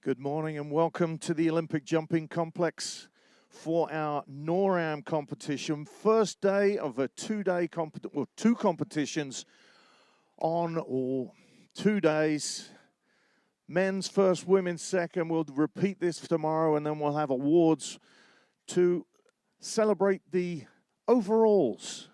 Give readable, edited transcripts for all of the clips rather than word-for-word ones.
Good morning and welcome to the Olympic Jumping Complex for our NorAm competition. First day of a two competitions on 2 days. Men's first, women's second. We'll repeat this tomorrow and then we'll have awards to celebrate the overalls.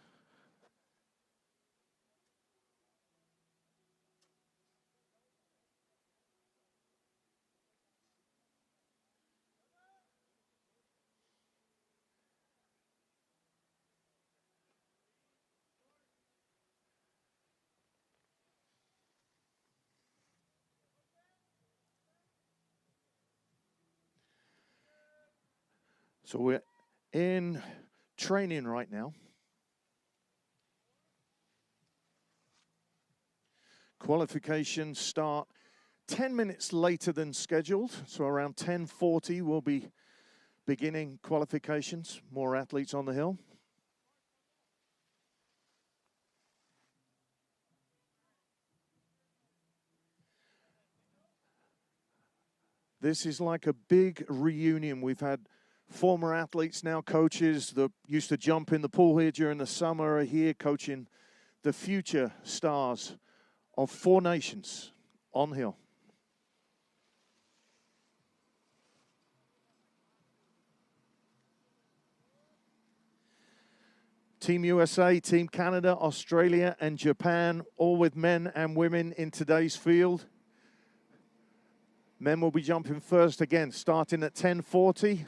So we're in training right now. Qualifications start 10 minutes later than scheduled. So around 10:40 we'll be beginning qualifications. More athletes on the hill. This is like a big reunion. We've had former athletes, now coaches that used to jump in the pool here during the summer are here coaching the future stars of 4 nations on hill. Team USA, Team Canada, Australia, and Japan, all with men and women in today's field. Men will be jumping first again, starting at 10:40.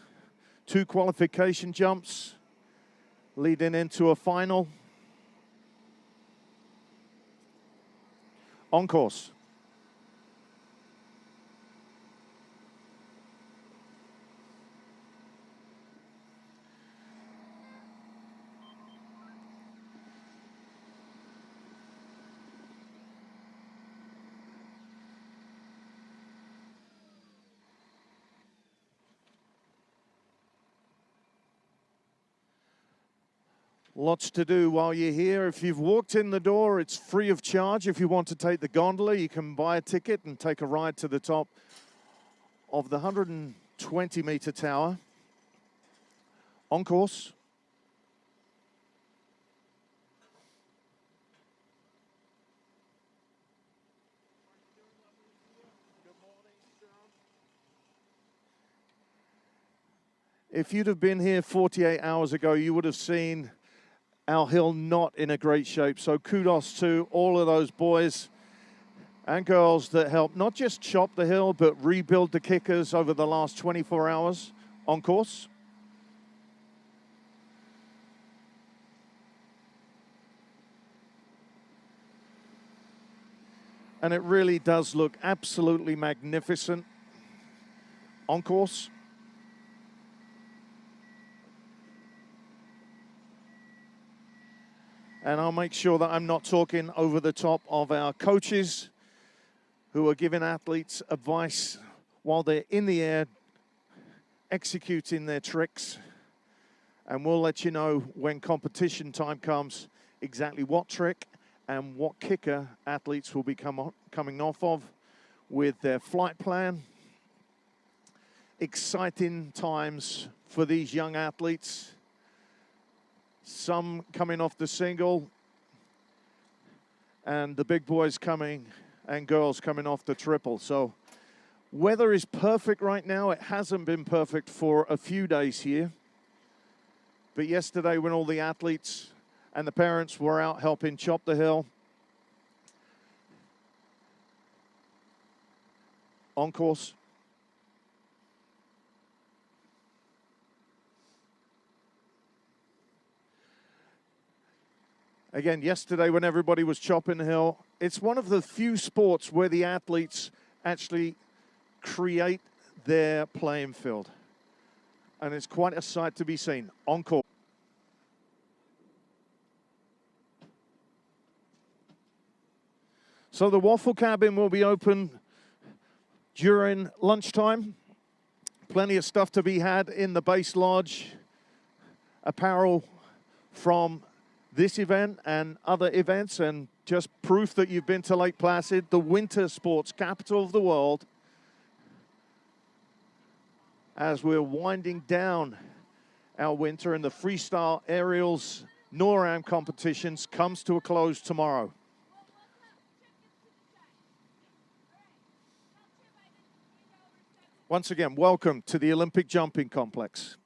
2 qualification jumps leading into a final. On course. Lots to do while you're here. If you've walked in the door, it's free of charge. If you want to take the gondola, you can buy a ticket and take a ride to the top of the 120-meter tower. On course. If you'd have been here 48 hours ago, you would have seen our hill not in a great shape. So kudos to all of those boys and girls that helped not just chop the hill, but rebuild the kickers over the last 24 hours. On course. And it really does look absolutely magnificent. On course. And I'll make sure that I'm not talking over the top of our coaches who are giving athletes advice while they're in the air executing their tricks. And we'll let you know when competition time comes exactly what trick and what kicker athletes will be coming off of with their flight plan. Exciting times for these young athletes. Some coming off the single, and the big boys coming, and girls coming off the triple. So weather is perfect right now. It hasn't been perfect for a few days here. But yesterday when all the athletes and the parents were out helping chop the hill, on course. Again, yesterday when everybody was chopping the hill, it's one of the few sports where the athletes actually create their playing field. And it's quite a sight to be seen. On course. So the waffle cabin will be open during lunchtime. Plenty of stuff to be had in the base lodge. Apparel from this event and other events, and just proof that you've been to Lake Placid, the winter sports capital of the world. as we're winding down our winter, and the freestyle aerials NorAm competitions comes to a close tomorrow. Once again, welcome to the Olympic Jumping Complex.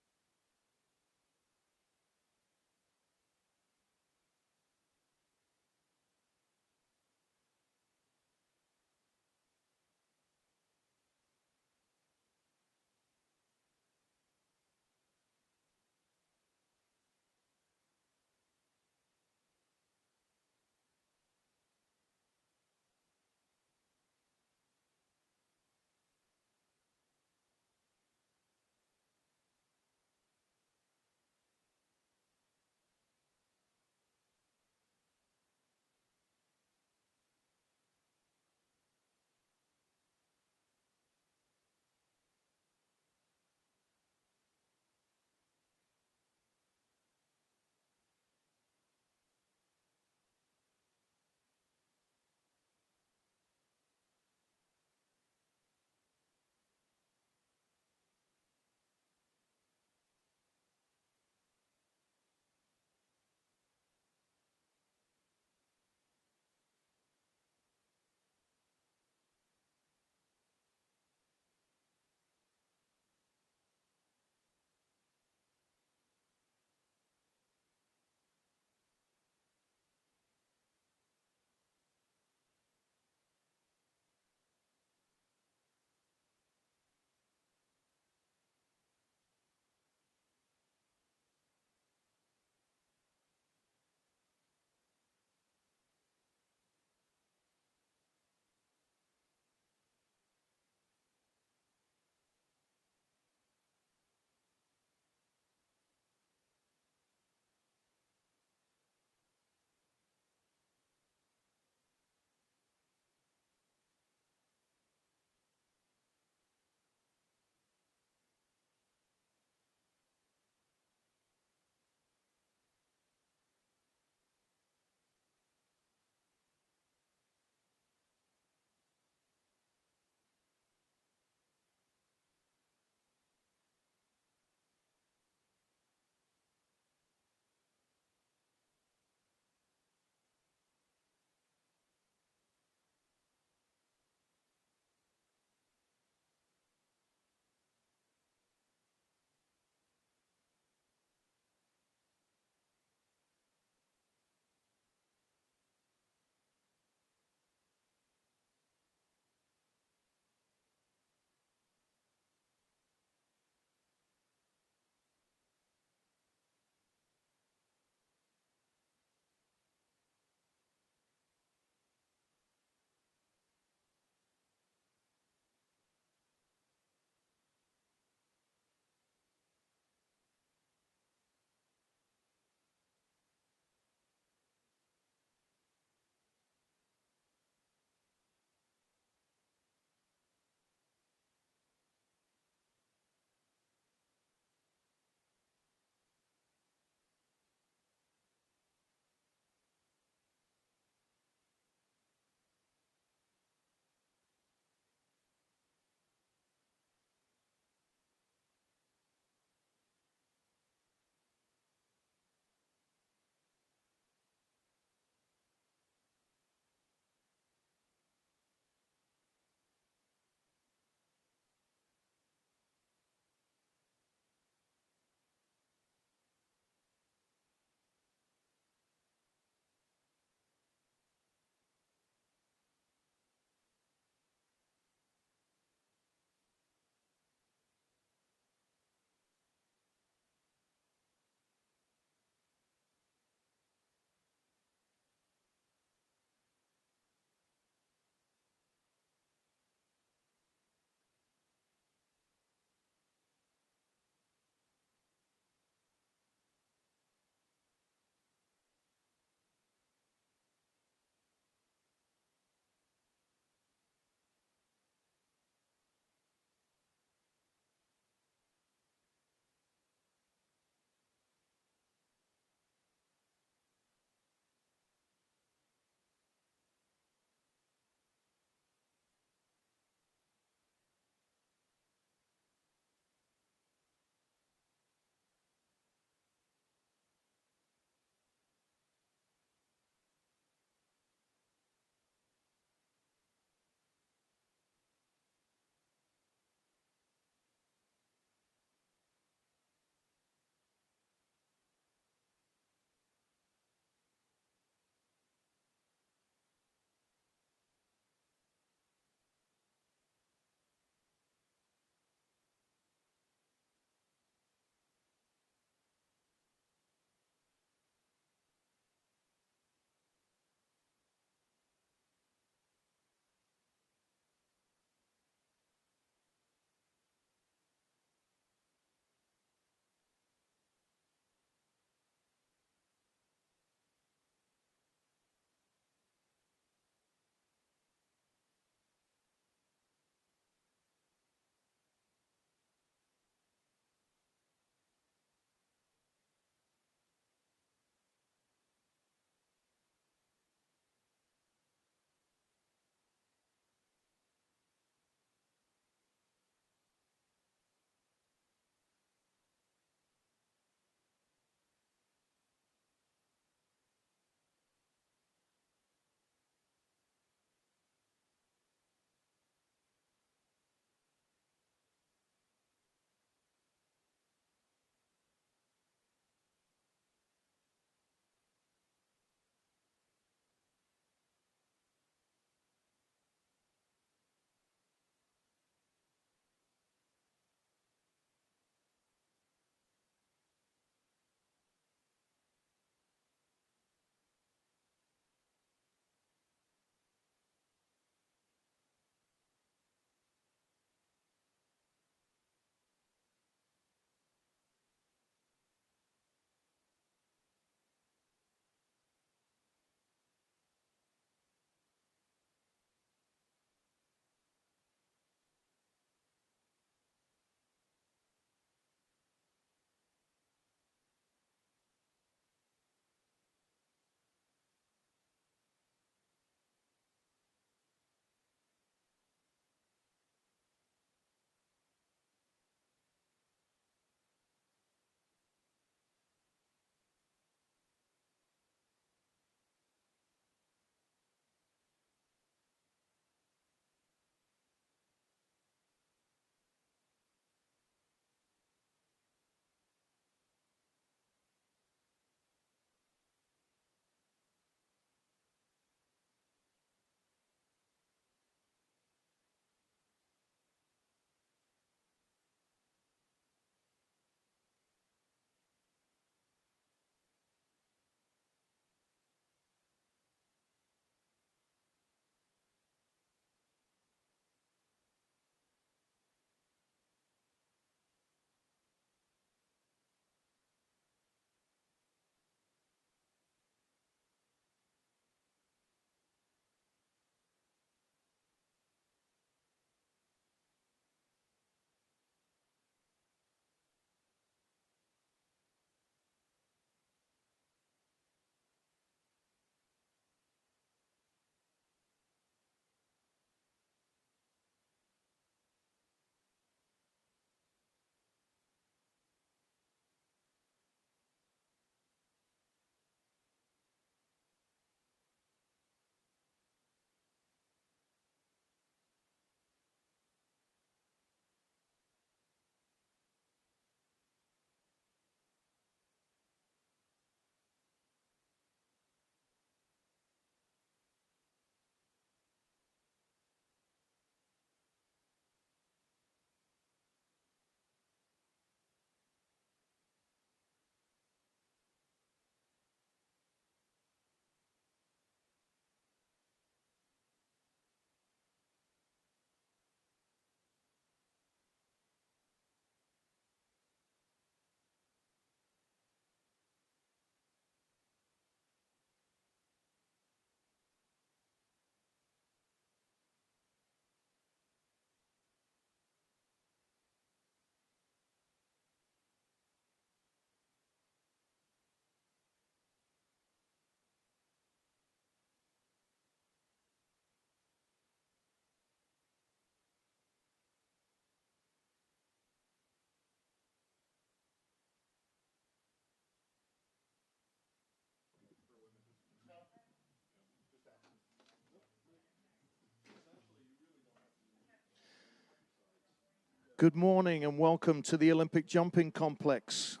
Good morning and welcome to the Olympic Jumping Complex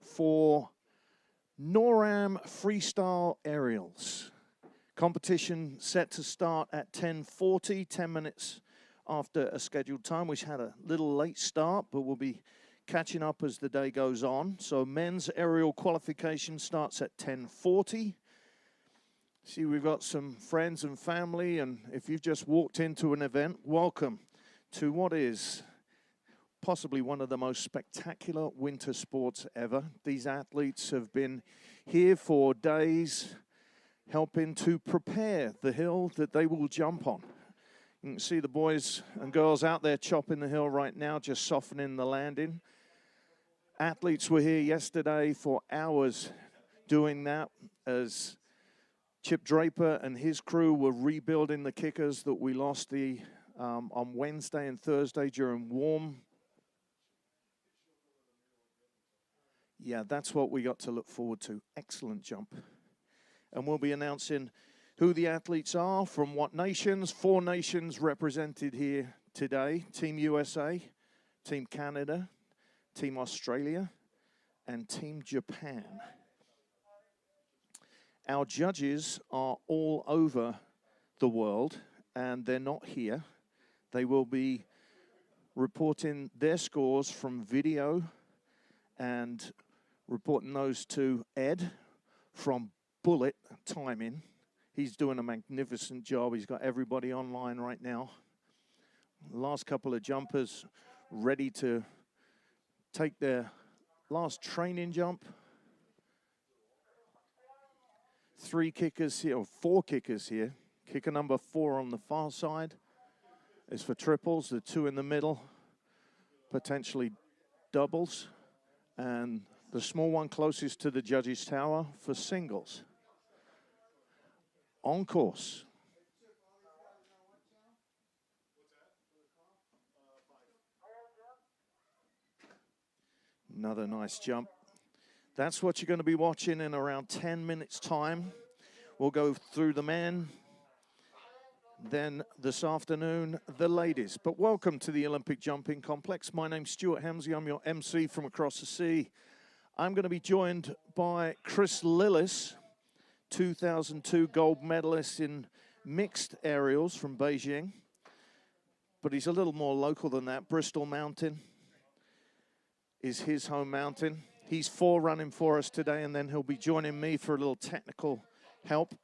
for NorAm Freestyle Aerials. Competition set to start at 10:40, 10 minutes after a scheduled time, which had a little late start, but we'll be catching up as the day goes on. So men's aerial qualification starts at 10:40. See, we've got some friends and family, and if you've just walked into an event, welcome to what is possibly one of the most spectacular winter sports ever. These athletes have been here for days helping to prepare the hill that they will jump on. You can see the boys and girls out there chopping the hill right now, just softening the landing. Athletes were here yesterday for hours doing that as Chip Draper and his crew were rebuilding the kickers that we lost on Wednesday and Thursday during warm. Yeah, that's what we got to look forward to. Excellent jump. And we'll be announcing who the athletes are, from what nations. 4 nations represented here today. Team USA, Team Canada, Team Australia, and Team Japan. Our judges are all over the world, and they're not here. They will be reporting their scores from video and reporting those to Ed from Bullet Timing. He's doing a magnificent job. He's got everybody online right now. Last couple of jumpers ready to take their last training jump. 3 kickers here, or 4 kickers here. Kicker number 4 on the far side is for triples. The 2 in the middle, potentially doubles. And the small one closest to the judges' tower for singles. On course. Another nice jump. That's what you're going to be watching in around 10 minutes' time. We'll go through the men. Then this afternoon, the ladies. But welcome to the Olympic Jumping Complex. My name's Stuart Hemsley. I'm your MC from across the sea. I'm going to be joined by Chris Lillis, 2002 gold medalist in mixed aerials from Beijing. But he's a little more local than that. Bristol Mountain is his home mountain. He's forerunning for us today, and then he'll be joining me for a little technical help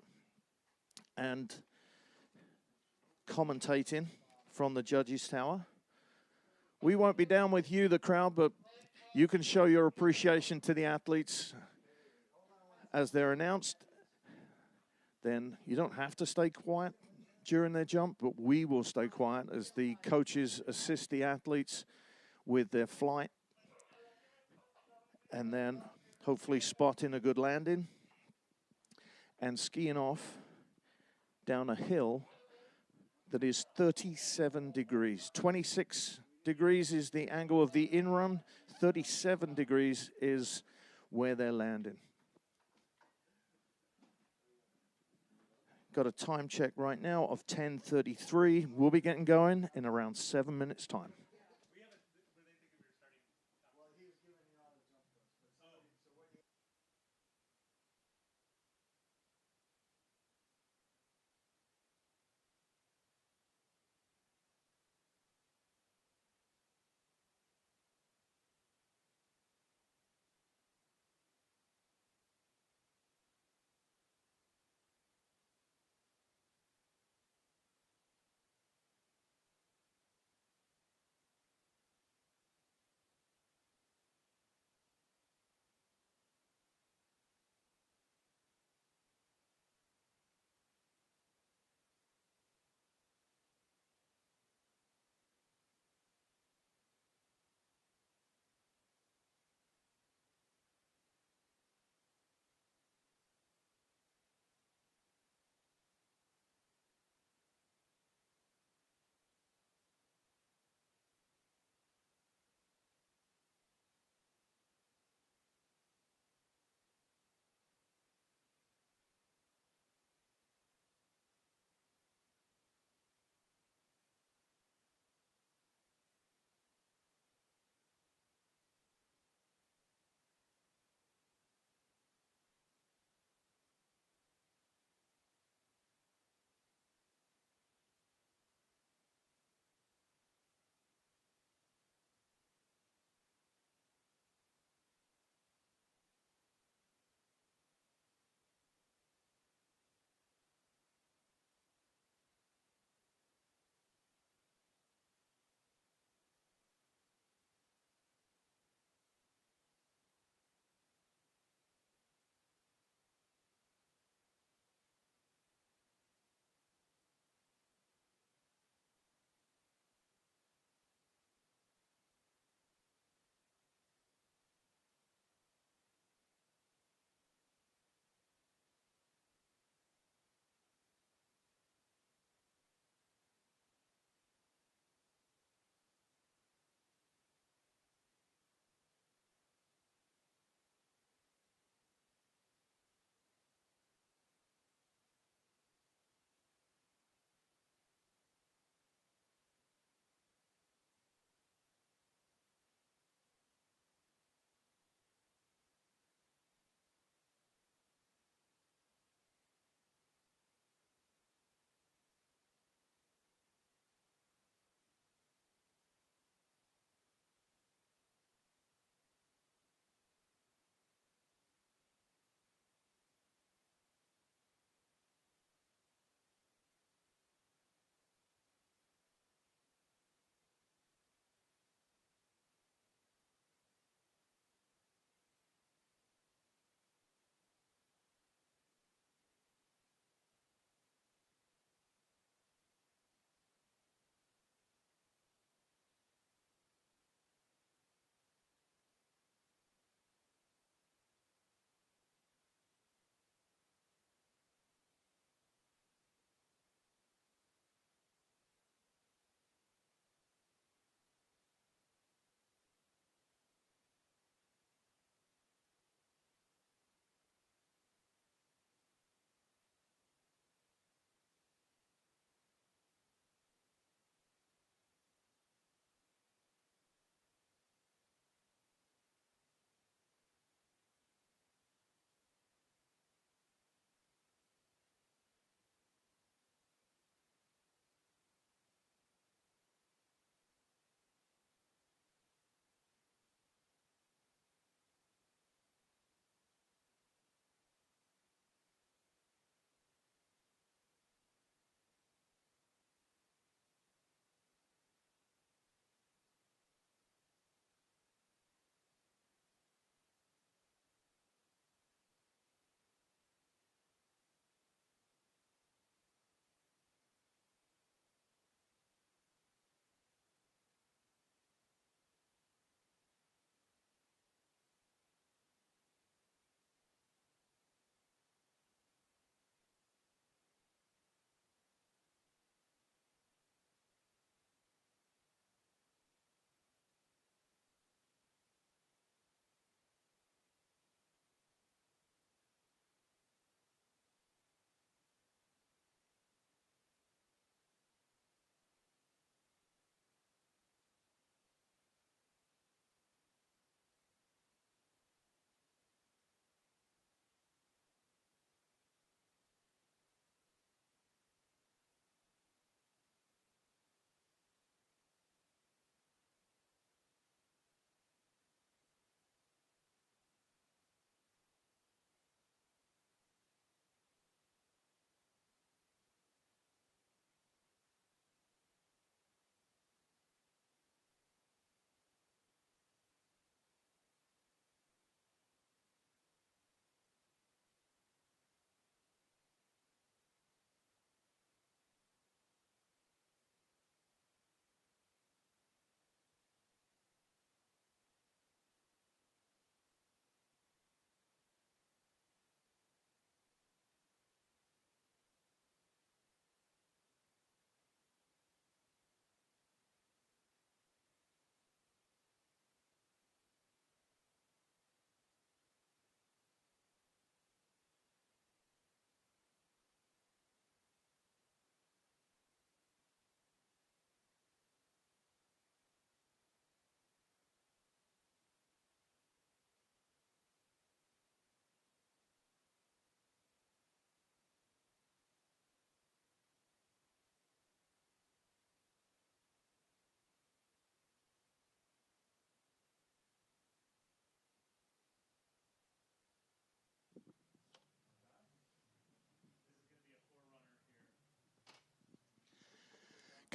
and commentating from the judges' tower. We won't be down with you, the crowd, but you can show your appreciation to the athletes as they're announced. Then you don't have to stay quiet during their jump, but we will stay quiet as the coaches assist the athletes with their flight and then hopefully spotting a good landing and skiing off down a hill that is 37 degrees. 26 degrees is the angle of the in-run. 37 degrees is where they're landing. Got a time check right now of 10:33. We'll be getting going in around 7 minutes' time.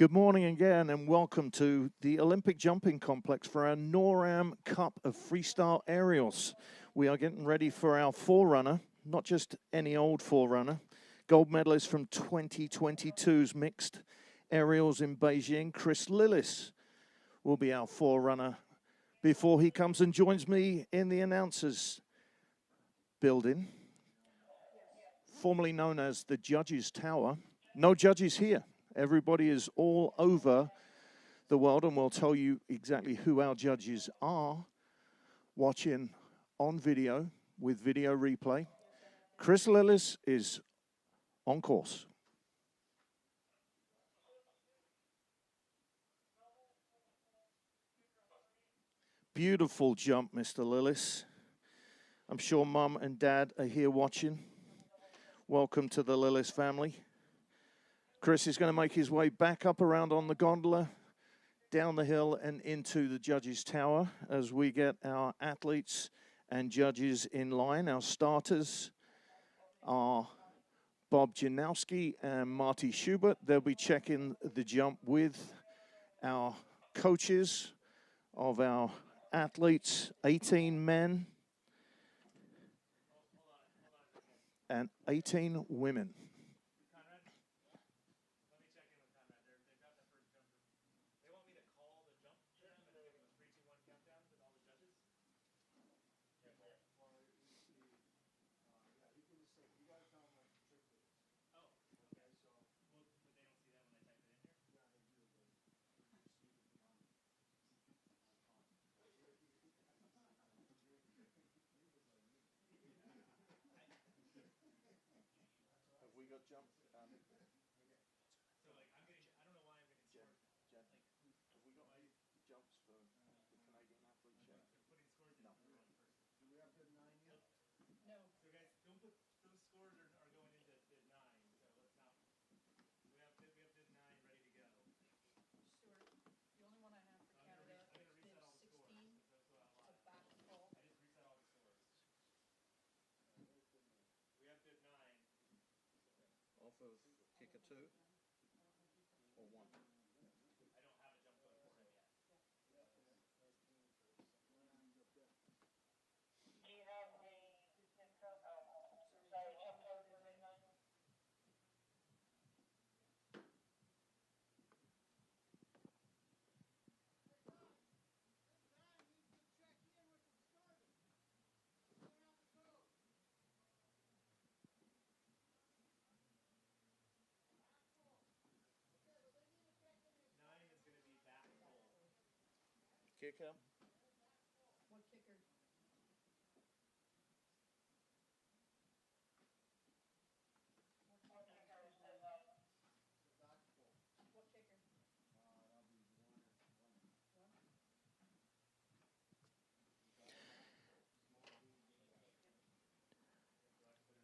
Good morning again and welcome to the Olympic jumping complex for our NorAm Cup of Freestyle Aerials. We are getting ready for our forerunner, not just any old forerunner, gold medalist from 2022's mixed aerials in Beijing, Chris Lillis will be our forerunner before he comes and joins me in the announcers building, formerly known as the Judges Tower. No judges here. Everybody is all over the world, and we'll tell you exactly who our judges are watching on video with video replay. Chris Lillis is on course. Beautiful jump, Mr. Lillis. I'm sure Mum and Dad are here watching. Welcome to the Lillis family. Chris is going to make his way back up around on the gondola, down the hill and into the judges' tower as we get our athletes and judges in line. Our starters are Bob Janowski and Marty Schubert. They'll be checking the jump with our coaches of our athletes, 18 men and 18 women. Have we got jump? So like I'm getting, I don't know why I'm getting scored. Jen, have we got any jumps for the Canadian athletes yet? They're putting scores in. No. Do we have bib 9 yet? No. So guys, don't put those scores are going into bib 9. So let's not. We have bib 9 ready to go. Sure. The only one I have for Canada is bib 16. It's a back full. I just reset all the scores. We have bib 9. Off of kicker 2 or 1? I don't have a jump code for him yet. Do you have the jump code for him? Kicker. What kicker? What kicker is the back full? What kicker? That'll be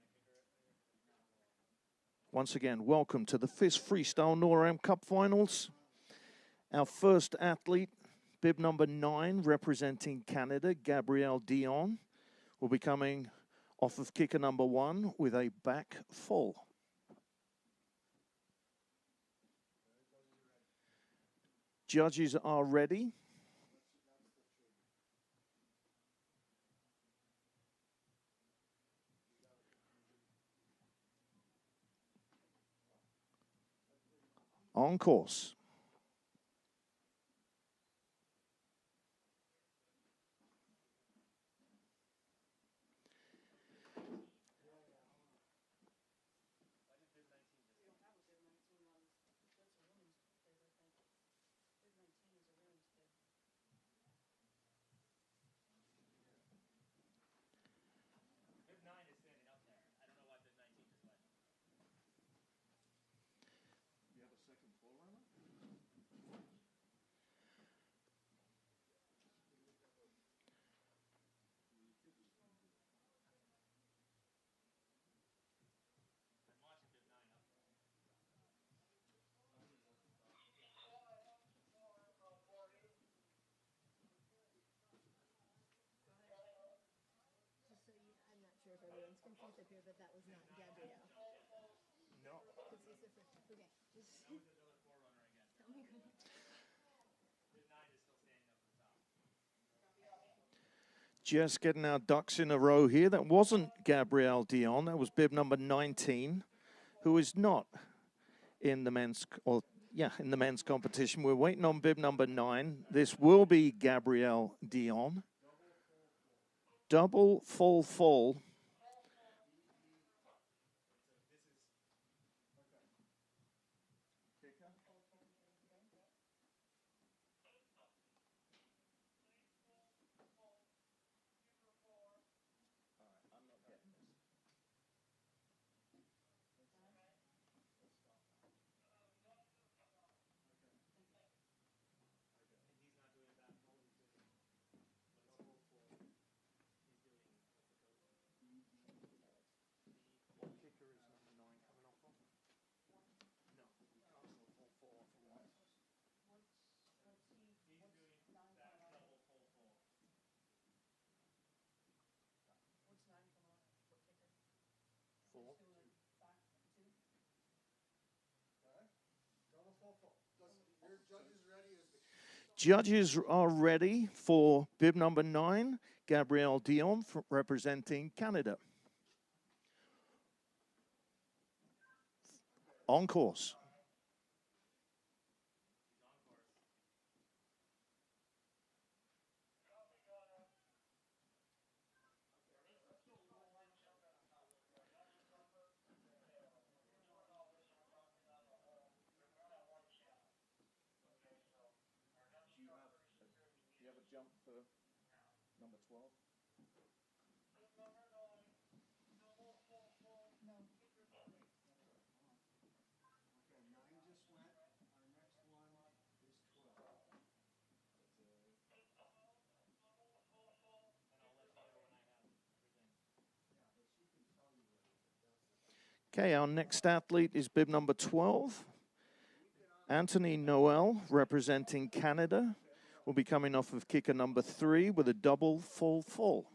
1. Once again, welcome to the FIS Freestyle NorAm Cup Finals. Our first athlete, bib number 9, representing Canada, Gabrielle Dion, will be coming off of kicker number 1 with a back full. Judges are ready. On course. Sure if everyone's confused up here that was not Gabrielle. No. Because he's the first. Okay. Just. That was another forerunner again. Just getting our ducks in a row here. That wasn't Gabrielle Dion. That was bib number 19, who is not in the men's, in the men's competition. We're waiting on bib number 9. This will be Gabrielle Dion. Double, full, full. Judges are ready for bib number 9, Gabrielle Dion, representing Canada. On course. You have a jump for number 12? No. Okay, 9 just went. Our next one is 12. Okay, our next athlete is bib number 12. Anthony Noel, representing Canada, will be coming off of kicker number 3 with a double, full, full.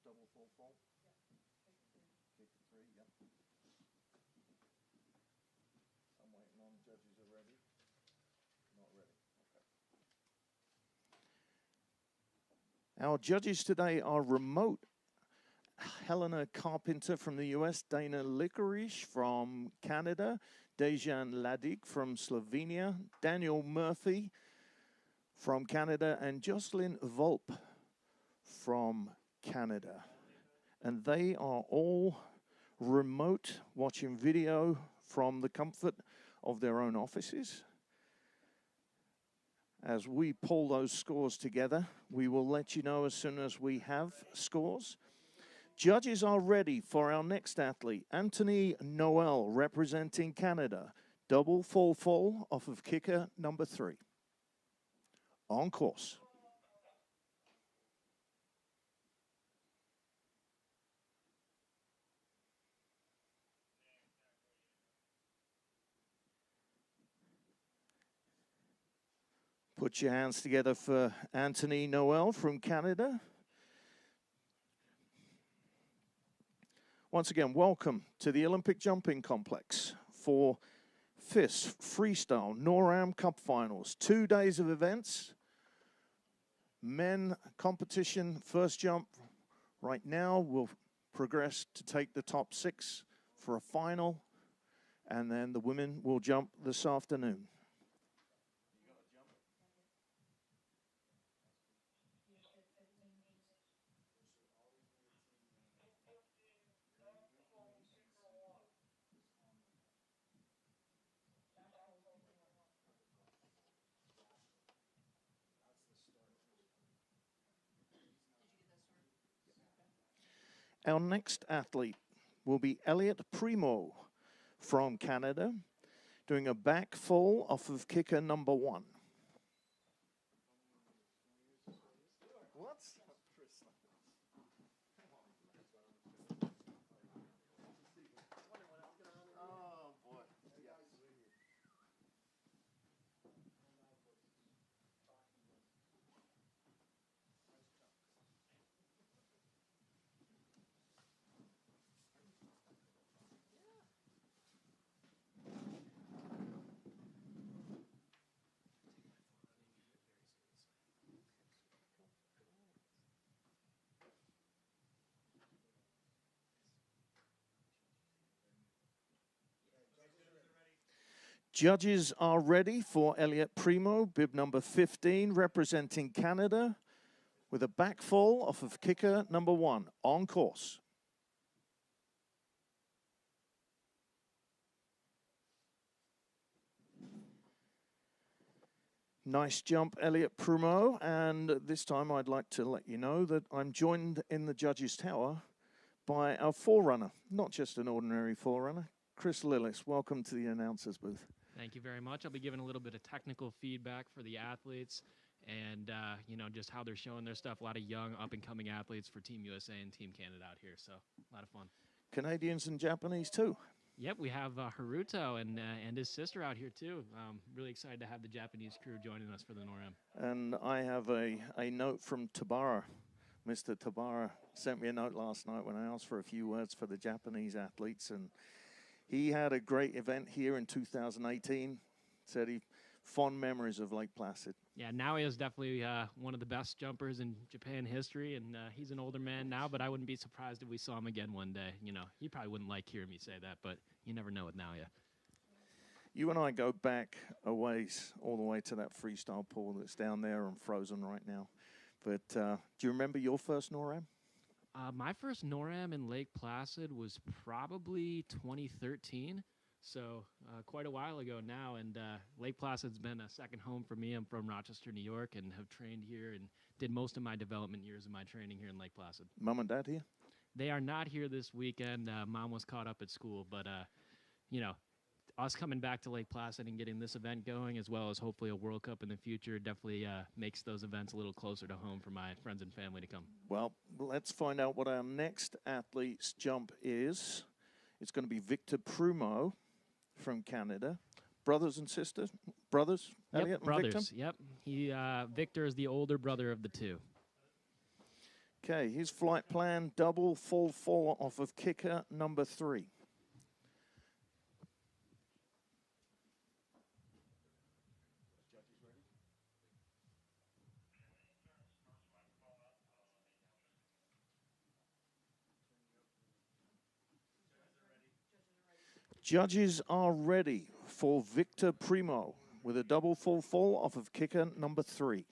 Double, full, full? Kicker 3, yep. I'm waiting on judges are ready. Not ready, okay. Our judges today are remote. Helena Carpenter from the US, Dana Licorice from Canada, Dejan Ladig from Slovenia, Daniel Murphy from Canada, and Jocelyn Volp from Canada. And they are all remote, watching video from the comfort of their own offices. As we pull those scores together, we will let you know as soon as we have scores. Judges are ready for our next athlete, Anthony Noel, representing Canada. Double, full, full off of kicker number 3. On course. Put your hands together for Anthony Noel from Canada. Once again, welcome to the Olympic Jumping Complex for FIS Freestyle NorAm Cup Finals. 2 days of events. Men competition, first jump right now will progress to take the top 6 for a final, and then the women will jump this afternoon. Our next athlete will be Elliot Primo from Canada, doing a back full off of kicker number 1. What? Judges are ready for Elliot Primo, bib number 15, representing Canada, with a back fall off of kicker number 1, on course. Nice jump, Elliot Primo, and this time I'd like to let you know that I'm joined in the judges' tower by our forerunner, not just an ordinary forerunner, Chris Lillis. Welcome to the announcers booth. Thank you very much. I'll be giving a little bit of technical feedback for the athletes and, you know, just how they're showing their stuff. A lot of young, up-and-coming athletes for Team USA and Team Canada out here, so a lot of fun. Canadians and Japanese, too. Yep, we have Haruto and his sister out here, too. Really excited to have the Japanese crew joining us for the NorAm. And I have a note from Tabara. Mr. Tabara sent me a note last night when I asked for a few words for the Japanese athletes, and he had a great event here in 2018. Said he fond memories of Lake Placid. Yeah, now he is definitely one of the best jumpers in Japan history, and he's an older man now, but I wouldn't be surprised if we saw him again one day. You know, he probably wouldn't like hearing me say that, but you never know it now, yeah. You and I go back a ways, all the way to that freestyle pool that's down there and frozen right now. But do you remember your first NorAm? My first NorAm in Lake Placid was probably 2013, so quite a while ago now. And Lake Placid's been a second home for me. I'm from Rochester, New York, and have trained here and did most of my development years of my training here in Lake Placid. Mom and Dad here? They are not here this weekend. Mom was caught up at school, but, you know, us coming back to Lake Placid and getting this event going, as well as hopefully a World Cup in the future, definitely makes those events a little closer to home for my friends and family to come. Well, let's find out what our next athlete's jump is. It's going to be Victor Primo from Canada. Brothers and sisters? Brothers? Yep, Elliot and brothers. Victor? Yep. Victor is the older brother of the two. Okay, his flight plan, double full fall off of kicker number 3. Judges are ready for Victor Primo with a double full fall off of kicker number 3.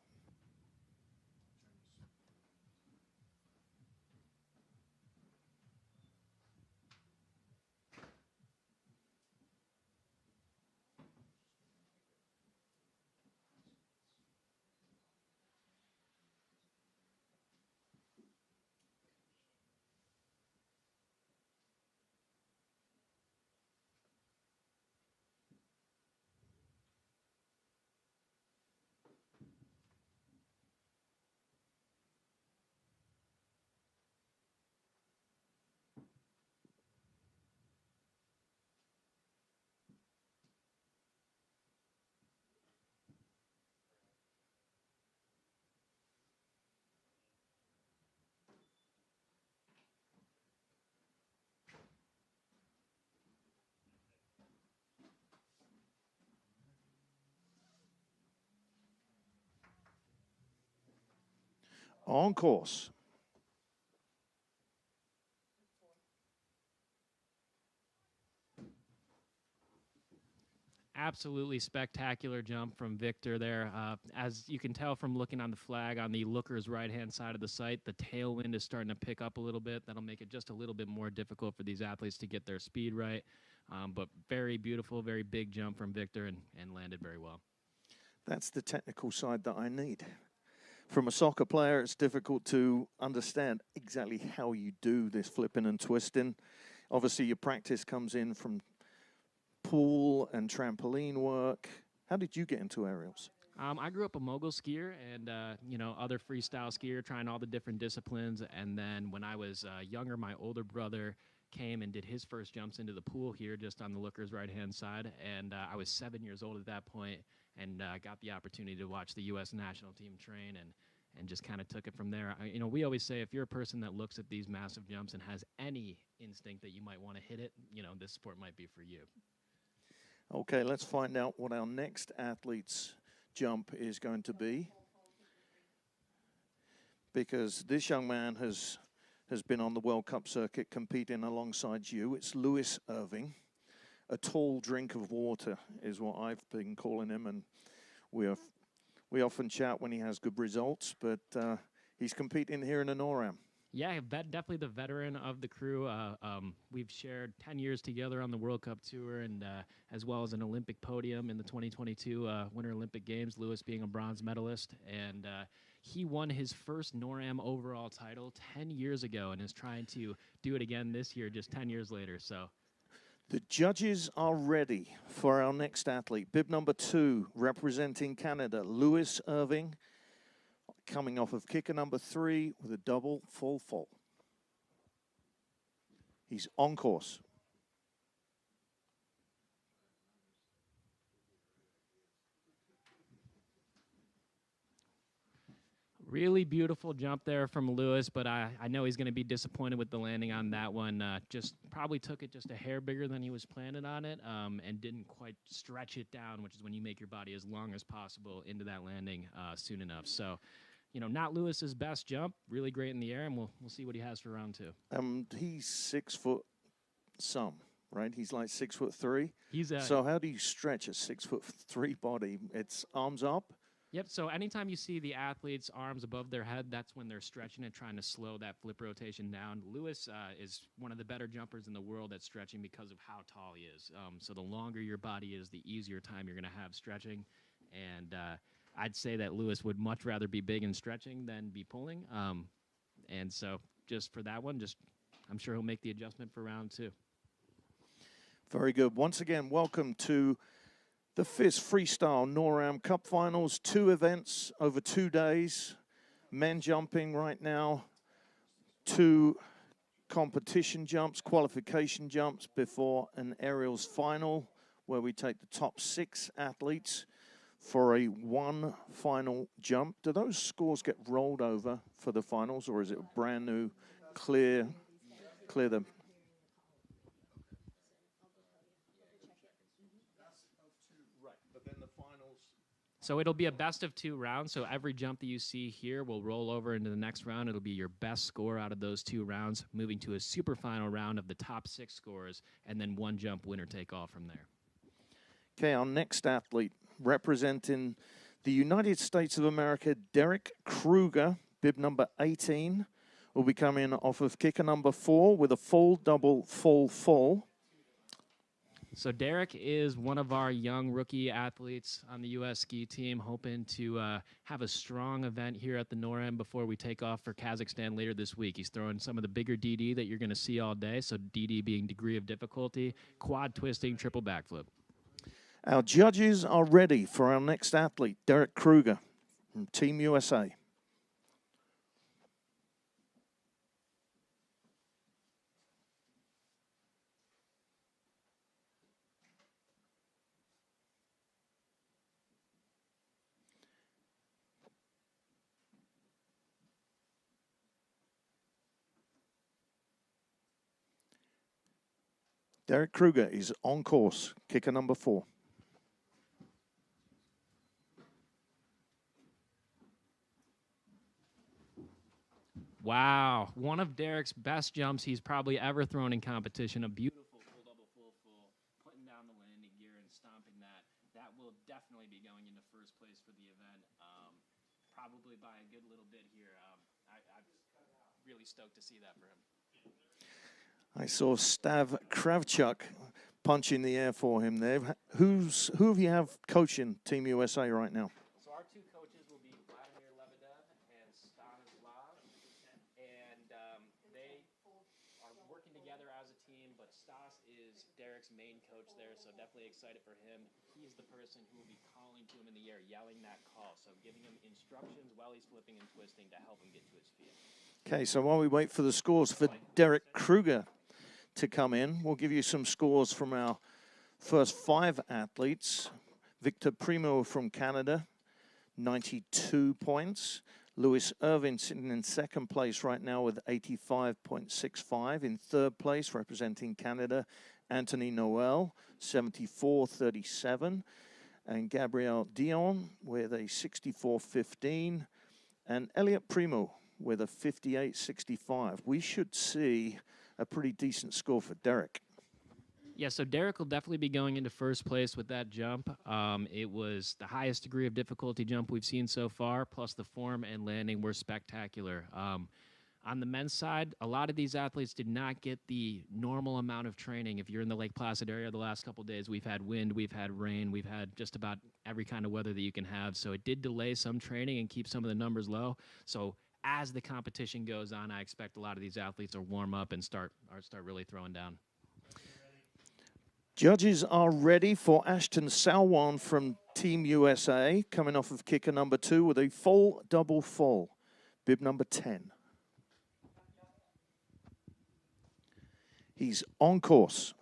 On course. Absolutely spectacular jump from Victor there. As you can tell from looking on the flag on the looker's right-hand side of the site, the tailwind is starting to pick up a little bit. That'll make it just a little bit more difficult for these athletes to get their speed right. But very beautiful, very big jump from Victor and landed very well. That's the technical side that I need. From a soccer player, it's difficult to understand exactly how you do this flipping and twisting. Obviously, your practice comes in from pool and trampoline work. How did you get into aerials? I grew up a mogul skier and, you know, other freestyle skier, trying all the different disciplines. And then when I was younger, my older brother came and did his first jumps into the pool here just on the looker's right-hand side. And I was 7 years old at that point and got the opportunity to watch the U.S. national team train and just kind of took it from there. You know, we always say if you're a person that looks at these massive jumps and has any instinct that you might want to hit it, you know, this sport might be for you. Okay, let's find out what our next athlete's jump is going to be. Because this young man has been on the World Cup circuit competing alongside you. It's Lewis Irving. a tall drink of water is what I've been calling him, and we often chat when he has good results, but he's competing here in the NorAm. Yeah, definitely the veteran of the crew. We've shared 10 years together on the World Cup Tour, and as well as an Olympic podium in the 2022 Winter Olympic Games, Lewis being a bronze medalist. And he won his first NorAm overall title 10 years ago and is trying to do it again this year, just 10 years later. So the judges are ready for our next athlete. Bib number 2, representing Canada, Lewis Irving, coming off of kicker number 3 with a double full. He's on course. really beautiful jump there from Lewis, but I know he's going to be disappointed with the landing on that one. Just probably took it just a hair bigger than he was planning on it, and didn't quite stretch it down, which is when you make your body as long as possible into that landing soon enough. So, you know, not Lewis's best jump, really great in the air, and we'll see what he has for round 2. He's 6 foot some, right? He's like 6'3". He's so how do you stretch a 6'3" body? It's arms up. Yep, so anytime you see the athlete's arms above their head, that's when they're stretching and trying to slow that flip rotation down. Lewis is one of the better jumpers in the world at stretching because of how tall he is. So the longer your body is, the easier time you're going to have stretching. And I'd say that Lewis would much rather be big and stretching than be pulling. And so just for that one, I'm sure he'll make the adjustment for round 2. Very good. Once again, welcome to the FIS Freestyle NorAm Cup Finals. 2 events over 2 days. Men jumping right now. 2 competition jumps, qualification jumps before an aerials final where we take the top 6 athletes for a 1 final jump. Do those scores get rolled over for the finals, or is it brand new, clear them? So it'll be a best of 2 rounds. So every jump that you see here will roll over into the next round. It'll be your best score out of those 2 rounds, moving to a super final round of the top 6 scores, and then 1 jump winner take all from there. Okay, our next athlete representing the United States of America, Derek Kruger, bib number 18, will be coming off of kicker number 4 with a full, double, full. So Derek is one of our young rookie athletes on the U.S. ski team, hoping to have a strong event here at the NorAm before we take off for Kazakhstan later this week. He's throwing some of the bigger DD that you're going to see all day, so DD being degree of difficulty, quad twisting, triple backflip. Our judges are ready for our next athlete, Derek Kruger from Team USA. Derek Kruger is on course, kicker number 4. Wow, one of Derek's best jumps he's probably ever thrown in competition. A beautiful full, double, full, putting down the landing gear and stomping that. That will definitely be going into first place for the event, probably by a good little bit here. I'm really stoked to see that for him. I saw Stav Kravchuk punch in the air for him there. Who have you have coaching Team USA right now? So our 2 coaches will be Vladimir Lebedev and Stanislav, and they are working together as a team, but Stas is Derek's main coach there, so definitely excited for him. He's the person who will be calling to him in the air, yelling that call, so giving him instructions while he's flipping and twisting to help him get to his feet. Okay, so while we wait for the scores for Derek Kruger to come in, we'll give you some scores from our first 5 athletes. Victor Primo from Canada, 92 points. Lewis Irving sitting in 2nd place right now with 85.65. In 3rd place, representing Canada, Anthony Noel, 74.37. And Gabriel Dion with a 64.15. And Elliot Primo with a 58.65. We should see a pretty decent score for Derek. Yeah, so Derek will definitely be going into first place with that jump. It was the highest degree of difficulty jump we've seen so far, plus the form and landing were spectacular. On the men's side, a lot of these athletes did not get the normal amount of training. If you're in the Lake Placid area the last couple of days, we've had wind, we've had rain, we've had just about every kind of weather that you can have. So it did delay some training and keep some of the numbers low. So as the competition goes on, I expect a lot of these athletes will warm up and start really throwing down. Judges are ready for Ashton Salwan from Team USA, coming off of kicker number 2 with a full double full, bib number 10. He's on course.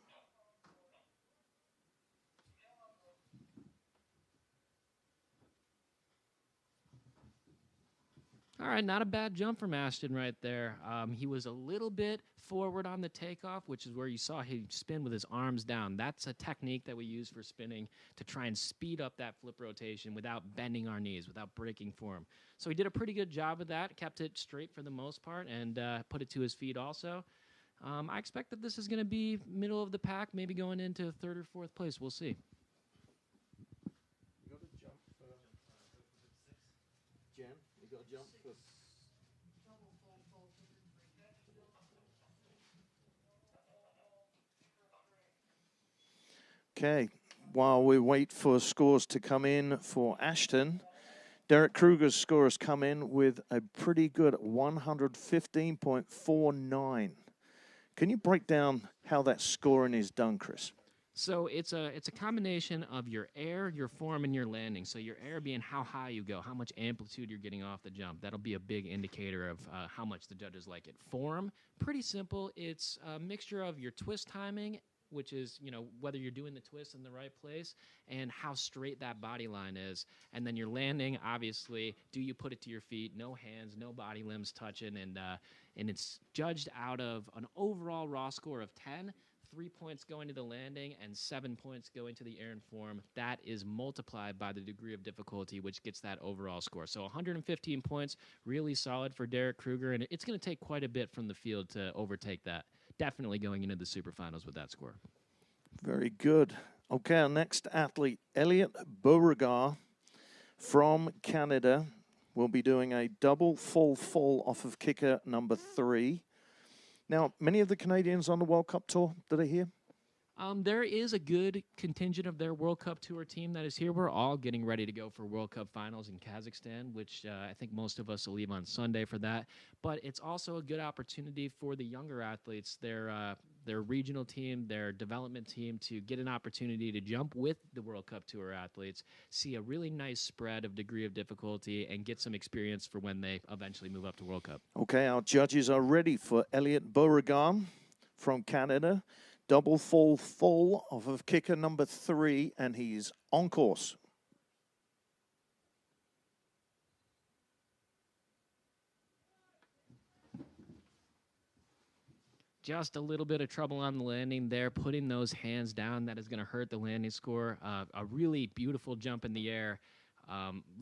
All right, not a bad jump from Ashton right there. He was a little bit forward on the takeoff, which is where you saw him spin with his arms down. That's a technique that we use for spinning to try and speed up that flip rotation without bending our knees, without breaking form. So he did a pretty good job of that, kept it straight for the most part, and put it to his feet also. I expect that this is going to be middle of the pack, maybe going into 3rd or 4th place. We'll see. You got a jump for Jen? You got a jump for... Okay, while we wait for scores to come in for Ashton, Derek Kruger's score has come in with a pretty good 115.49. Can you break down how that scoring is done, Chris? So it's a combination of your air, your form, and your landing. So your air being how high you go, how much amplitude you're getting off the jump. That'll be a big indicator of how much the judges like it. Form, pretty simple. It's a mixture of your twist timing, which is, whether you're doing the twist in the right place and how straight that body line is. And then your landing, obviously, do you put it to your feet? No hands, no body limbs touching. And it's judged out of an overall raw score of 10, 3 points going to the landing and 7 points going to the air and form. That is multiplied by the degree of difficulty, which gets that overall score. So 115 points, really solid for Derek Kruger. And it's going to take quite a bit from the field to overtake that. Definitely going into the superfinals with that score. Very good. Okay, our next athlete, Elliot Beauregard from Canada, will be doing a double full off of kicker number 3. Now, many of the Canadians on the World Cup Tour, did I hear? There is a good contingent of their World Cup Tour team that is here. We're all getting ready to go for World Cup finals in Kazakhstan, which I think most of us will leave on Sunday for that. But it's also a good opportunity for the younger athletes, their regional team, their development team, to get an opportunity to jump with the World Cup Tour athletes, see a really nice spread of degree of difficulty, and get some experience for when they eventually move up to World Cup. Okay, our judges are ready for Elliot Beauregard from Canada. Double full off of kicker number 3, and he's on course. Just a little bit of trouble on the landing there, putting those hands down. That is going to hurt the landing score. A really beautiful jump in the air.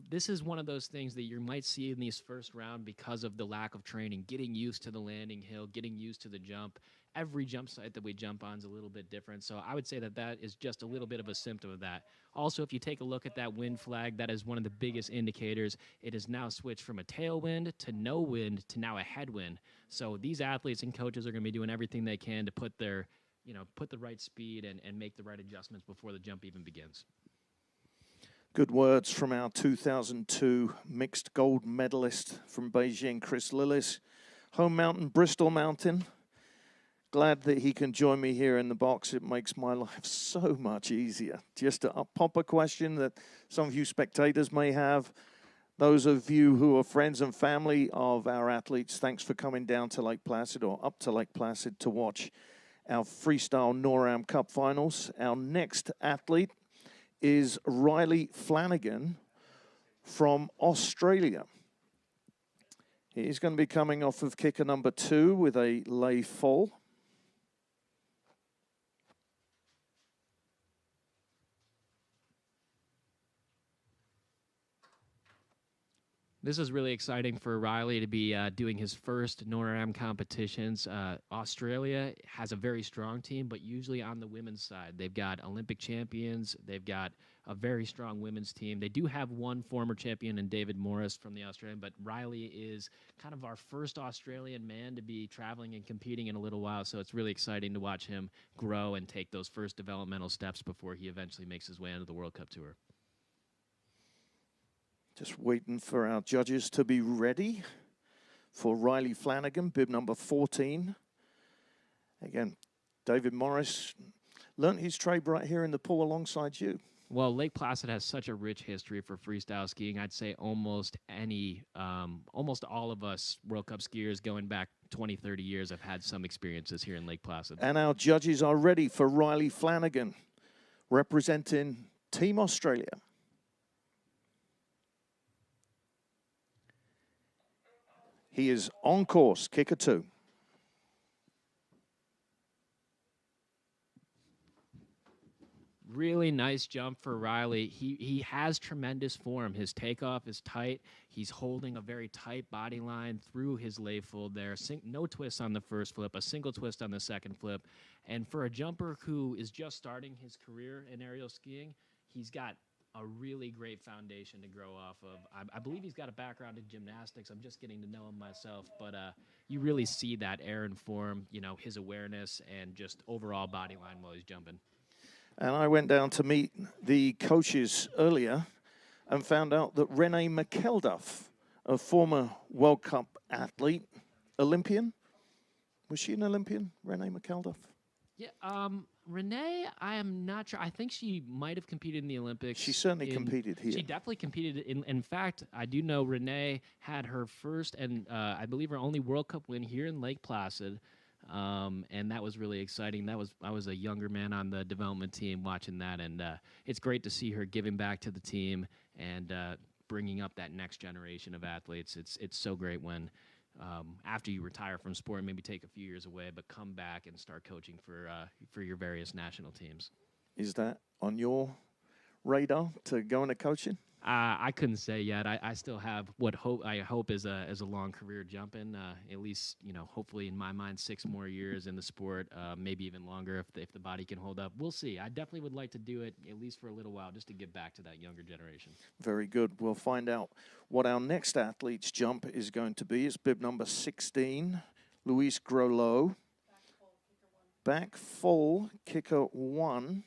This is one of those things that you might see in these first round because of the lack of training, getting used to the landing hill, getting used to the jump. Every jump site that we jump on is a little bit different. So I would say that that is just a little bit of a symptom of that. Also, if you take a look at that wind flag, that is one of the biggest indicators. It has now switched from a tailwind to no wind to now a headwind. So these athletes and coaches are going to be doing everything they can to put their, put the right speed and make the right adjustments before the jump even begins. Good words from our 2002 mixed gold medalist from Beijing, Chris Lillis. Home mountain, Bristol Mountain. Glad that he can join me here in the box. It makes my life so much easier. Just to pop a question that some of you spectators may have. Those of you who are friends and family of our athletes, thanks for coming down to Lake Placid or up to Lake Placid to watch our Freestyle NorAm Cup finals. Our next athlete is Riley Flanagan from Australia. He's going to be coming off of kicker number 2 with a lay full. This is really exciting for Riley to be doing his first NorAm competitions. Australia has a very strong team, but usually on the women's side. They've got Olympic champions. They've got a very strong women's team. They do have one former champion in David Morris from the Australian, but Riley is kind of our first Australian man to be traveling and competing in a little while, so it's really exciting to watch him grow and take those first developmental steps before he eventually makes his way into the World Cup Tour. Just waiting for our judges to be ready for Riley Flanagan, bib number 14. Again, David Morris learnt his trade right here in the pool alongside you. Well, Lake Placid has such a rich history for freestyle skiing. I'd say almost all of us World Cup skiers going back 20, 30 years have had some experiences here in Lake Placid. And our judges are ready for Riley Flanagan, representing Team Australia. He is on course, kicker 2. Really nice jump for Riley. He has tremendous form. His takeoff is tight. He's holding a very tight body line through his lay fold there. No twist on the first flip, a single twist on the second flip. And for a jumper who is just starting his career in aerial skiing, he's got a really great foundation to grow off of. I believe he's got a background in gymnastics. I'm just getting to know him myself, but you really see that air and form, you know, his awareness and just overall body line while he's jumping. And I went down to meet the coaches earlier and found out that Renee McElduff, a former World Cup athlete, Olympian. Was she an Olympian, Renee McElduff? Yeah, Renee, I am not sure. I think she might have competed in the Olympics. She certainly competed here. She definitely competed. In fact, I do know Renee had her first and I believe her only World Cup win here in Lake Placid. And that was really exciting. I was a younger man on the development team watching that, and it's great to see her giving back to the team and bringing up that next generation of athletes. It's so great when after you retire from sport, maybe take a few years away, but come back and start coaching for your various national teams. Is that on your radar to go into coaching? I couldn't say yet. I still have what I hope is a long career jumping. At least, you know, hopefully in my mind 6 more years in the sport, maybe even longer if the body can hold up. We'll see. I definitely would like to do it at least for a little while just to give back to that younger generation. Very good. We'll find out what our next athlete's jump is going to be. It's bib number 16, Luis Grolot. Back full, kicker 1.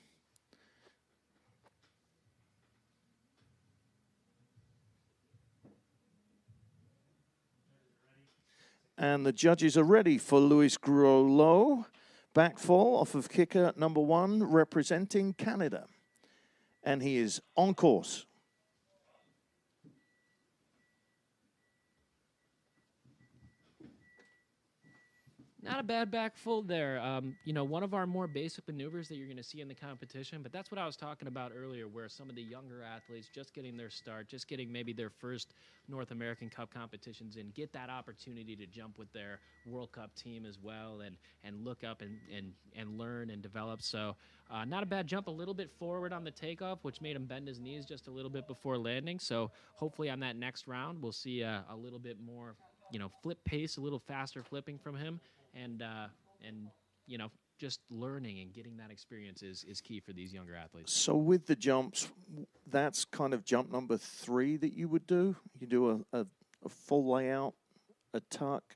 And the judges are ready for Luis Grolot. Back full off of kicker number 1, representing Canada. And he is on course. Not a bad back fold there. You know, one of our more basic maneuvers that you're going to see in the competition, but that's what I was talking about earlier, where some of the younger athletes just getting their start, just getting maybe their first North American Cup competitions in, get that opportunity to jump with their World Cup team as well and look up and learn and develop. So not a bad jump, a little bit forward on the takeoff, which made him bend his knees just a little bit before landing. So hopefully on that next round, we'll see a little bit more, you know, flip pace, a little faster flipping from him. And you know, just learning and getting that experience is key for these younger athletes. So with the jumps, that's kind of jump number 3 that you would do? You do a full layout, a tuck,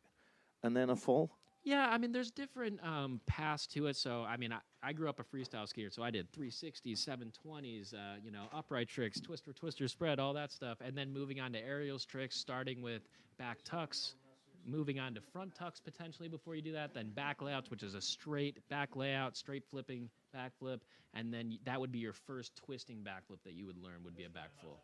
and then a full? Yeah, I mean, there's different paths to it. So, I mean, I grew up a freestyle skier, so I did 360s, 720s, you know, upright tricks, twister, spread, all that stuff. And then moving on to aerials tricks, starting with back tucks, moving on to front tucks potentially before you do that, then back layouts, which is a straight back layout, straight flipping back flip, and then that would be your first twisting back flip that you would learn would be a back full.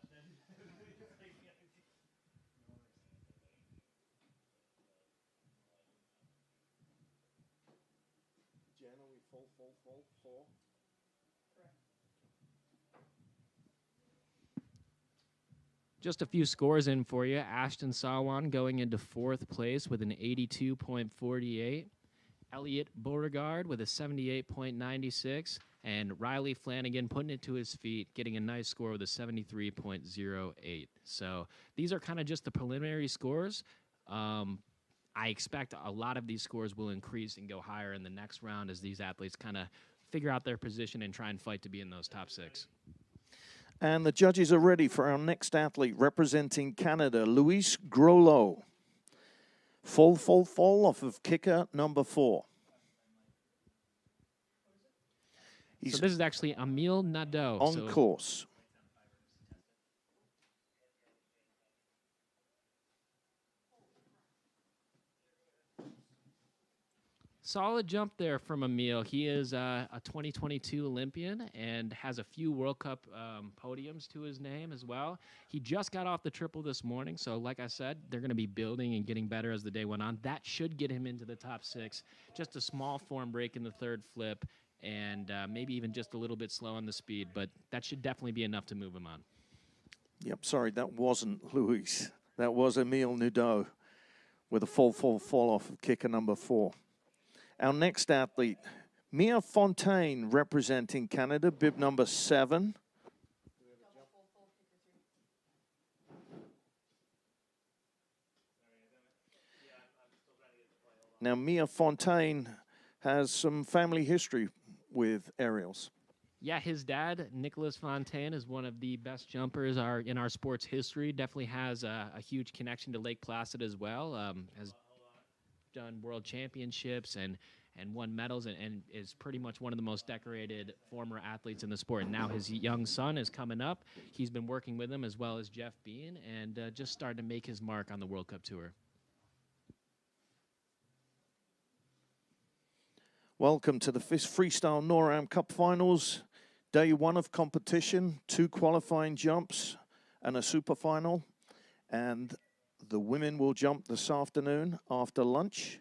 Full. Just a few scores in for you. Ashton Sawan going into 4th place with an 82.48. Elliot Beauregard with a 78.96. And Riley Flanagan putting it to his feet, getting a nice score with a 73.08. So these are kind of just the preliminary scores. I expect a lot of these scores will increase and go higher in the next round as these athletes kind of figure out their position and try and fight to be in those top 6. And the judges are ready for our next athlete representing Canada, Luis Grollo. Fall off of kicker number 4. So this is actually Emile Nadeau. On course. Solid jump there from Emile. He is a 2022 Olympian and has a few World Cup podiums to his name as well. He just got off the triple this morning, so like I said, they're going to be building and getting better as the day went on. That should get him into the top 6. Just a small form break in the third flip, and maybe even just a little bit slow on the speed, but that should definitely be enough to move him on. Yep, sorry, that wasn't Luis. That was Emile Nadeau with a fall off of kicker number 4. Our next athlete, Mia Fontaine, representing Canada, bib number 7. Now, Mia Fontaine has some family history with aerials. Yeah, his dad, Nicholas Fontaine, is one of the best jumpers in our sports history. Definitely has a huge connection to Lake Placid as well. Has done world championships and won medals and is pretty much one of the most decorated former athletes in the sport. And now his young son is coming up. He's been working with him as well as Jeff Bean and just starting to make his mark on the World Cup Tour. Welcome to the FIS Freestyle NorAm Cup Finals. Day 1 of competition, 2 qualifying jumps and a super final. And the women will jump this afternoon after lunch.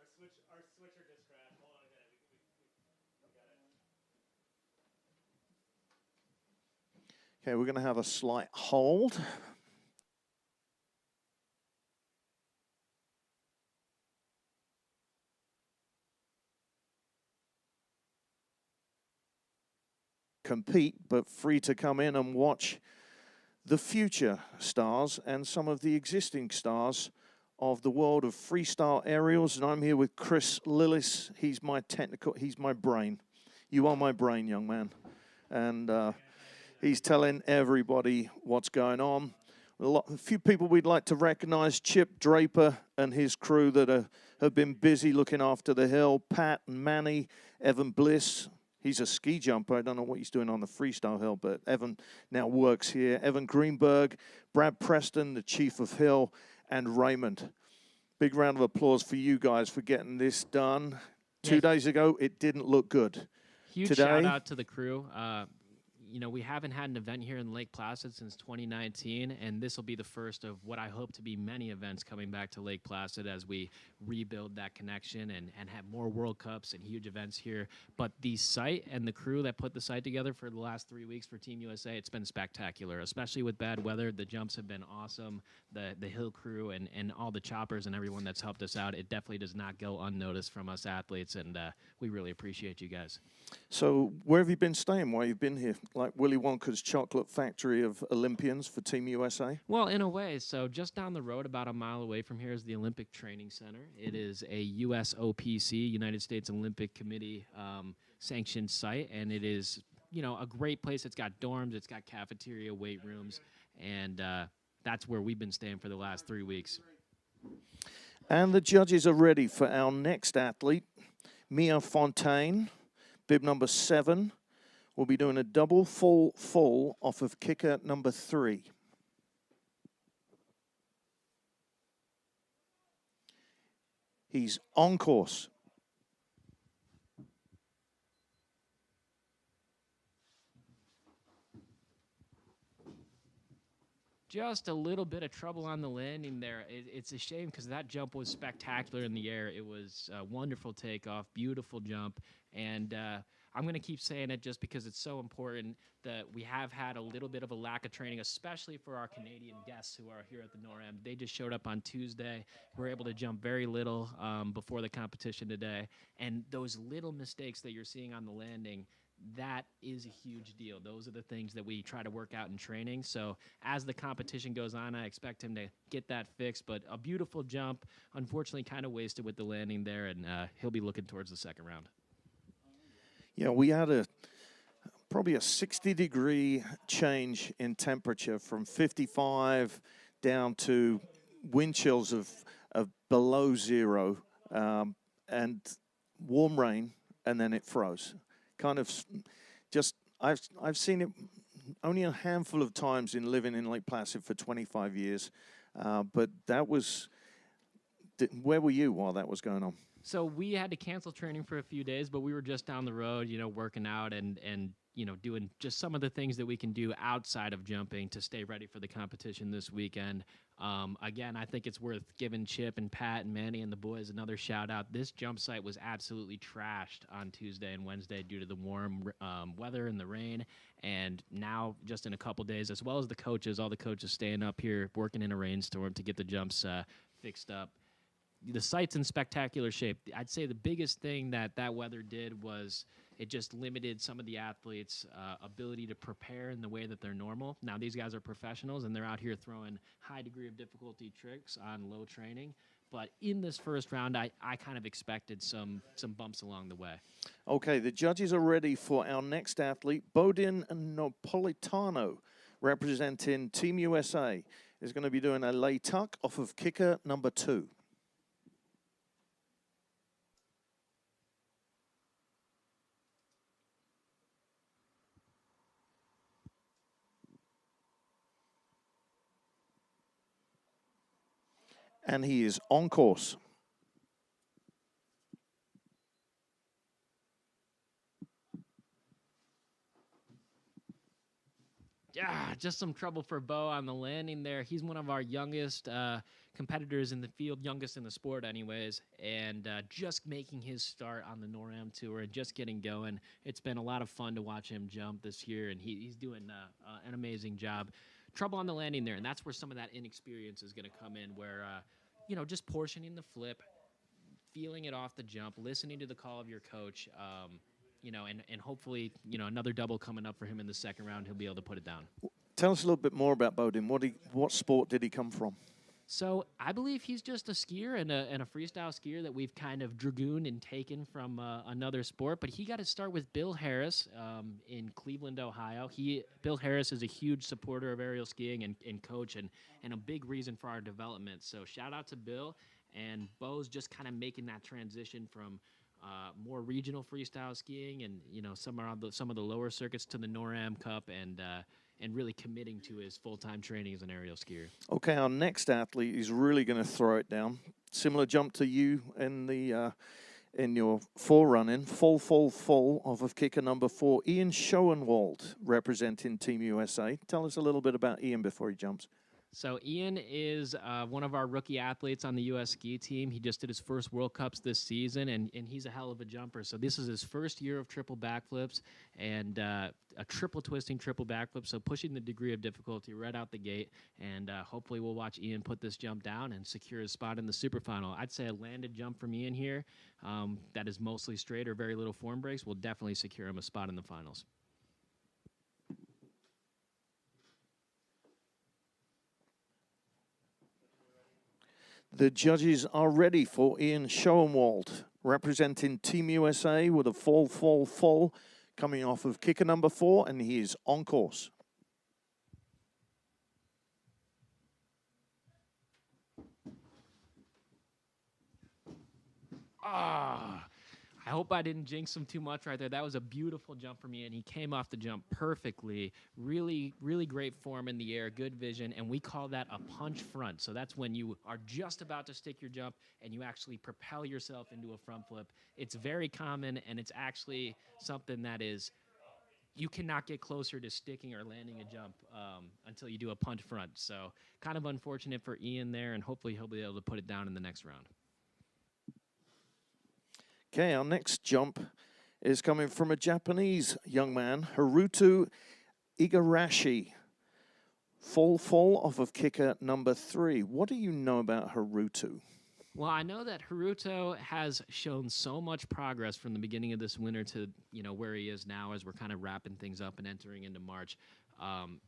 Our switcher just crashed. Hold on a minute. We got it. Okay, we're going to have a slight hold. Compete, but free to come in and watch the future stars and some of the existing stars of the world of freestyle aerials. And I'm here with Chris Lillis. He's my brain. You are my brain, young man. And he's telling everybody what's going on. A few people we'd like to recognize: Chip Draper and his crew that have been busy looking after the hill. Pat and Manny, Evan Bliss. He's a ski jumper. I don't know what he's doing on the freestyle hill, but Evan now works here. Evan Greenberg, Brad Preston, the chief of hill, and Raymond. Big round of applause for you guys for getting this done. Yes. 2 days ago, it didn't look good. Huge Today, shout out to the crew. You know, we haven't had an event here in Lake Placid since 2019, and this will be the first of what I hope to be many events coming back to Lake Placid as we rebuild that connection and have more World Cups and huge events here. But the site and the crew that put the site together for the last 3 weeks for Team USA, it's been spectacular, especially with bad weather. The jumps have been awesome. The hill crew and all the choppers and everyone that's helped us out, it definitely does not go unnoticed from us athletes, and we really appreciate you guys. So where have you been staying while you've been here? Like Willy Wonka's chocolate factory of Olympians for Team USA? Well, in a way. So just down the road, about a mile away from here, is the Olympic Training Center. It is a USOPC, United States Olympic Committee sanctioned site, and it is, you know, a great place. It's got dorms, it's got cafeteria, weight rooms, and that's where we've been staying for the last 3 weeks. And the judges are ready for our next athlete, Mia Fontaine, bib number 7. We'll be doing a double full off of kicker number 3. He's on course. Just a little bit of trouble on the landing there. It's a shame because that jump was spectacular in the air. It was a wonderful takeoff, beautiful jump, and I'm going to keep saying it just because it's so important that we have had a little bit of a lack of training, especially for our Canadian guests who are here at the NorAm. They just showed up on Tuesday. We're able to jump very little before the competition today. And those little mistakes that you're seeing on the landing, that is a huge deal. Those are the things that we try to work out in training. So as the competition goes on, I expect him to get that fixed. But a beautiful jump, unfortunately kind of wasted with the landing there, and he'll be looking towards the second round. Yeah, we had probably a 60-degree change in temperature from 55 down to wind chills of below zero, and warm rain, and then it froze. Kind of just, I've seen it only a handful of times in living in Lake Placid for 25 years, but that was, where were you while that was going on? So we had to cancel training for a few days, but we were just down the road, working out and doing just some of the things that we can do outside of jumping to stay ready for the competition this weekend. Again, I think it's worth giving Chip and Pat and Manny and the boys another shout out. This jump site was absolutely trashed on Tuesday and Wednesday due to the warm weather and the rain. And now, just in a couple days, as well as the coaches, all the coaches staying up here working in a rainstorm to get the jumps fixed up. The site's in spectacular shape. I'd say the biggest thing that weather did was it just limited some of the athletes' ability to prepare in the way that they're normal. Now, these guys are professionals, and they're out here throwing high degree of difficulty tricks on low training. But in this first round, I kind of expected some bumps along the way. Okay, the judges are ready for our next athlete, Bodin Napolitano, representing Team USA. Is going to be doing a lay tuck off of kicker number 2. And he is on course. Yeah, just some trouble for Bo on the landing there. He's one of our youngest competitors in the field, youngest in the sport anyways, and just making his start on the NorAm Tour and just getting going. It's been a lot of fun to watch him jump this year, and he's doing an amazing job. Trouble on the landing there, and that's where some of that inexperience is going to come in, where, just portioning the flip, feeling it off the jump, listening to the call of your coach, and hopefully, another double coming up for him in the second round, he'll be able to put it down. Tell us a little bit more about Bodin. What sport did he come from? So I believe he's just a skier and a freestyle skier that we've kind of dragooned and taken from another sport. But he got to start with Bill Harris in Cleveland, Ohio. Bill Harris is a huge supporter of aerial skiing and coach and a big reason for our development. So shout out to Bill. And Bo's just kind of making that transition from more regional freestyle skiing and some of the lower circuits to the NorAm Cup and really committing to his full-time training as an aerial skier. Okay, our next athlete is really going to throw it down. Similar jump to you in your forerunning, full off of kicker number 4, Ian Schoenwald, representing Team USA. Tell us a little bit about Ian before he jumps. So Ian is one of our rookie athletes on the U.S. ski team. He just did his first World Cups this season, and he's a hell of a jumper. So this is his first year of triple backflips and a triple twisting triple backflip, so pushing the degree of difficulty right out the gate. And hopefully we'll watch Ian put this jump down and secure his spot in the super final. I'd say a landed jump from Ian here that is mostly straight or very little form breaks will definitely secure him a spot in the finals. The judges are ready for Ian Schoenwald, representing Team USA with a full, coming off of kicker number 4, and he is on course. I hope I didn't jinx him too much right there. That was a beautiful jump for me, and he came off the jump perfectly. Really, really great form in the air, good vision, and we call that a punch front. So that's when you are just about to stick your jump, and you actually propel yourself into a front flip. It's very common, and it's actually something that is, you cannot get closer to sticking or landing a jump until you do a punch front. So kind of unfortunate for Ian there, and hopefully he'll be able to put it down in the next round. Okay, our next jump is coming from a Japanese young man, Haruto Igarashi. Fall off of kicker number 3. What do you know about Haruto? Well, I know that Haruto has shown so much progress from the beginning of this winter to, where he is now as we're kind of wrapping things up and entering into March.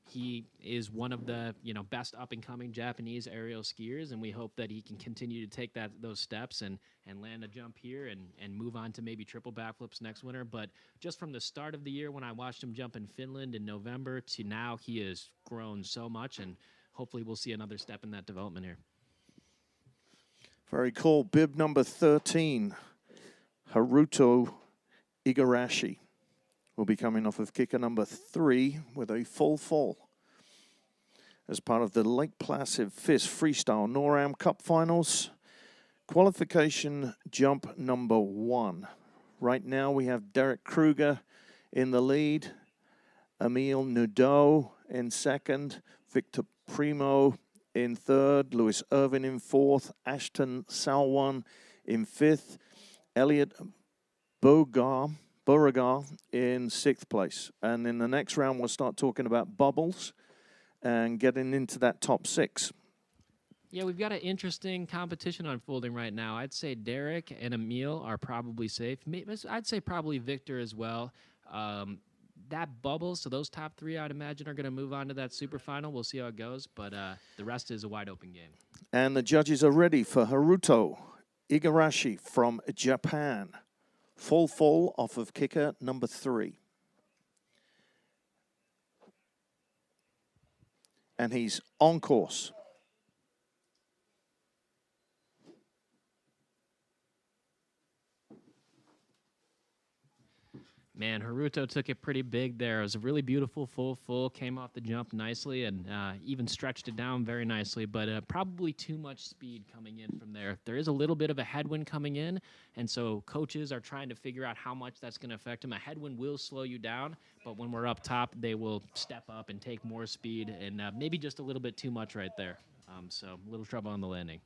He is one of the, best up-and-coming Japanese aerial skiers, and we hope that he can continue to take those steps and land a jump here and move on to maybe triple backflips next winter. But just from the start of the year when I watched him jump in Finland in November to now, he has grown so much, and hopefully we'll see another step in that development here. Very cool. Bib number 13, Haruto Igarashi, will be coming off of kicker number 3 with a full fall as part of the Lake Placid FIS Freestyle NorAm Cup Finals. Qualification jump number 1. Right now we have Derek Kruger in the lead, Emil Nadeau in second, Victor Primo in third, Lewis Irvin in fourth, Ashton Salwan in fifth, Elliot Beauregard in sixth place. And in the next round, we'll start talking about bubbles and getting into that top 6. Yeah, we've got an interesting competition unfolding right now. I'd say Derek and Emil are probably safe. I'd say probably Victor as well. That bubble, so those top 3, I'd imagine, are going to move on to that super final. We'll see how it goes, but the rest is a wide-open game. And the judges are ready for Haruto Igarashi from Japan. Full fall off of kicker number 3. And he's on course. Man, Haruto took it pretty big there. It was a really beautiful full, came off the jump nicely and even stretched it down very nicely, but probably too much speed coming in from there. There is a little bit of a headwind coming in, and so coaches are trying to figure out how much that's going to affect him. A headwind will slow you down, but when we're up top, they will step up and take more speed, and maybe just a little bit too much right there. So a little trouble on the landing.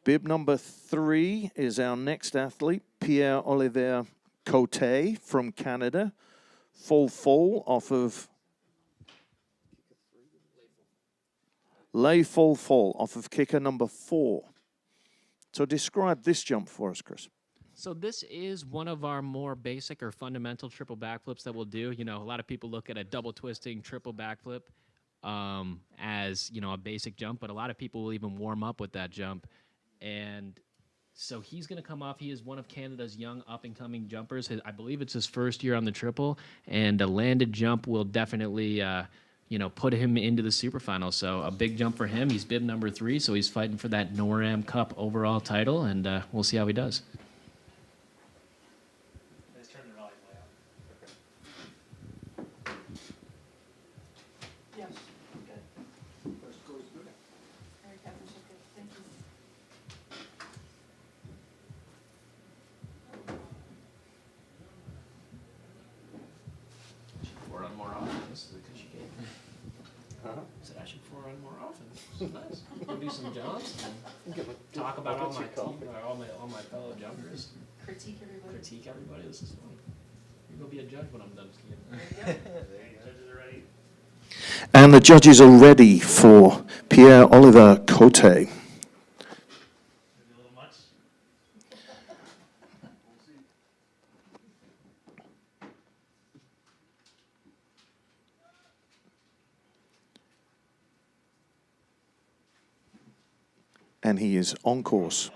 Bib number 3 is our next athlete, Pierre-Olivier Cote from Canada. Full fall off of fall off of kicker number 4. So describe this jump for us, Chris. So this is one of our more basic or fundamental triple backflips that we'll do. A lot of people look at a double twisting triple backflip as, a basic jump, but a lot of people will even warm up with that jump. And so he's going to come off. He is one of Canada's young up-and-coming jumpers. I believe it's his first year on the triple, and a landed jump will definitely, put him into the super final. So a big jump for him. He's bib number 3, so he's fighting for that NorAm Cup overall title, and we'll see how he does. Let's turn the rally way up. Yes. Okay. First goes good. All right, Captain, okay. Thank you. Forerun more often. This is the cushy game. Said I should forerun more often. This is nice. We'll do some jumps and talk about all my fellow jumpers. Critique everybody. This is fun. You're gonna be a judge when I'm done skiing. Judges are ready. And the judges are ready for Pierre-Olivier Cote. Maybe a little much. And he is on course.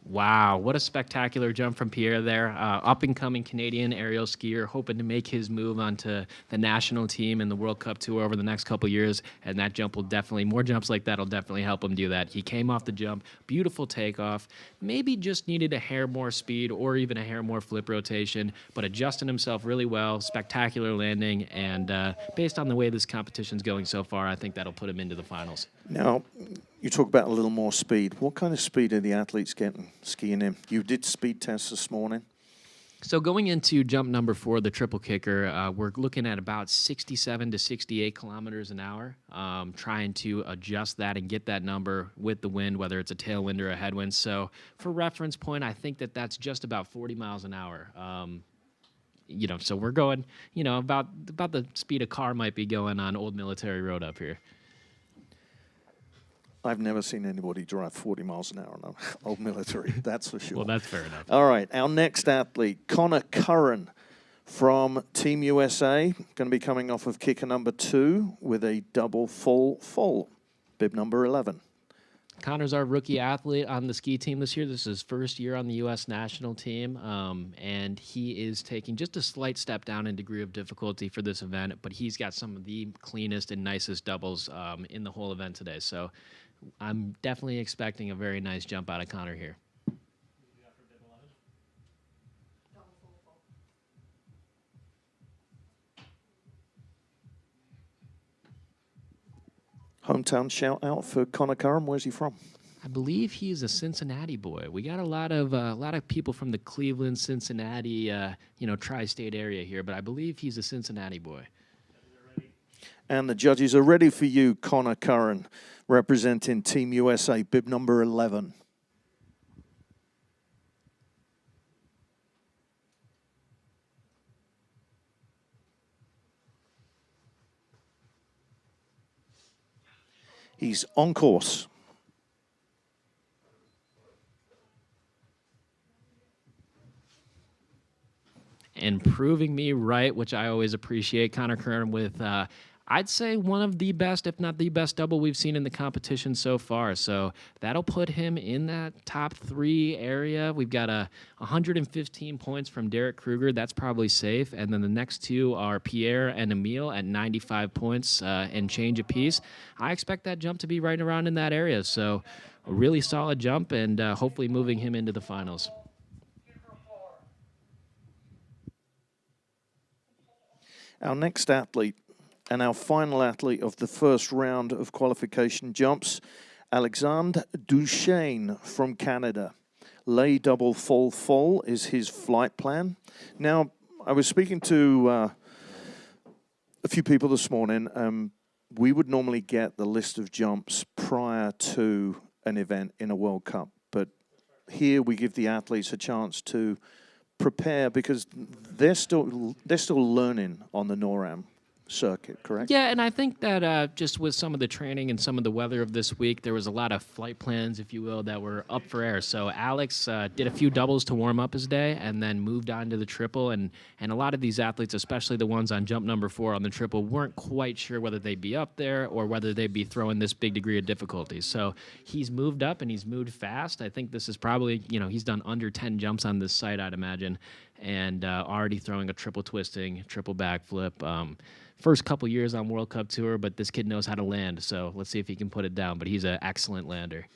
Wow, what a spectacular jump from Pierre there. Up-and-coming Canadian aerial skier, hoping to make his move onto the national team and the World Cup Tour over the next couple years, and that jump will definitely, more jumps like that will definitely help him do that. He came off the jump, beautiful takeoff, maybe just needed a hair more speed or even a hair more flip rotation, but adjusting himself really well, spectacular landing, and based on the way this competition's going so far, I think that'll put him into the finals. Now, you talk about a little more speed. What kind of speed are the athletes getting skiing in? You did speed tests this morning. So going into jump number 4, the triple kicker, we're looking at about 67 to 68 kilometers an hour, trying to adjust that and get that number with the wind, whether it's a tailwind or a headwind. So for reference point, I think that that's just about 40 miles an hour. So we're going, about the speed a car might be going on Old Military Road up here. I've never seen anybody drive 40 miles an hour on Old Military, that's for sure. Well, that's fair enough. All right, our next athlete, Connor Curran from Team USA, going to be coming off of kicker number 2 with a double full, bib number 11. Connor's our rookie athlete on the ski team this year. This is his first year on the U.S. national team, and he is taking just a slight step down in degree of difficulty for this event, but he's got some of the cleanest and nicest doubles in the whole event today. So I'm definitely expecting a very nice jump out of Connor here. Hometown shout out for Connor Curran. Where's he from? I believe he's a Cincinnati boy. We got a lot of people from the Cleveland, Cincinnati, tri-state area here, but I believe he's a Cincinnati boy. And the judges are ready for you, Connor Curran, representing Team USA, bib number 11. He's on course. And proving me right, which I always appreciate, Connor Curran with, I'd say, one of the best, if not the best double we've seen in the competition so far. So that'll put him in that top 3 area. We've got 115 points from Derek Kruger. That's probably safe. And then the next 2 are Pierre and Emile at 95 points and change apiece. I expect that jump to be right around in that area. So a really solid jump and hopefully moving him into the finals. Our next athlete and our final athlete of the first round of qualification jumps, Alexandre Duchesne from Canada. Lay double full is his flight plan. Now, I was speaking to a few people this morning. We would normally get the list of jumps prior to an event in a World Cup, but here we give the athletes a chance to prepare because they're still learning on the NorAm circuit, correct? Yeah, and I think that just with some of the training and some of the weather of this week, there was a lot of flight plans, if you will, that were up for air. So Alex did a few doubles to warm up his day and then moved on to the triple. And a lot of these athletes, especially the ones on jump number 4 on the triple, weren't quite sure whether they'd be up there or whether they'd be throwing this big degree of difficulty. So he's moved up and he's moved fast. I think this is probably, he's done under 10 jumps on this site, I'd imagine, and already throwing a triple twisting, triple backflip. First couple years on World Cup Tour, but this kid knows how to land, so let's see if he can put it down. But he's an excellent lander.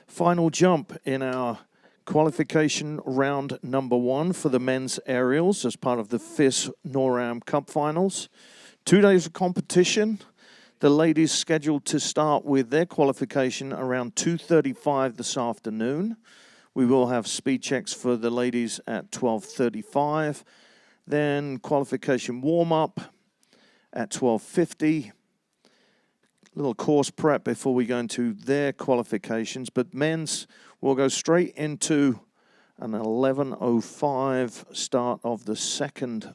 Final jump in our qualification round number 1 for the men's aerials as part of the FIS NorAm Cup Finals. 2 days of competition. The ladies scheduled to start with their qualification around 2:35 this afternoon. We will have speed checks for the ladies at 12:35. Then qualification warm-up at 12:50. Little course prep before we go into their qualifications, but men's will go straight into an 11:05 start of the second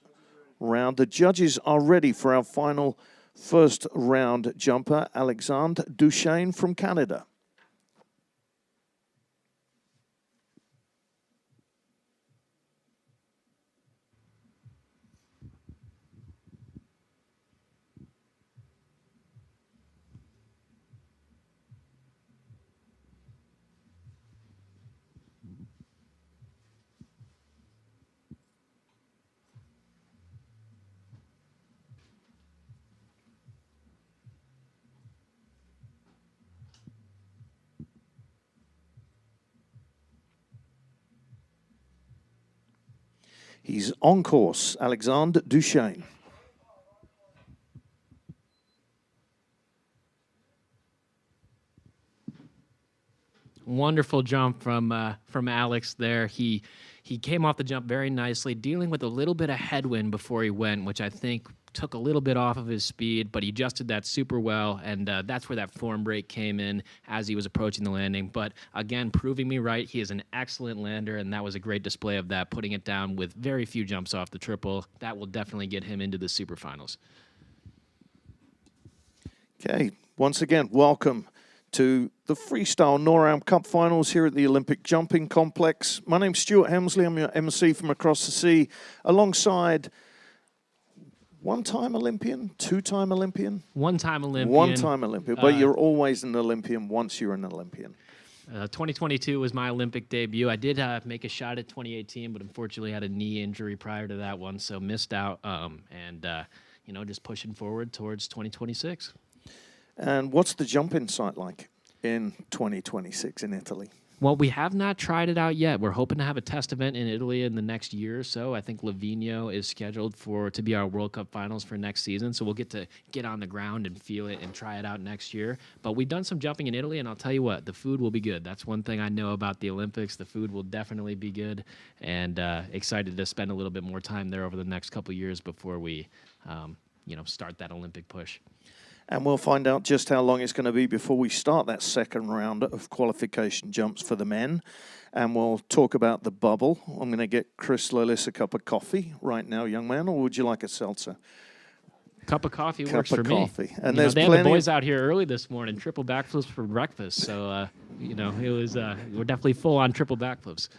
round. The judges are ready for our final first round jumper, Alexandre Duchesne from Canada. He's on course, Alexander Duchesne. Wonderful jump from Alex there. He came off the jump very nicely, dealing with a little bit of headwind before he went, which I think took a little bit off of his speed, but he adjusted that super well, and that's where that form break came in as he was approaching the landing. But again, proving me right, he is an excellent lander, and that was a great display of that, putting it down with very few jumps off the triple. That will definitely get him into the super finals. Okay, once again, welcome to the Freestyle NorAm Cup Finals here at the Olympic Jumping Complex. My name's Stuart Hemsley. I'm your MC from across the sea, alongside one-time Olympian, two-time Olympian? One-time Olympian. One-time Olympian, but you're always an Olympian once you're an Olympian. 2022 was my Olympic debut. I did make a shot at 2018, but unfortunately had a knee injury prior to that one, so missed out. You know, just pushing forward towards 2026. And what's the jumping site like in 2026 in Italy? Well, we have not tried it out yet. We're hoping to have a test event in Italy in the next year or so. I think Livigno is scheduled to be our World Cup finals for next season, so we'll get to get on the ground and feel it and try it out next year. But we've done some jumping in Italy, and I'll tell you what, the food will be good. That's one thing I know about the Olympics. The food will definitely be good, and excited to spend a little bit more time there over the next couple of years before we, start that Olympic push. And we'll find out just how long it's going to be before we start that second round of qualification jumps for the men. And we'll talk about the bubble. I'm going to get Chris Lillis a cup of coffee right now, young man, or would you like a seltzer? Cup of coffee works for me. Cup of coffee. And they there's had plenty the boys out here early this morning, triple backflips for breakfast. So, it was we're definitely full on triple backflips.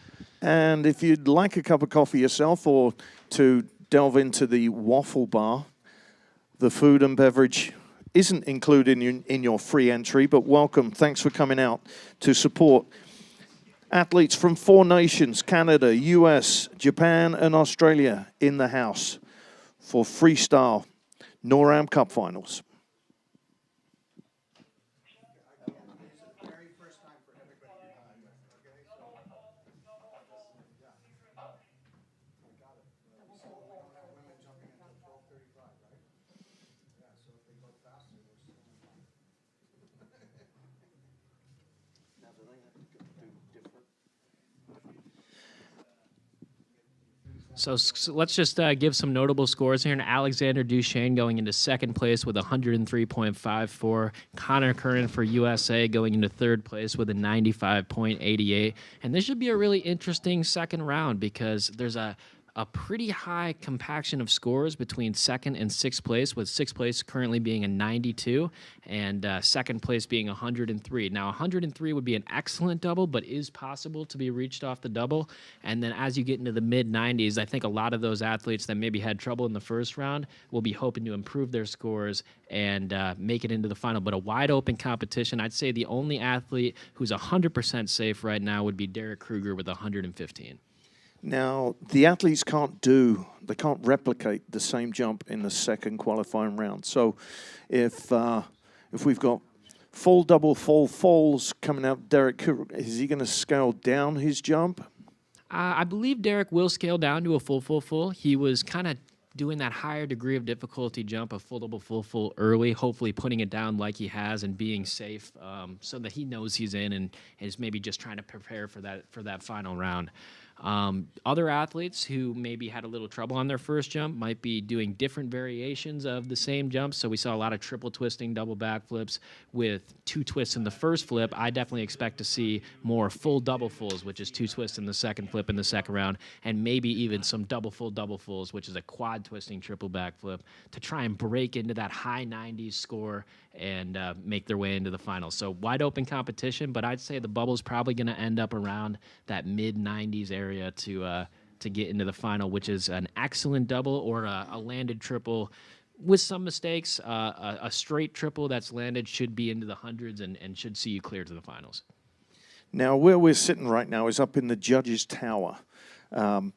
And if you'd like a cup of coffee yourself or to delve into the waffle bar, the food and beverage isn't included in your free entry, but welcome. Thanks for coming out to support athletes from 4 nations, Canada, US, Japan, and Australia in the house for Freestyle NorAm Cup Finals. So let's just give some notable scores here. And Alexander Duchesne going into second place with 103.54. Connor Curran for USA going into third place with a 95.88. And this should be a really interesting second round because there's a pretty high compaction of scores between second and sixth place, with sixth place currently being a 92 and second place being 103. Now, 103 would be an excellent double, but is possible to be reached off the double. And then as you get into the mid-90s, I think a lot of those athletes that maybe had trouble in the first round will be hoping to improve their scores and make it into the final. But a wide-open competition, I'd say the only athlete who's 100% safe right now would be Derek Kruger with 115. Now, the athletes can't replicate the same jump in the second qualifying round. So if we've got full, double, full falls coming out, Derek, is he going to scale down his jump? I believe Derek will scale down to a full. He was kind of doing that higher degree of difficulty jump, a full, double, full early, hopefully putting it down like he has and being safe so that he knows he's in and is maybe just trying to prepare for that final round. Other athletes who maybe had a little trouble on their first jump might be doing different variations of the same jump. So we saw a lot of triple twisting, double backflips with 2 twists in the first flip. I definitely expect to see more full double fulls, which is 2 twists in the second flip in the second round, and maybe even some double fulls, which is a quad twisting triple backflip, to try and break into that high 90s score and make their way into the finals. So wide open competition, but I'd say the bubble's probably going to end up around that mid-90s area to get into the final, which is an excellent double or a landed triple with some mistakes. A straight triple that's landed should be into the hundreds and should see you clear to the finals. Now, where we're sitting right now is up in the judges' tower. There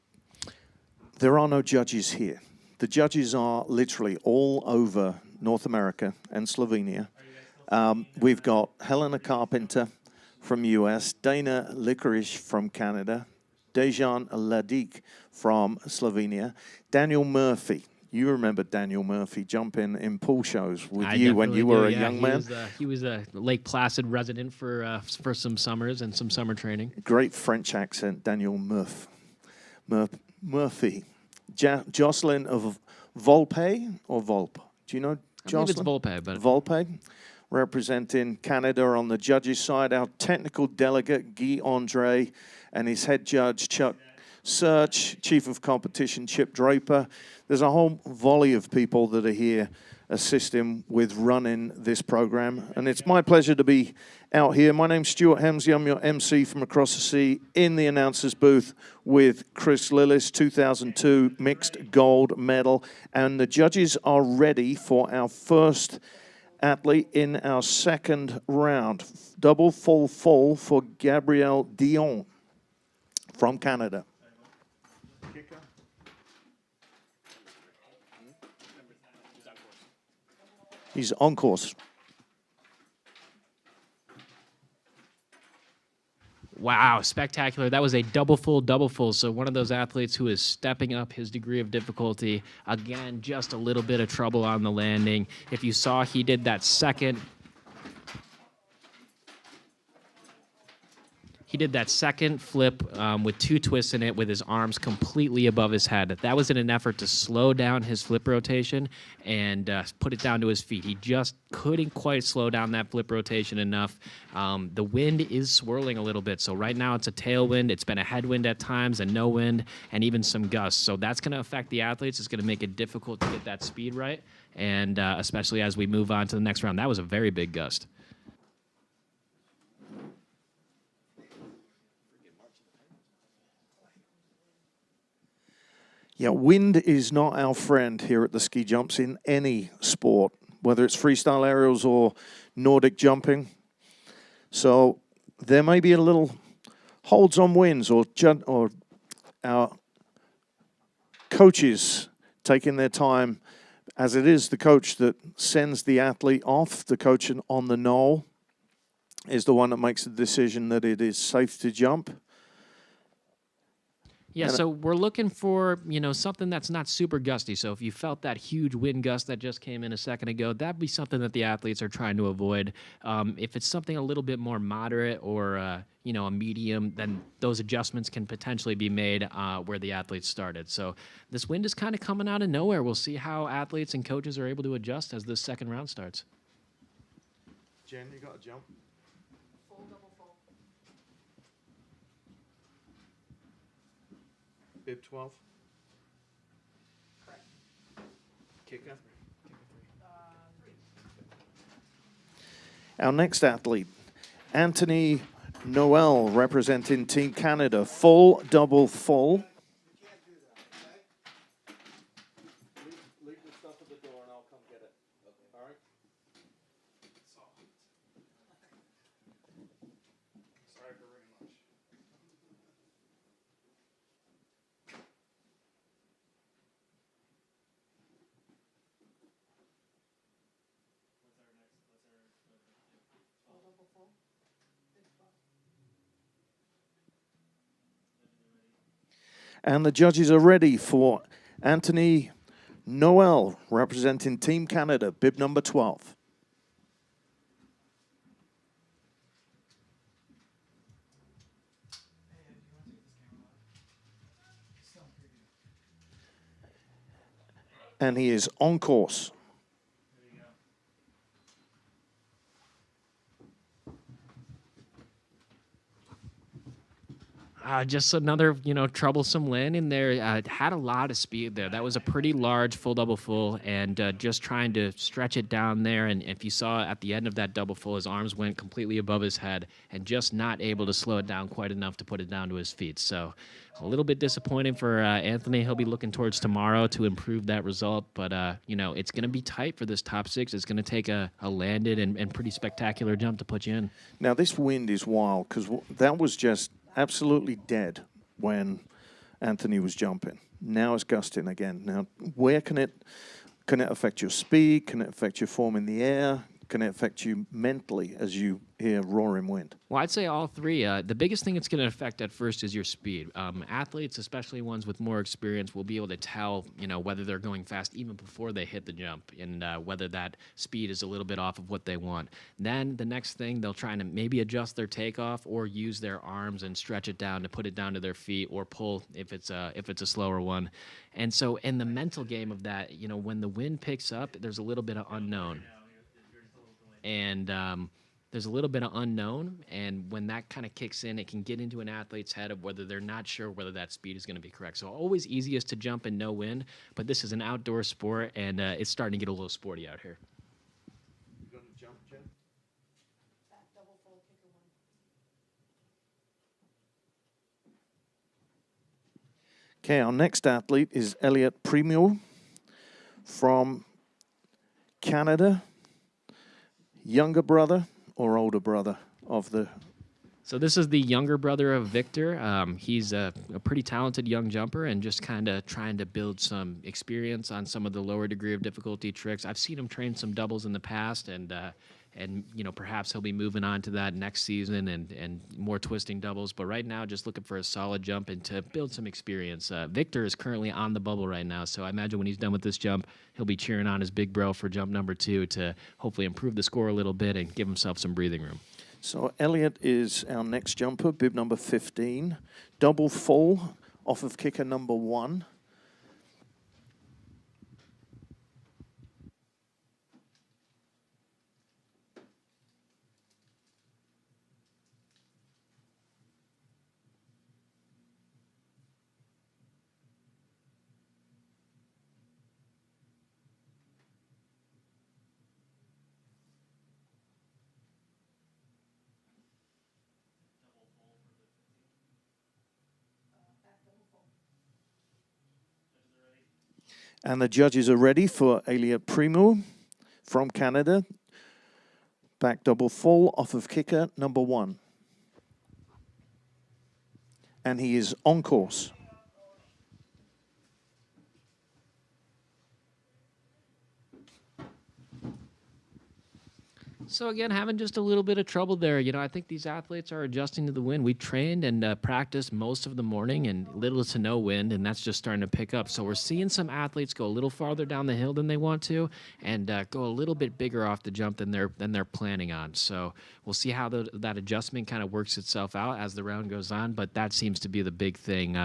are no judges here. The judges are literally all over North America and Slovenia. We've got Helena Carpenter from US, Dana Licorice from Canada, Dejan Ladic from Slovenia. Daniel Murphy. You remember Daniel Murphy jumping in pool shows with you when you were a young man? He was a Lake Placid resident for some summers and some summer training. Great French accent, Daniel Murphy. Jocelyn of Volpe or Volpe? Do you know Jocelyn? I believe it's Volpe, but Volpe, representing Canada on the judges' side. Our technical delegate, Guy Andre, and his head judge, Chuck Search, chief of competition, Chip Draper. There's a whole volley of people that are here assisting with running this program. And it's my pleasure to be out here. My name's Stuart Hemsley. I'm your MC from across the sea in the announcers booth with Chris Lillis, 2002 mixed gold medal. And the judges are ready for our first athlete in our second round. Double full for Gabriel Dion from Canada. He's on course. Wow, spectacular. That was a double full. So one of those athletes who is stepping up his degree of difficulty. Again, just a little bit of trouble on the landing. If you saw, he did that second. He did that second flip with 2 twists in it with his arms completely above his head. That was in an effort to slow down his flip rotation and put it down to his feet. He just couldn't quite slow down that flip rotation enough. The wind is swirling a little bit. So right now it's a tailwind. It's been a headwind at times and no wind and even some gusts. So that's going to affect the athletes. It's going to make it difficult to get that speed right. And especially as we move on to the next round. That was a very big gust. Yeah, wind is not our friend here at the ski jumps in any sport, whether it's freestyle aerials or Nordic jumping. So there may be a little holds on winds or our coaches taking their time, as it is the coach that sends the athlete off. The coach on the knoll is the one that makes the decision that it is safe to jump. Yeah, so we're looking for, something that's not super gusty. So if you felt that huge wind gust that just came in a second ago, that'd be something that the athletes are trying to avoid. If it's something a little bit more moderate or, a medium, then those adjustments can potentially be made where the athletes started. So this wind is kind of coming out of nowhere. We'll see how athletes and coaches are able to adjust as this second round starts. Jen, you got to jump. Full, double full. Bib 12. Correct. Kicker. 3. Our next athlete, Anthony Noel, representing Team Canada. Full, double full. You can't do that, okay? Leave the stuff at the door and I'll come get it. Okay. All right. Sorry for bringing lunch. Full, double full. Big 12. And the judges are ready for Anthony Noel, representing Team Canada, bib number 12. And he is on course. Just another, troublesome landing there. Had a lot of speed there. That was a pretty large full double full, and just trying to stretch it down there. And if you saw at the end of that double full, his arms went completely above his head, and just not able to slow it down quite enough to put it down to his feet. So a little bit disappointing for Anthony. He'll be looking towards tomorrow to improve that result. But, it's going to be tight for this top 6. It's going to take a landed and pretty spectacular jump to put you in. Now, this wind is wild because that was just absolutely dead when Anthony was jumping. Now it's gusting again. Now, where can it affect your speed? Can it affect your form in the air? can it affect you mentally as you hear roaring wind? Well, I'd say all three. The biggest thing it's going to affect at first is your speed. Athletes, especially ones with more experience, will be able to tell, whether they're going fast even before they hit the jump, and whether that speed is a little bit off of what they want. Then the next thing, they'll try to maybe adjust their takeoff or use their arms and stretch it down to put it down to their feet, or pull if it's a slower one. And so in the mental game of that, when the wind picks up, there's a little bit of unknown. And there's a little bit of unknown, and when that kind of kicks in, it can get into an athlete's head of whether they're not sure whether that speed is going to be correct. So always easiest to jump in no wind, but this is an outdoor sport, and it's starting to get a little sporty out here. You going to jump, Jen? Back double fold kicker one. Okay, our next athlete is Elliot Premio from Canada. Younger brother or older brother of the... So this is the younger brother of Victor. He's a pretty talented young jumper and just kind of trying to build some experience on some of the lower degree of difficulty tricks. I've seen him train some doubles in the past, and perhaps he'll be moving on to that next season and more twisting doubles. But right now, just looking for a solid jump and to build some experience. Victor is currently on the bubble right now, so I imagine when he's done with this jump, he'll be cheering on his big bro for jump number 2 to hopefully improve the score a little bit and give himself some breathing room. So Elliot is our next jumper, bib number 15. Double full off of kicker number 1. And the judges are ready for Elliot Primo from Canada. Back double full off of kicker number 1. And he is on course. So again, having just a little bit of trouble there. I think these athletes are adjusting to the wind. We trained and practiced most of the morning and little to no wind, and that's just starting to pick up. So we're seeing some athletes go a little farther down the hill than they want to, and go a little bit bigger off the jump than they're planning on. So we'll see how that adjustment kind of works itself out as the round goes on. But that seems to be the big thing.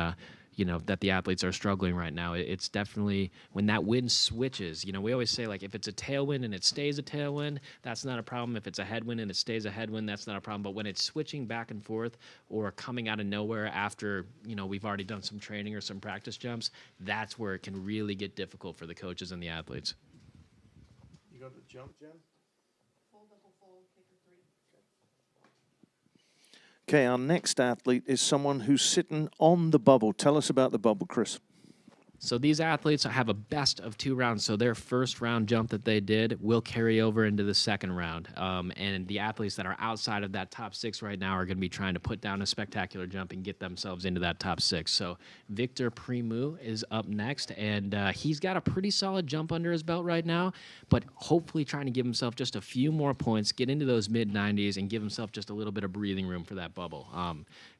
That the athletes are struggling right now. It's definitely when that wind switches. We always say, like, if it's a tailwind and it stays a tailwind, that's not a problem. If it's a headwind and it stays a headwind, that's not a problem. But when it's switching back and forth or coming out of nowhere after, we've already done some training or some practice jumps, that's where it can really get difficult for the coaches and the athletes. You got the jump, Jen? Full double fold kicker 3. Okay, our next athlete is someone who's sitting on the bubble. Tell us about the bubble, Chris. So these athletes have a best of 2 rounds. So their first round jump that they did will carry over into the second round. And the athletes that are outside of that top 6 right now are going to be trying to put down a spectacular jump and get themselves into that top 6. So Victor Primu is up next, and he's got a pretty solid jump under his belt right now, but hopefully trying to give himself just a few more points, get into those mid-90s, and give himself just a little bit of breathing room for that bubble.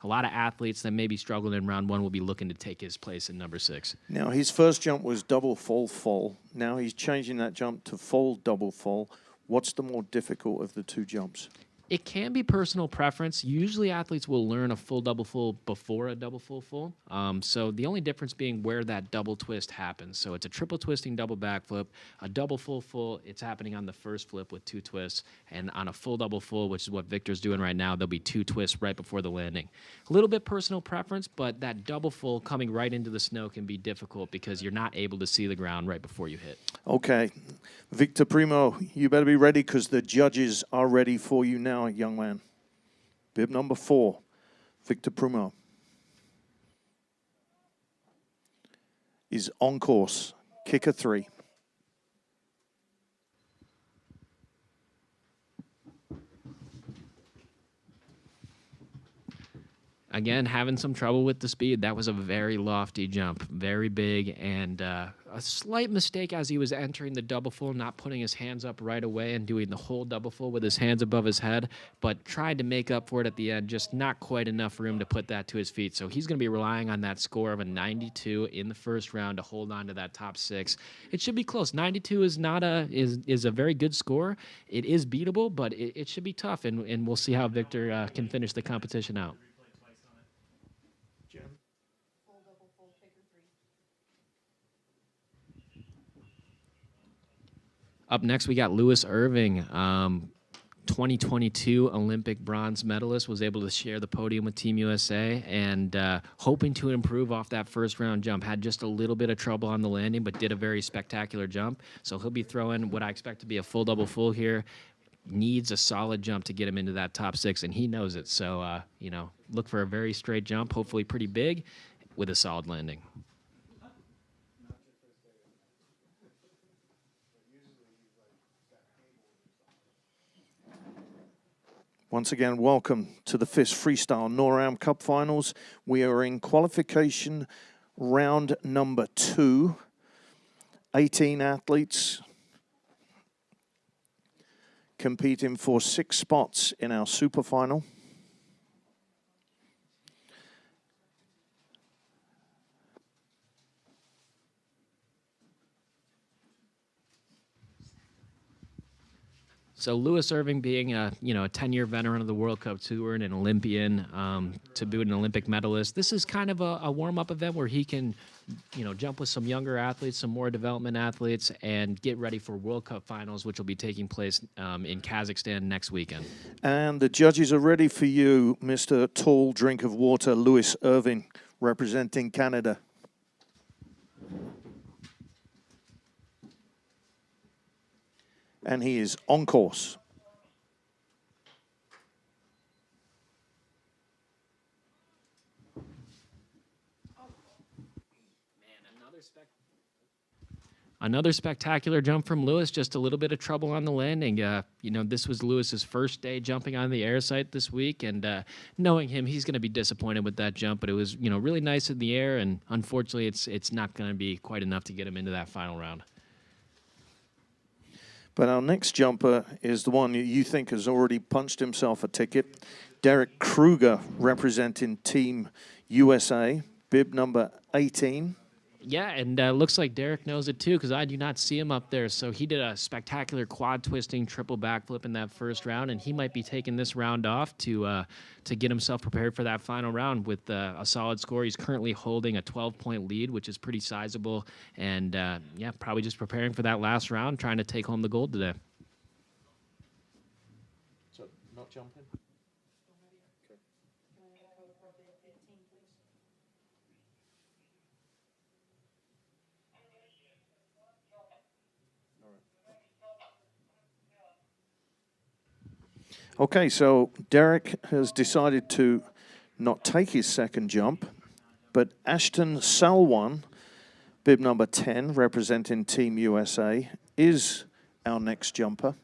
A lot of athletes that maybe struggled in round 1 will be looking to take his place in number 6. Now, his first jump was double full full. Now he's changing that jump to full double full. What's the more difficult of the 2 jumps? It can be personal preference. Usually athletes will learn a full double full before a double full full. So the only difference being where that double twist happens. So it's a triple twisting double backflip. A double full full, it's happening on the first flip with 2 twists. And on a full double full, which is what Victor's doing right now, there'll be 2 twists right before the landing. A little bit personal preference, but that double full coming right into the snow can be difficult because you're not able to see the ground right before you hit. Okay, Victor Primo, you better be ready because the judges are ready for you now, young man. Bib number 4, Victor Primo is on course. Kicker 3. again, having some trouble with the speed. That was a very lofty jump, very big, and a slight mistake as he was entering the double full, not putting his hands up right away and doing the whole double full with his hands above his head, but tried to make up for it at the end, just not quite enough room to put that to his feet. So he's going to be relying on that score of a 92 in the first round to hold on to that top 6. It should be close. 92 is not is a very good score. It is beatable, but it should be tough, and we'll see how Victor can finish the competition out. Full, double, full, kicker 3. Up next, we got Lewis Irving, 2022 Olympic bronze medalist, was able to share the podium with Team USA and hoping to improve off that first round jump. Had just a little bit of trouble on the landing, but did a very spectacular jump. So he'll be throwing what I expect to be a full double full here. Needs a solid jump to get him into that top 6, and he knows it. So, you know, look for a very straight jump, hopefully pretty big, with a solid landing. Once again, welcome to the FIS Freestyle NorAm Cup Finals. We are in qualification round number 2. 18 athletes competing for 6 spots in our super final. So Lewis Irving being a 10-year veteran of the World Cup Tour and an Olympian, to boot an Olympic medalist, this is kind of a warm-up event where he can, jump with some younger athletes, some more development athletes, and get ready for World Cup finals, which will be taking place in Kazakhstan next weekend. And the judges are ready for you, Mr. Tall Drink of Water, Lewis Irving, representing Canada. And he is on course. Another spectacular jump from Lewis, just a little bit of trouble on the landing. This was Lewis's first day jumping on the air site this week, and knowing him, he's going to be disappointed with that jump, but it was, really nice in the air, and unfortunately, it's not going to be quite enough to get him into that final round. But our next jumper is the one you think has already punched himself a ticket. Derek Kruger, representing Team USA, bib number 18. Yeah, and looks like Derek knows it too, because I do not see him up there. So he did a spectacular quad twisting triple backflip in that first round, and he might be taking this round off to get himself prepared for that final round with a solid score. He's currently holding a 12-point lead, which is pretty sizable, and probably just preparing for that last round, trying to take home the gold today. So not jumping. Okay, so Derek has decided to not take his second jump, but Ashton Salwan, bib number 10, representing Team USA, is our next jumper.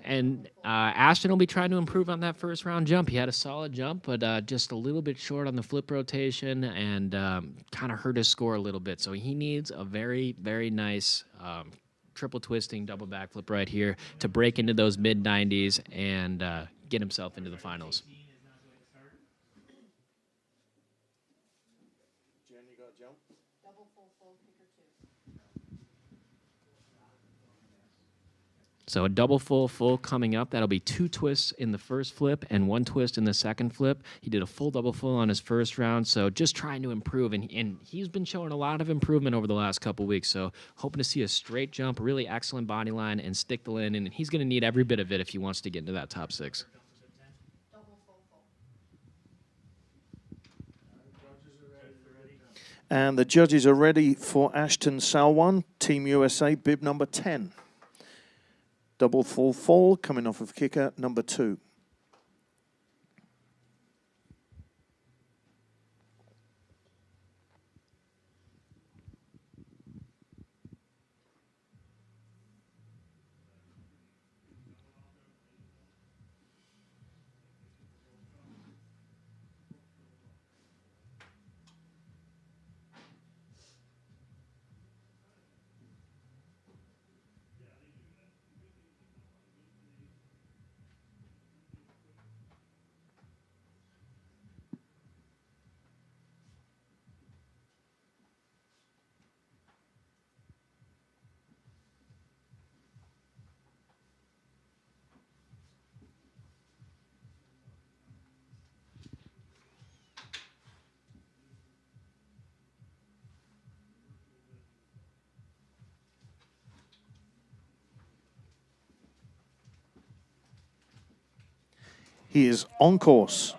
And Ashton will be trying to improve on that first round jump. He had a solid jump, but just a little bit short on the flip rotation and kind of hurt his score a little bit. So he needs a very, very nice triple twisting double backflip right here to break into those mid-90s and get himself into the finals. Jen, you got a jump? Double, full, full, kicker 2. So a double full coming up. That'll be 2 twists in the first flip and 1 twist in the second flip. He did a full double full on his first round, so just trying to improve. And he's been showing a lot of improvement over the last couple weeks, so hoping to see a straight jump, really excellent body line, and stick the landing. And he's going to need every bit of it if he wants to get into that top 6. Double, full, full. And the judges are ready for Ashton Salwan, Team USA, bib number 10. Double full fall coming off of kicker number 2. He is on course.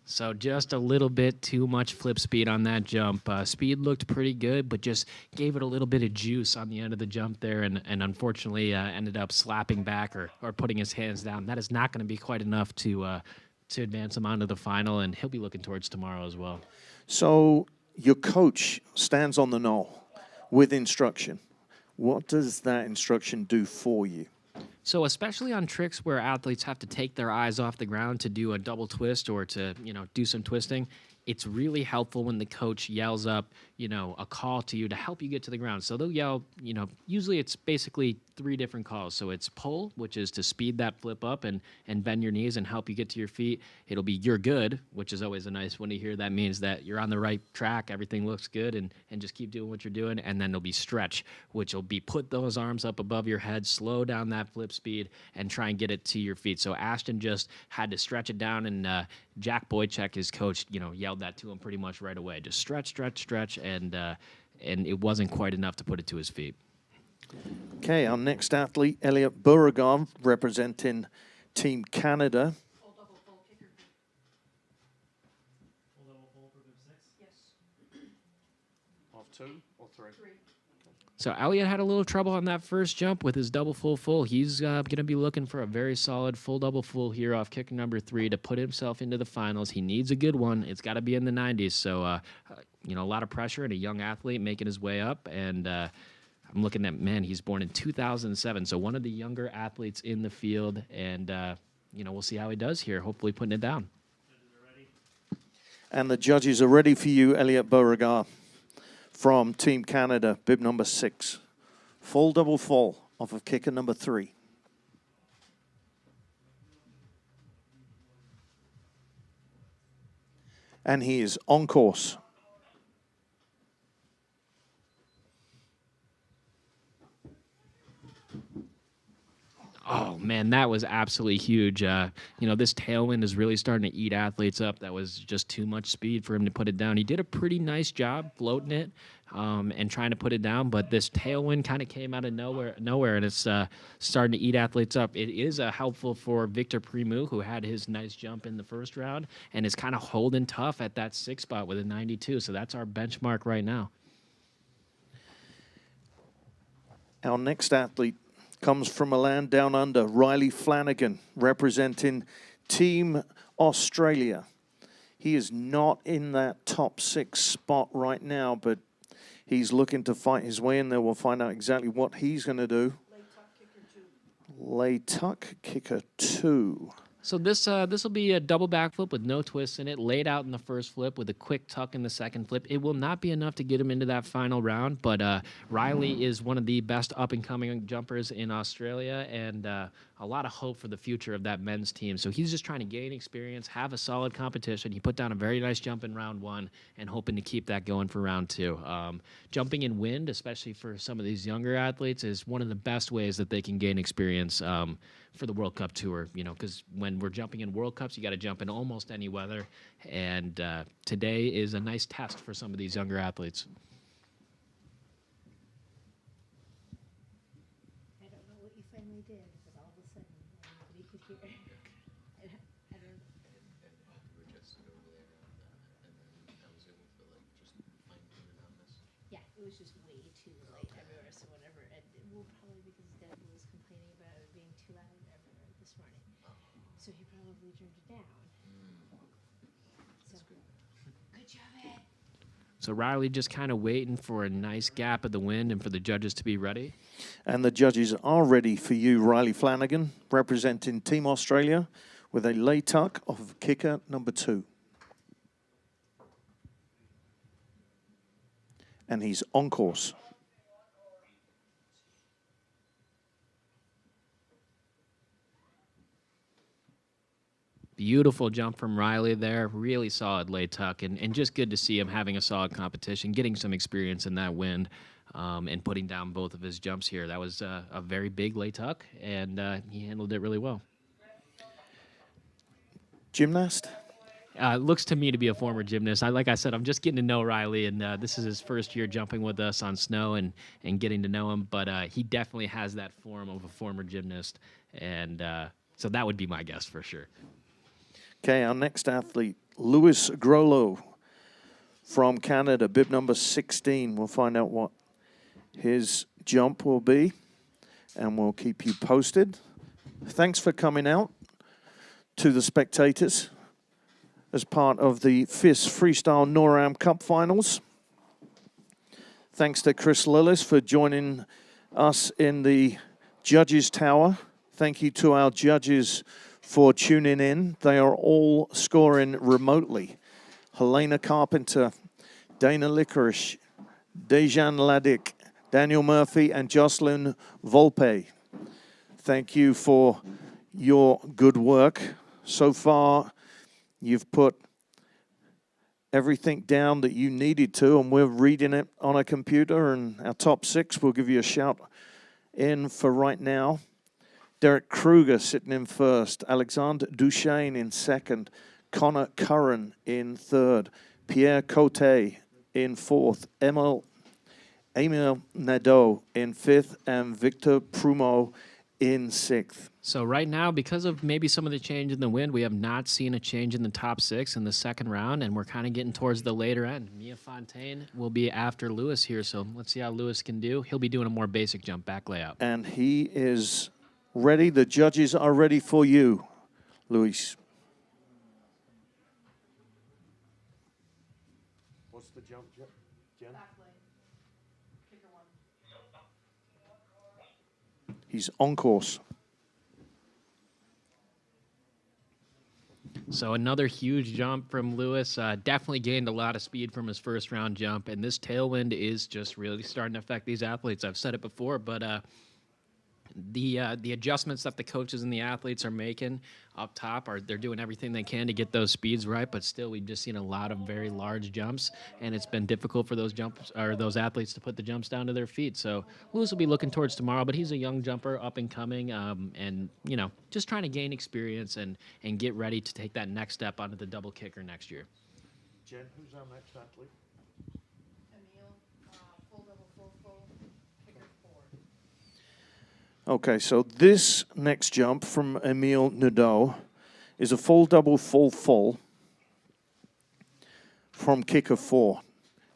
So just a little bit too much flip speed on that jump. Speed looked pretty good, but just gave it a little bit of juice on the end of the jump there, and unfortunately ended up slapping back or putting his hands down. That is not going to be quite enough to advance him onto the final, and he'll be looking towards tomorrow as well. So your coach stands on the knoll with instruction. What does that instruction do for you? So especially on tricks where athletes have to take their eyes off the ground to do a double twist or to, do some twisting, it's really helpful when the coach yells up, a call to you to help you get to the ground. So they'll yell, usually it's basically 3 different calls. So it's pull, which is to speed that flip up and bend your knees and help you get to your feet. It'll be you're good, which is always a nice one to hear. That means that you're on the right track, everything looks good, and just keep doing what you're doing. And then there'll be stretch, which will be put those arms up above your head, slow down that flip speed, and try and get it to your feet. So Ashton just had to stretch it down, and Jack Boychuk, his coach, yelled that to him pretty much right away. Just stretch, stretch, stretch, and it wasn't quite enough to put it to his feet. Okay, our next athlete, Elliot Beauregard, representing Team Canada. Full double full kicker. Full double full for group 6. Yes. Of 2 or 3? 3. So Elliot had a little trouble on that first jump with his double full full. He's going to be looking for a very solid full double full here off kick number 3 to put himself into the finals. He needs a good one. It's got to be in the 90s. So, a lot of pressure and a young athlete making his way up. And I'm looking at, man, he's born in 2007. So one of the younger athletes in the field. And, we'll see how he does here, hopefully putting it down. And the judges are ready for you, Elliot Beauregard, from Team Canada, bib number 6. Full double full off of kicker number 3. And he is on course. Oh, man, that was absolutely huge. This tailwind is really starting to eat athletes up. That was just too much speed for him to put it down. He did a pretty nice job floating it and trying to put it down, but this tailwind kind of came out of nowhere, and it's starting to eat athletes up. It is helpful for Victor Primu, who had his nice jump in the first round and is kind of holding tough at that 6th spot with a 92, so that's our benchmark right now. Our next athlete comes from a land down under, Riley Flanagan, representing Team Australia. He is not in that top 6 spot right now, but he's looking to fight his way in there. We'll find out exactly what he's going to do. Lay tuck kicker 2. So this will be a double backflip with no twists in it, laid out in the first flip with a quick tuck in the second flip. It will not be enough to get him into that final round, but Riley is one of the best up-and-coming jumpers in Australia, and a lot of hope for the future of that men's team. So he's just trying to gain experience, have a solid competition. He put down a very nice jump in round 1 and hoping to keep that going for round 2. Jumping in wind, especially for some of these younger athletes, is one of the best ways that they can gain experience for the World Cup Tour, because when we're jumping in World Cups, you got to jump in almost any weather, and today is a nice test for some of these younger athletes. I don't know what you finally did, but all of a sudden, nobody could hear. I don't. Yeah, it was just way too late everywhere. So whatever, and well, probably because Dad was complaining about it being too loud everywhere this morning. So he probably turned it down. So good job, Ed. So Riley just kind of waiting for a nice gap of the wind and for the judges to be ready. And the judges are ready for you, Riley Flanagan, representing Team Australia, with a lay tuck of kicker number 2. And he's on course. Beautiful jump from Riley there. Really solid lay tuck, and just good to see him having a solid competition, getting some experience in that wind, and putting down both of his jumps here. That was a very big lay tuck, and he handled it really well. Gymnast? looks to me to be a former gymnast. Like I said, I'm just getting to know Riley, and this is his first year jumping with us on snow and getting to know him. But he definitely has that form of a former gymnast, and so that would be my guess for sure. Okay, our next athlete, Louis Grollo from Canada, bib number 16. We'll find out what his jump will be, and we'll keep you posted. Thanks for coming out to the spectators as part of the FIS Freestyle NorAm Cup Finals. Thanks to Chris Lillis for joining us in the Judges Tower. Thank you to our judges for tuning in. They are all scoring remotely. Helena Carpenter, Dana Licorice, Dejan Ladik, Daniel Murphy, and Jocelyn Volpe. Thank you for your good work. So far, you've put everything down that you needed to, and we're reading it on a computer, and our top 6 will give you a shout in for right now. Derek Kruger sitting in first, Alexander Duchesne in second, Connor Curran in third, Pierre Cote in fourth, Emil Nadeau in fifth, and Victor Prumo in sixth. So right now, because of maybe some of the change in the wind, we have not seen a change in the top 6 in the second round, and we're kind of getting towards the later end. Mia Fontaine will be after Lewis here, so let's see how Lewis can do. He'll be doing a more basic jump back layout. And he is ready. The judges are ready for you, Luis. What's the jump, Jen? Back leg. Kicker 1. He's on course. So another huge jump from Lewis. Definitely gained a lot of speed from his first round jump, and this tailwind is just really starting to affect these athletes. I've said it before, but the adjustments that the coaches and the athletes are making up top they're doing everything they can to get those speeds right, but still we've just seen a lot of very large jumps, and it's been difficult for those athletes to put the jumps down to their feet. So Lewis will be looking towards tomorrow, but he's a young jumper, up and coming, and just trying to gain experience and get ready to take that next step onto the double kicker next year. Jen, who's our next athlete? Emil, full double, full, kicker 4. Okay, so this next jump from Emil Nadeau is a full double, full from kicker 4.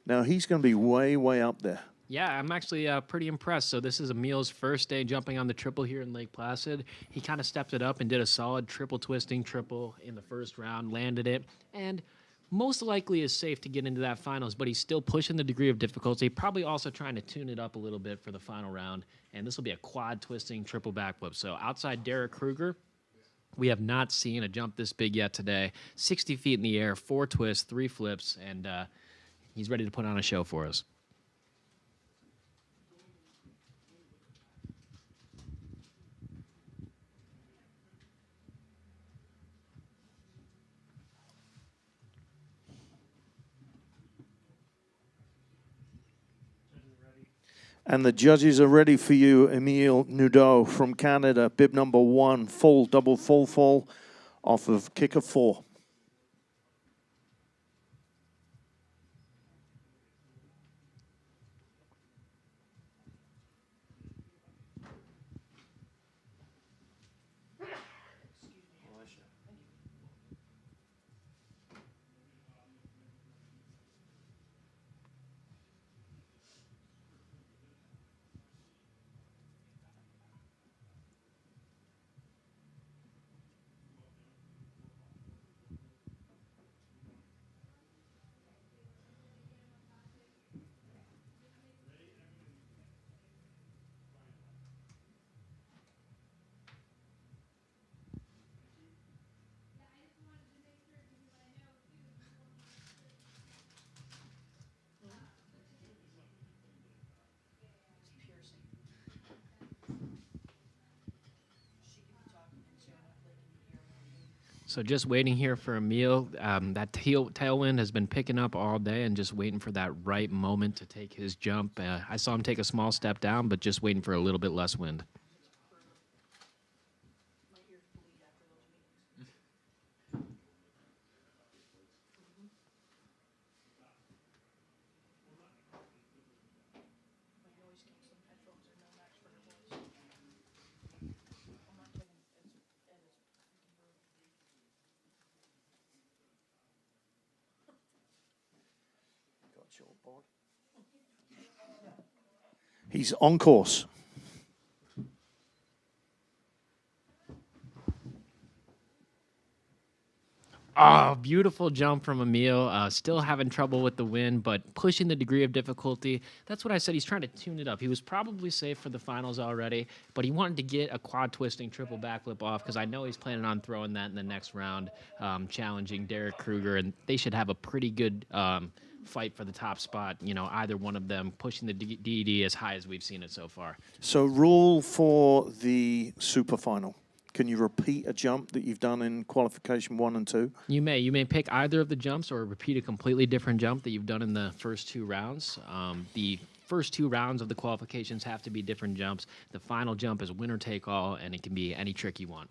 Now he's going to be way, way up there. Yeah, I'm actually pretty impressed. So this is Emil's first day jumping on the triple here in Lake Placid. He kind of stepped it up and did a solid triple twisting triple in the first round, landed it, and most likely is safe to get into that finals, but he's still pushing the degree of difficulty, probably also trying to tune it up a little bit for the final round, and this will be a quad twisting triple backflip. So outside Derek Kruger, we have not seen a jump this big yet today. 60 feet in the air, 4 twists, 3 flips, and he's ready to put on a show for us. And the judges are ready for you, Emil Nadeau from Canada, bib number 1, full double, full off of kicker 4. So just waiting here for Emil. That tailwind has been picking up all day and just waiting for that right moment to take his jump. I saw him take a small step down, but just waiting for a little bit less wind. He's on course. Oh, beautiful jump from Emil. Still having trouble with the wind, but pushing the degree of difficulty. That's what I said. He's trying to tune it up. He was probably safe for the finals already, but he wanted to get a quad twisting triple backflip off because I know he's planning on throwing that in the next round, challenging Derek Kruger, and they should have a pretty good fight for the top spot. You know, either one of them pushing the DED as high as we've seen it so far. So rule for the super final. Can you repeat a jump that you've done in qualification 1 and 2? You may pick either of the jumps or repeat a completely different jump that you've done in the first 2 rounds. The first 2 rounds of the qualifications have to be different jumps. The final jump is winner take all, and it can be any trick you want.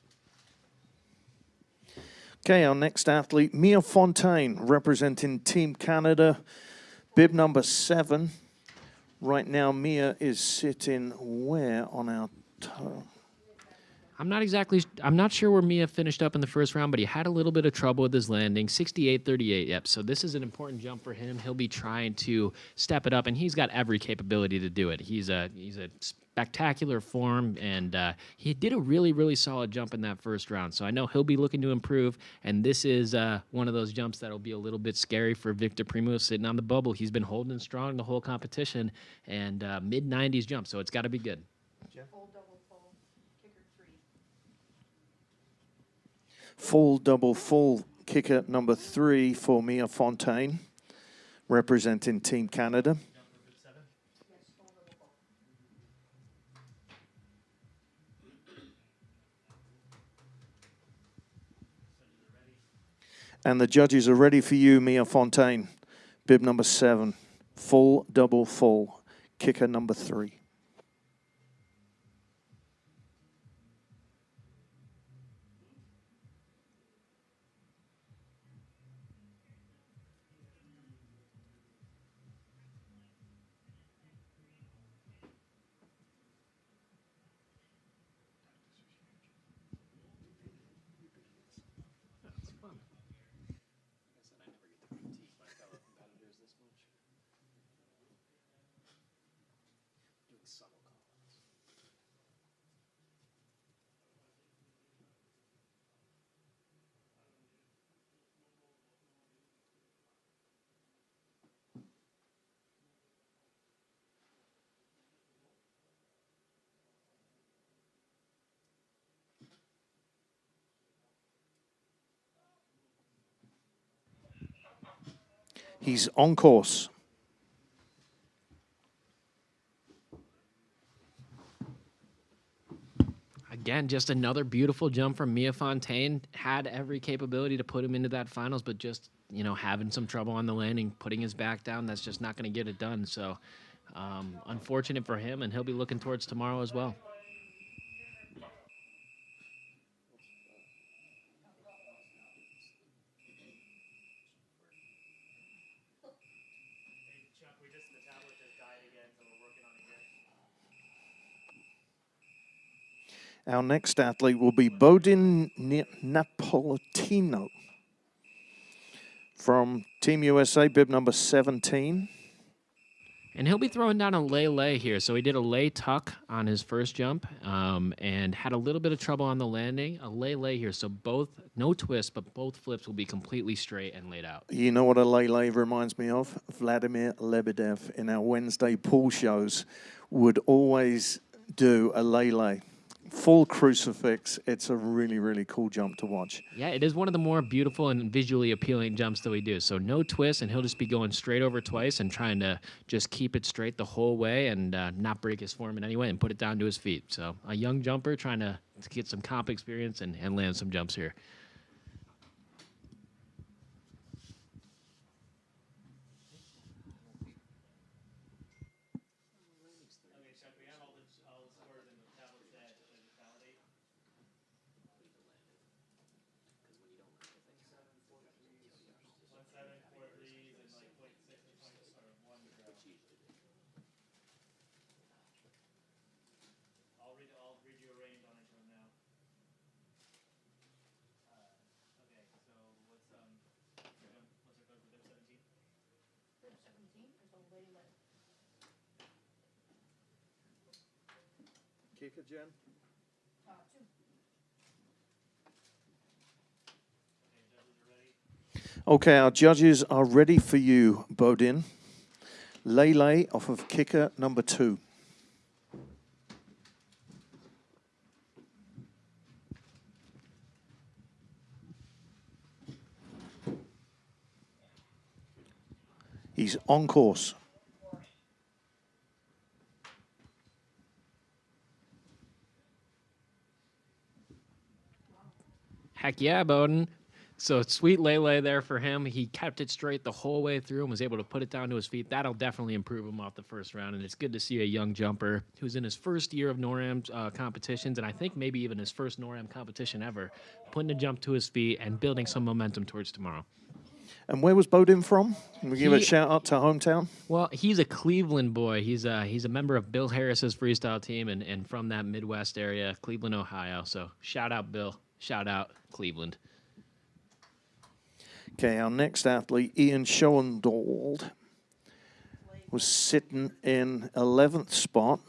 Okay, our next athlete, Mia Fontaine, representing Team Canada, bib number 7. Right now, Mia is sitting where on our toe? I'm not sure where Mia finished up in the first round, but he had a little bit of trouble with his landing. 68-38, yep. So this is an important jump for him. He'll be trying to step it up, and he's got every capability to do it. He's a spectacular form, and he did a really, really solid jump in that first round. So I know he'll be looking to improve, and this is one of those jumps that'll be a little bit scary for Victor Primo sitting on the bubble. He's been holding strong the whole competition, and mid-90s jump, so it's got to be good. Full, double, full, kicker 3. Full, double, full kicker number 3 for Mia Fontaine, representing Team Canada. Yes, full, double, full. And the judges are ready for you, Mia Fontaine, bib number 7. Full, double, full, kicker number 3. He's on course. Again, just another beautiful jump from Mia Fontaine. Had every capability to put him into that finals, but just, you know, having some trouble on the landing, putting his back down, that's just not going to get it done. So unfortunate for him, and he'll be looking towards tomorrow as well. Hey, Chuck, the tablet just died again, so we're working on it here. Our next athlete will be Bodin Napolitano from Team USA, bib number 17. And he'll be throwing down a lay here. So he did a lay tuck on his first jump and had a little bit of trouble on the landing. A lay here. So both, no twist, but both flips will be completely straight and laid out. You know what a lay reminds me of? Vladimir Lebedev in our Wednesday pool shows would always do a lay. Full crucifix. It's a really, really cool jump to watch. Yeah, it is one of the more beautiful and visually appealing jumps that we do. So no twist, and he'll just be going straight over twice and trying to just keep it straight the whole way and not break his form in any way and put it down to his feet. So a young jumper trying to get some comp experience and land some jumps here. Okay, Chuck, we have all the scores in the tablet set. Should I just validate? 17 4 threes and like 0.6 or 1 0. I'll read you a range on each one now. kicker, Jen? 2. Okay, our judges are ready for you, Bodin. Lele off of kicker number 2. He's on course. Heck yeah, Bowden. So sweet Lele there for him. He kept it straight the whole way through and was able to put it down to his feet. That'll definitely improve him off the first round. And it's good to see a young jumper who's in his first year of NorAm competitions, and I think maybe even his first NorAm competition ever, putting a jump to his feet and building some momentum towards tomorrow. And where was Bodin from? Can we give a He- shout out to hometown? Well, he's a Cleveland boy. He's a member of Bill Harris's freestyle team and from that Midwest area, Cleveland, Ohio. So shout out Bill. Shout out Cleveland. Okay, our next athlete, Ian Schoendold, was sitting in 11th spot.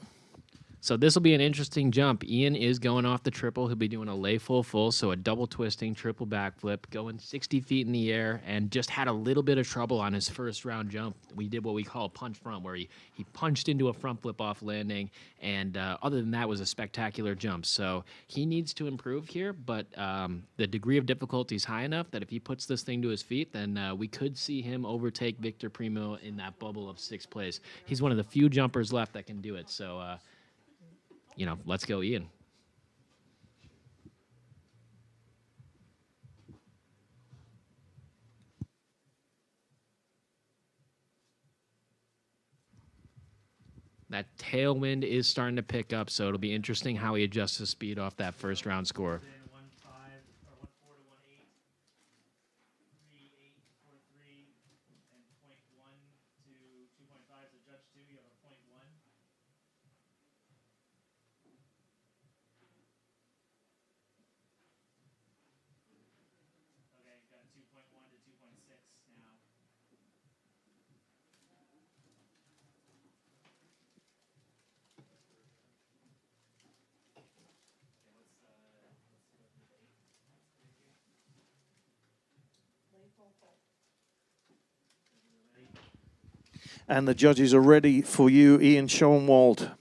So this will be an interesting jump. Ian is going off the triple. He'll be doing a lay full, so a double twisting, triple backflip, going 60 feet in the air, and just had a little bit of trouble on his first round jump. We did what we call a punch front, where he punched into a front flip off landing, and other than that was a spectacular jump. So he needs to improve here, but the degree of difficulty is high enough that if he puts this thing to his feet, then we could see him overtake Victor Primo in that bubble of 6th place. He's one of the few jumpers left that can do it, so let's go, Ian. That tailwind is starting to pick up, so it'll be interesting how he adjusts his speed off that first round score. 1-5 or 1-4 to 1-8, 3-8, 4-3, and 0.1 to 2.5. So judge 2, you have a 0.1. Okay, got a 2.1 to 2.6 now. Lay full. And the judges are ready for you, Ian Schoenwald.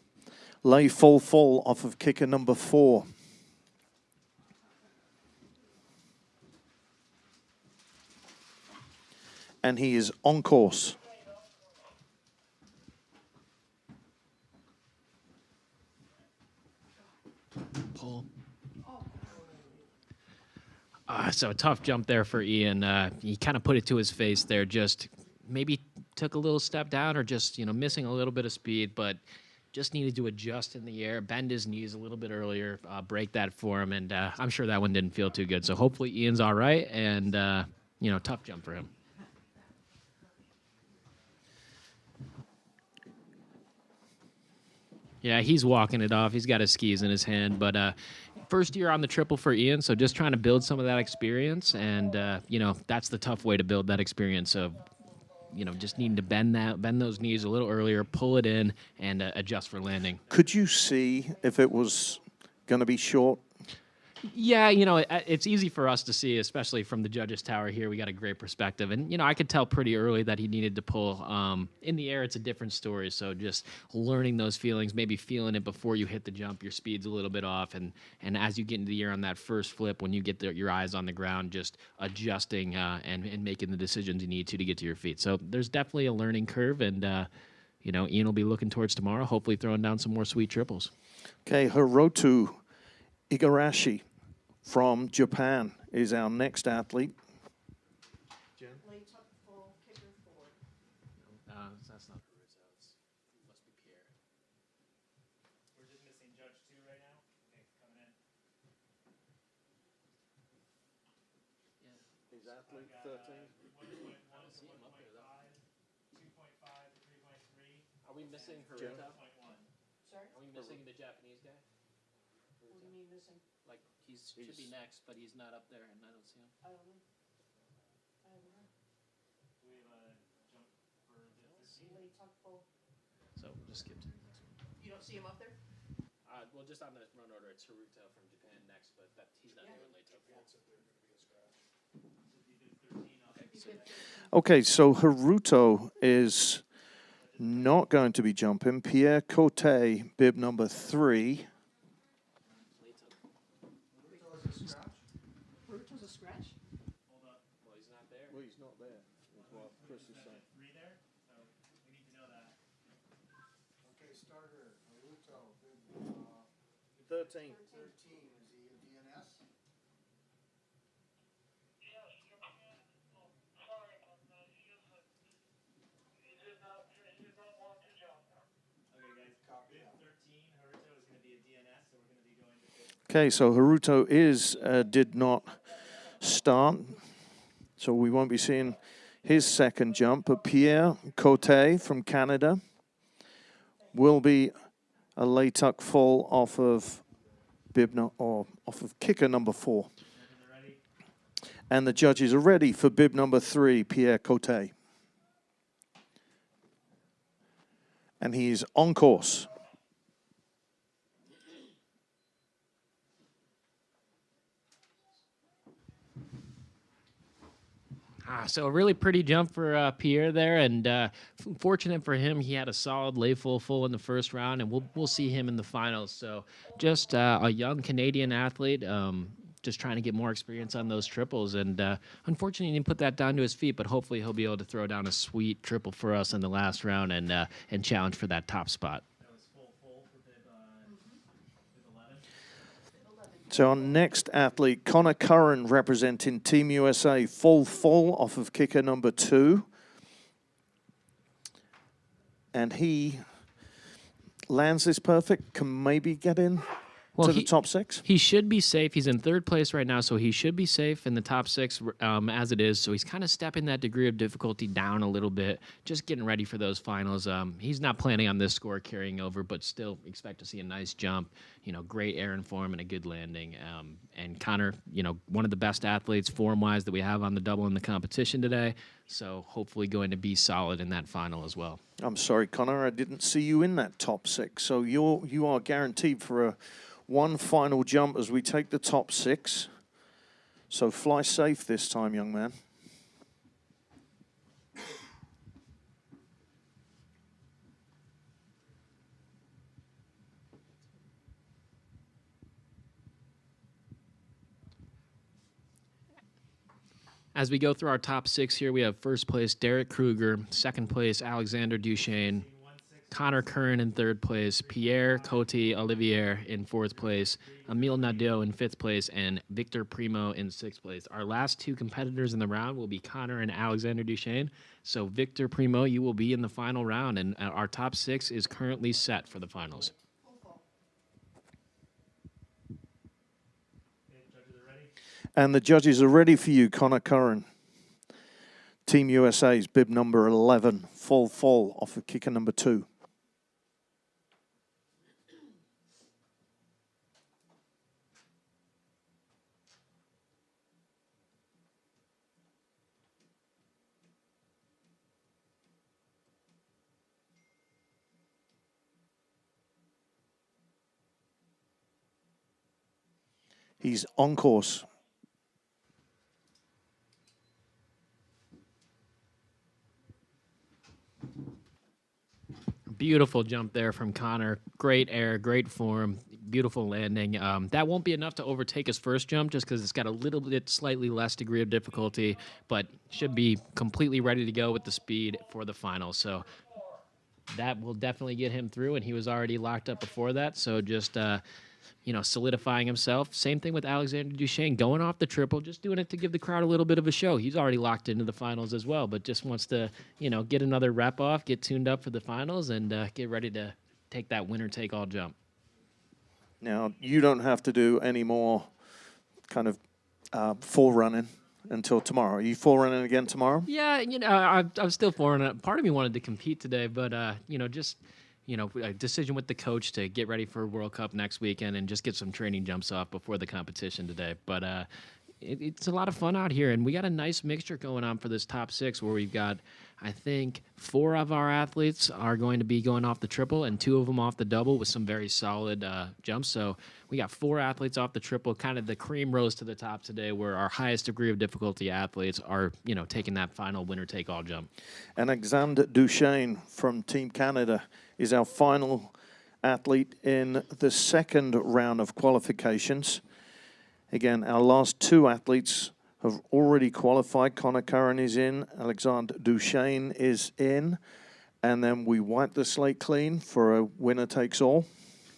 Lay full off of kicker number 4. And he is on course. Pull. So a tough jump there for Ian. He kind of put it to his face there, just maybe took a little step down or just, missing a little bit of speed, but just needed to adjust in the air, bend his knees a little bit earlier, break that for him, and I'm sure that one didn't feel too good. So hopefully Ian's all right, and, tough jump for him. Yeah, he's walking it off. He's got his skis in his hand, but first year on the triple for Ian, so just trying to build some of that experience, and that's the tough way to build that experience of just needing to bend those knees a little earlier, pull it in, and adjust for landing. Could you see if it was going to be short? Yeah, it's easy for us to see, especially from the judges' tower here. We got a great perspective, and I could tell pretty early that he needed to pull. In the air, it's a different story. So just learning those feelings, maybe feeling it before you hit the jump, your speed's a little bit off, and as you get into the air on that first flip, when you get your eyes on the ground, just adjusting and making the decisions you need to get to your feet. So there's definitely a learning curve, and Ian will be looking towards tomorrow, hopefully throwing down some more sweet triples. Okay, Hiroto Igarashi from Japan is our next athlete. Lay tuck full, kicker 4. That's not Perusa. It must be Pierre. We're just missing judge 2 right now. Okay, coming in. Is athlete I got 1.1 to 1.5, 2.5 to 3.3, Are we missing Jen? Haruta? 0.1. Sorry? Are we missing the Japanese guy? What do you mean missing? Like, should be next, but he's not up there, and I don't see him. I don't know. I don't know. Do we have a jump for the 13? Lay tuck full. So we'll just skip to the next one. You don't see him up there? Well, just on the run order, it's Haruto from Japan next, but he's not doing late top four. Okay, so Haruto is not going to be jumping. Pierre Cote, bib number 3. Naruto's a scratch? Hold up. Well, he's not there. Well, he's not there, is what Chris is saying. 3 there, so we need to know that. Okay, starter, Naruto, bib, 13. 13, is he a DNS? Okay, guys. Copy Bib that. 13, Haruto is going to be a DNS, so we're going to be going to bib. Okay, so Haruto did not start, so we won't be seeing his second jump. But Pierre Cote from Canada will be a lay tuck full off of off of kicker number 4. Judges are ready. And the judges are ready for bib number 3, Pierre Cote. And he's on course. So a really pretty jump for Pierre there, and fortunate for him, he had a solid lay full in the first round, and we'll see him in the finals. So just a young Canadian athlete, just trying to get more experience on those triples, and unfortunately he didn't put that down to his feet, but hopefully he'll be able to throw down a sweet triple for us in the last round and challenge for that top spot. That was full for bib 11. So our next athlete, Connor Curran, representing Team USA, full off of kicker number 2. And he lands this perfect, can maybe get in to the top 6. He should be safe. He's in 3rd place right now, so he should be safe in the top 6 as it is. So he's kind of stepping that degree of difficulty down a little bit, just getting ready for those finals. He's not planning on this score carrying over, but still expect to see a nice jump, great air and form and a good landing. And Connor, one of the best athletes form-wise that we have on the double in the competition today. So hopefully going to be solid in that final as well. I'm sorry, Connor, I didn't see you in that top 6. So you are guaranteed for one final jump as we take the top 6. So fly safe this time, young man. As we go through our top 6 here, we have 1st place Derek Kruger, 2nd place Alexander Duchesne, Connor Curran in 3rd place, Pierre Cote Olivier in 4th place, Emile Nadeau in 5th place, and Victor Primo in 6th place. Our last 2 competitors in the round will be Connor and Alexander Duchesne. So Victor Primo, you will be in the final round, and our top 6 is currently set for the finals. Okay, judges are ready. And the judges are ready for you, Connor Curran. Team USA's bib number 11, full off of kicker number 2. He's on course. Beautiful jump there from Connor. Great air, great form, beautiful landing. That won't be enough to overtake his first jump just because it's got a little bit slightly less degree of difficulty, but should be completely ready to go with the speed for the final. So that will definitely get him through, and he was already locked up before that. So just solidifying himself. Same thing with Alexander Duchesne, going off the triple, just doing it to give the crowd a little bit of a show. He's already locked into the finals as well, but just wants to, get another rep off, get tuned up for the finals, and get ready to take that winner-take-all jump. Now, you don't have to do any more kind of forerunning until tomorrow. Are you forerunning again tomorrow? Yeah, I'm still forerunning. Part of me wanted to compete today, but, a decision with the coach to get ready for World Cup next weekend and just get some training jumps off before the competition today. But it's a lot of fun out here, and we got a nice mixture going on for this top 6 where we've got, I think, 4 of our athletes are going to be going off the triple and 2 of them off the double with some very solid jumps. So we got 4 athletes off the triple. Kind of the cream rose to the top today, where our highest degree of difficulty athletes are, taking that final winner-take-all jump. Alexander Duchesne from Team Canada is our final athlete in the second round of qualifications. Again, our last 2 athletes have already qualified. Connor Curran is in, Alexander Duchesne is in, and then we wipe the slate clean for a winner-takes-all.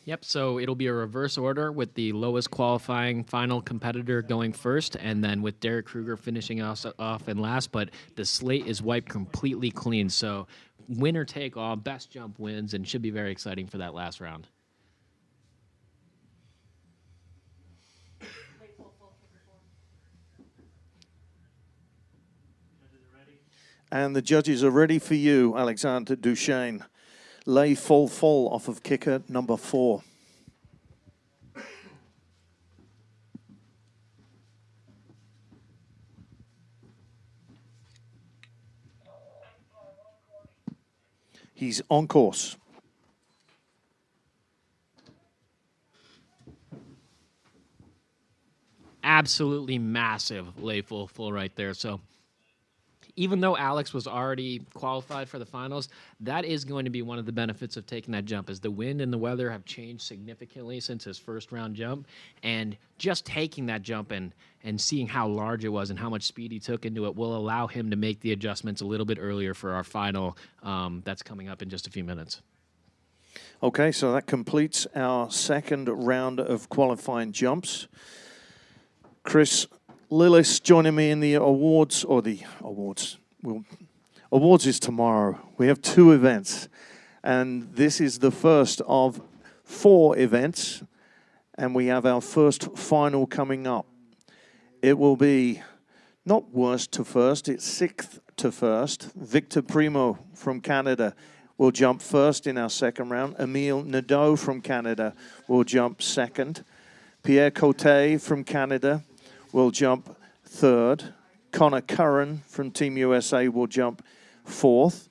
Yep, so it'll be a reverse order with the lowest qualifying final competitor going first, and then with Derek Kruger finishing us off in last, but the slate is wiped completely clean, so winner take all, best jump wins, and should be very exciting for that last round. And the judges are ready for you, Alexander Duchesne. Lay full off of kicker number 4. He's on course. Absolutely massive lay full right there. So even though Alex was already qualified for the finals, that is going to be one of the benefits of taking that jump, as the wind and the weather have changed significantly since his first round jump. And just taking that jump and seeing how large it was and how much speed he took into it will allow him to make the adjustments a little bit earlier for our final that's coming up in just a few minutes. Okay, so that completes our second round of qualifying jumps. Chris Lillis joining me in the awards, or the awards. Awards is tomorrow. We have 2 events, and this is the first of 4 events, and we have our first final coming up. It will be not worst to first, it's 6th to first. Victor Primo from Canada will jump first in our second round. Emile Nadeau from Canada will jump second. Pierre Cote from Canada will jump 3rd. Connor Curran from Team USA will jump 4th.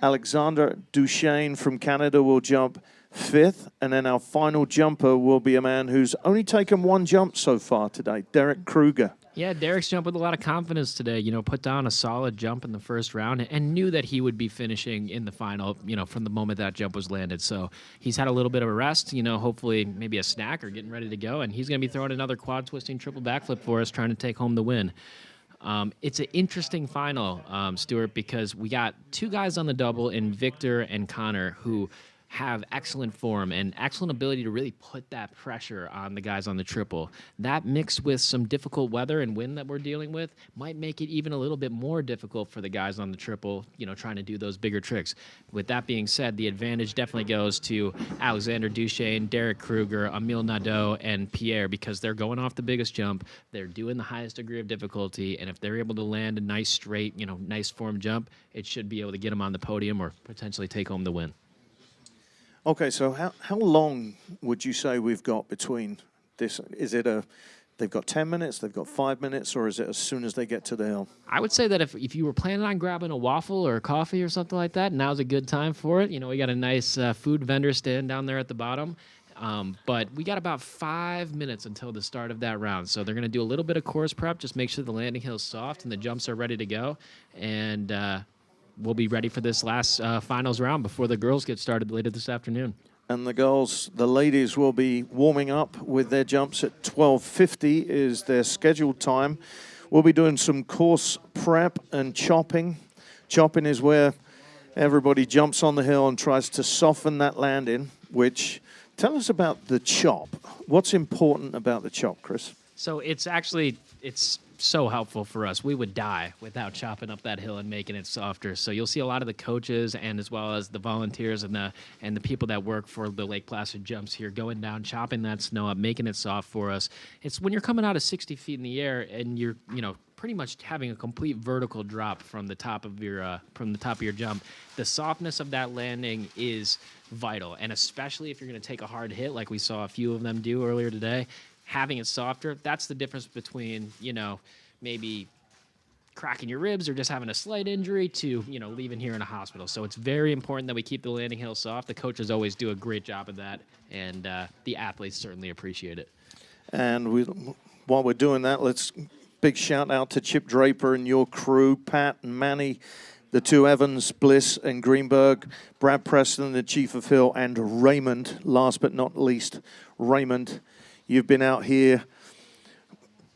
Alexander Duchesne from Canada will jump 5th. And then our final jumper will be a man who's only taken 1 jump so far today, Derek Kruger. Yeah, Derek's jumped with a lot of confidence today. Put down a solid jump in the first round and knew that he would be finishing in the final, from the moment that jump was landed. So he's had a little bit of a rest, hopefully maybe a snack or getting ready to go. And he's going to be throwing another quad twisting triple backflip for us, trying to take home the win. It's an interesting final, Stuart, because we got 2 guys on the double in Victor and Connor who have excellent form and excellent ability to really put that pressure on the guys on the triple. That mixed with some difficult weather and wind that we're dealing with might make it even a little bit more difficult for the guys on the triple, trying to do those bigger tricks. With that being said, the advantage definitely goes to Alexander Duchesne, Derek Kruger, Emile Nadeau, and Pierre, because they're going off the biggest jump. They're doing the highest degree of difficulty, and if they're able to land a nice straight, nice form jump, it should be able to get them on the podium or potentially take home the win. Okay, so how long would you say we've got between this? Is it they've got 10 minutes, they've got 5 minutes, or is it as soon as they get to the hill? I would say that if you were planning on grabbing a waffle or a coffee or something like that, now's a good time for it. We got a nice food vendor stand down there at the bottom. But we got about 5 minutes until the start of that round. So they're going to do a little bit of course prep, just make sure the landing hill's soft and the jumps are ready to go. And we'll be ready for this last finals round before the girls get started later this afternoon. And the ladies will be warming up with their jumps at 12:50 is their scheduled time. We'll be doing some course prep and chopping. Chopping is where everybody jumps on the hill and tries to soften that landing, tell us about the chop. What's important about the chop, Chris? So it's so helpful for us. We would die without chopping up that hill and making it softer. So you'll see a lot of the coaches and as well as the volunteers and the people that work for the Lake Placid jumps here going down, chopping that snow up, making it soft for us. It's when you're coming out of 60 feet in the air and you're, pretty much having a complete vertical drop from the top of your jump. The softness of that landing is vital, and especially if you're going to take a hard hit like we saw a few of them do earlier today. having it softer, that's the difference between, maybe cracking your ribs or just having a slight injury to, leaving here in a hospital. So it's very important that we keep the landing hill soft. The coaches always do a great job of that, and the athletes certainly appreciate it. And while we're doing that, big shout out to Chip Draper and your crew, Pat and Manny, the two Evans, Bliss and Greenberg, Brad Preston, the Chief of Hill, and Raymond, last but not least, Raymond. You've been out here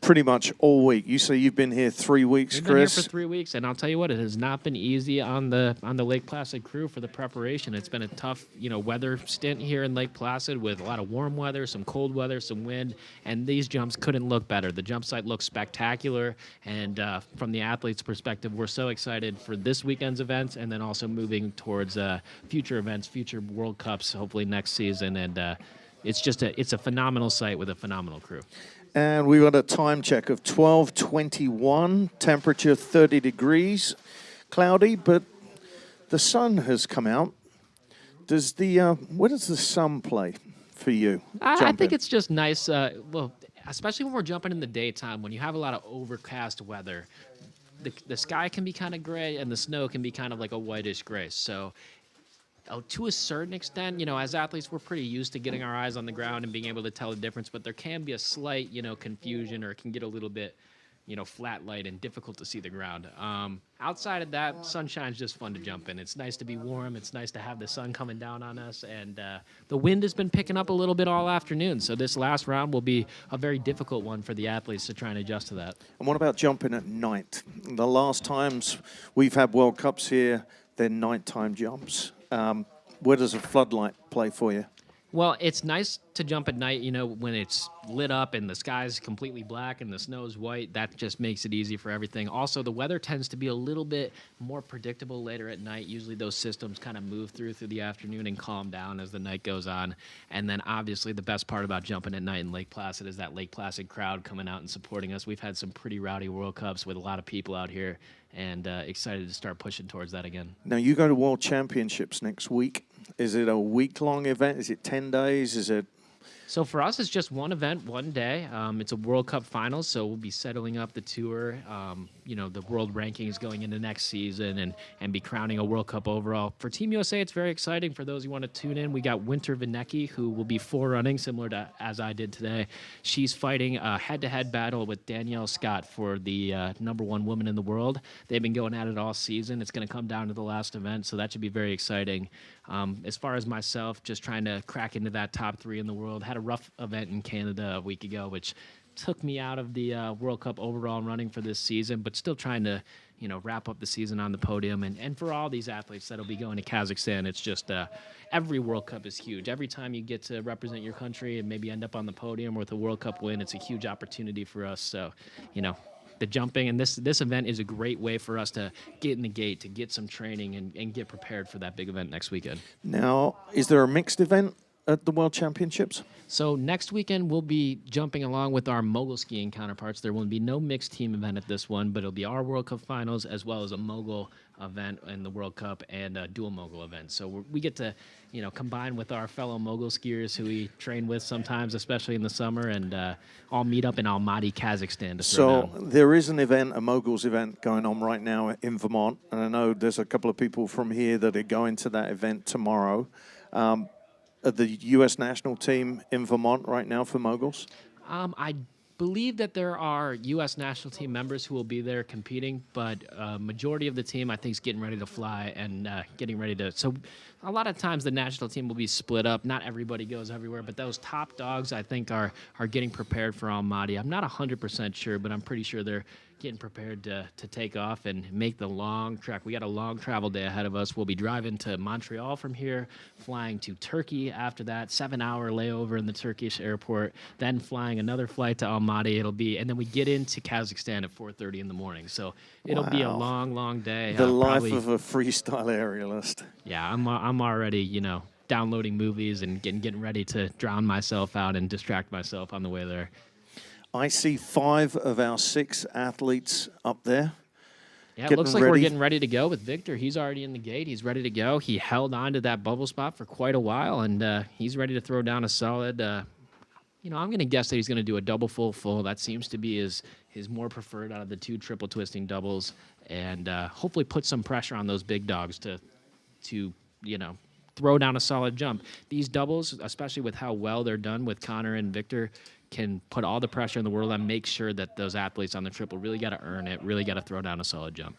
pretty much all week. You say you've been here 3 weeks, We've Chris. been here for 3 weeks, and I'll tell you what, it has not been easy on the Lake Placid crew for the preparation. It's been a tough, weather stint here in Lake Placid with a lot of warm weather, some cold weather, some wind, and these jumps couldn't look better. The jump site looks spectacular, and from the athletes' perspective, we're so excited for this weekend's events, and then also moving towards future events, future World Cups, hopefully next season, and it's a phenomenal site with a phenomenal crew. And we got a time check of 12:21, temperature 30 degrees, cloudy, but the sun has come out. Where does the sun play for you? I think it's just nice, especially when we're jumping in the daytime, when you have a lot of overcast weather, the sky can be kind of gray and the snow can be kind of like a whitish gray. So to a certain extent, as athletes, we're pretty used to getting our eyes on the ground and being able to tell the difference, but there can be a slight, confusion, or it can get a little bit, flat light and difficult to see the ground. Outside of that, sunshine's just fun to jump in. It's nice to be warm. It's nice to have the sun coming down on us, and the wind has been picking up a little bit all afternoon, so this last round will be a very difficult one for the athletes to try and adjust to that. And what about jumping at night? The last times we've had World Cups here, they're nighttime jumps. Where does a floodlight play for you? Well, it's nice to jump at night, when it's lit up and the sky's completely black and the snow's white. That just makes it easy for everything. Also, the weather tends to be a little bit more predictable later at night. Usually those systems kind of move through the afternoon and calm down as the night goes on. And then obviously the best part about jumping at night in Lake Placid is that Lake Placid crowd coming out and supporting us. We've had some pretty rowdy World Cups with a lot of people out here, and excited to start pushing towards that again. Now, you go to World Championships next week. Is it a week-long event? Is it 10 days? Is it? So for us, it's just one event, one day. It's a World Cup finals, so we'll be settling up the tour. The world rankings going into next season and be crowning a World Cup overall. For Team USA, it's very exciting. For those who want to tune in, we got Winter Vinecki, who will be forerunning, similar to as I did today. She's fighting a head-to-head battle with Danielle Scott for the #1 woman in the world. They've been going at it all season. It's going to come down to the last event, so that should be very exciting. As far as myself, just trying to crack into that top 3 in the world. Had a rough event in Canada a week ago, which took me out of the World Cup overall running for this season, but still trying to, wrap up the season on the podium. And for all these athletes that'll be going to Kazakhstan, it's just every World Cup is huge. Every time you get to represent your country and maybe end up on the podium with a World Cup win, it's a huge opportunity for us. So, the jumping and this event is a great way for us to get in the gate, to get some training and get prepared for that big event next weekend. Now, is there a mixed event at the World Championships? So next weekend, we'll be jumping along with our mogul skiing counterparts. There will be no mixed team event at this one, but it'll be our World Cup finals as well as a mogul event in the World Cup and a dual mogul event. So we get to, combine with our fellow mogul skiers who we train with sometimes, especially in the summer, and all meet up in Almaty, Kazakhstan to throw down. There is an event, a moguls event going on right now in Vermont, and I know there's a couple of people from here that are going to that event tomorrow. The U.S. national team in Vermont right now for moguls? I believe that there are U.S. national team members who will be there competing, but majority of the team, I think, is getting ready to fly and getting ready to. So a lot of times the national team will be split up. Not everybody goes everywhere, but those top dogs, I think, are getting prepared for Almaty. I'm not 100% sure, but I'm pretty sure they're getting prepared to take off and make the long trek. We got a long travel day ahead of us. We'll be driving to Montreal from here, flying to Turkey after that, 7-hour layover in the Turkish airport, then flying another flight to Almaty. And then we get into Kazakhstan at 4:30 in the morning. So it'll be a long, long day. The life of a freestyle aerialist. Yeah, I'm already, downloading movies and getting ready to drown myself out and distract myself on the way there. I see 5 of our 6 athletes up there. Yeah, it looks like we're getting ready to go with Victor. He's already in the gate. He's ready to go. He held on to that bubble spot for quite a while, and he's ready to throw down a solid, I'm going to guess that he's going to do a double full full. That seems to be his more preferred out of the 2 triple twisting doubles, and hopefully put some pressure on those big dogs to throw down a solid jump. These doubles, especially with how well they're done with Connor and Victor, can put all the pressure in the world and make sure that those athletes on the triple really got to earn it, really got to throw down a solid jump.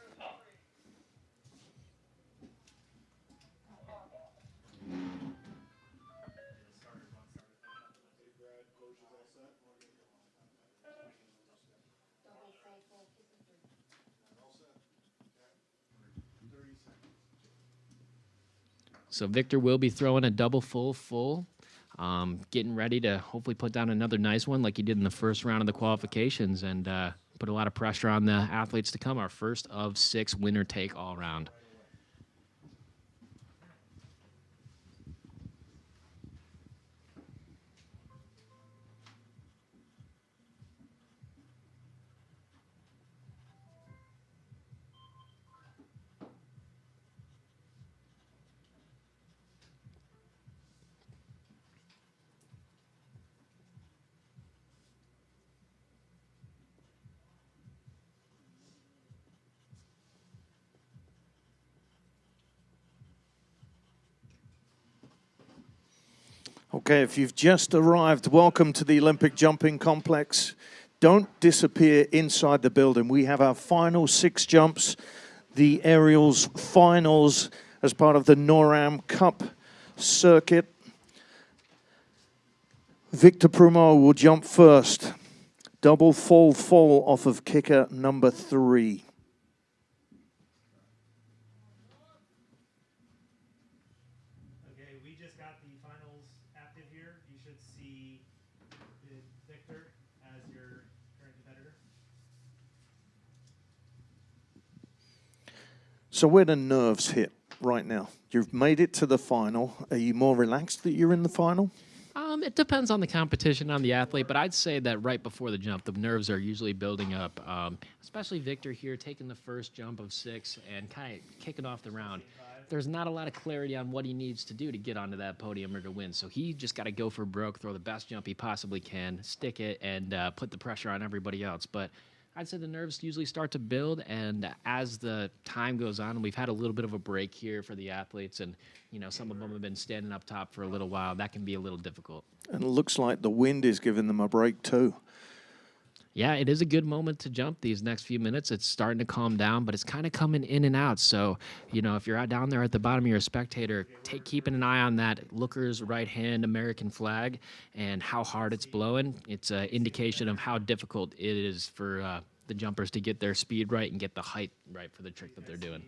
So Victor will be throwing a double full, getting ready to hopefully put down another nice one like he did in the first round of the qualifications, and put a lot of pressure on the athletes to come. Our first of 6 winner take all round. Okay, if you've just arrived, welcome to the Olympic Jumping Complex. Don't disappear inside the building. We have our final 6 jumps, the aerials finals as part of the NorAm Cup circuit. Victor Prumeau will jump first. Double full off of kicker number 3. Okay, we just got the finals active here. You should see Victor as your current competitor. So where do nerves hit right now? You've made it to the final. Are you more relaxed that you're in the final? It depends on the competition, on the athlete, but I'd say that right before the jump, the nerves are usually building up, especially Victor here taking the first jump of 6 and kind of kicking off the round. There's not a lot of clarity on what he needs to do to get onto that podium or to win, so he just got to go for broke, throw the best jump he possibly can, stick it, and put the pressure on everybody else. But I'd say the nerves usually start to build, and as the time goes on, we've had a little bit of a break here for the athletes, and some of them have been standing up top for a little while. That can be a little difficult. And it looks like the wind is giving them a break too. Yeah, it is a good moment to jump these next few minutes. It's starting to calm down, but it's kind of coming in and out. So, if you're out down there at the bottom, you're a spectator, keeping an eye on that looker's right hand American flag and how hard it's blowing. It's an indication of how difficult it is for the jumpers to get their speed right and get the height right for the trick that they're doing.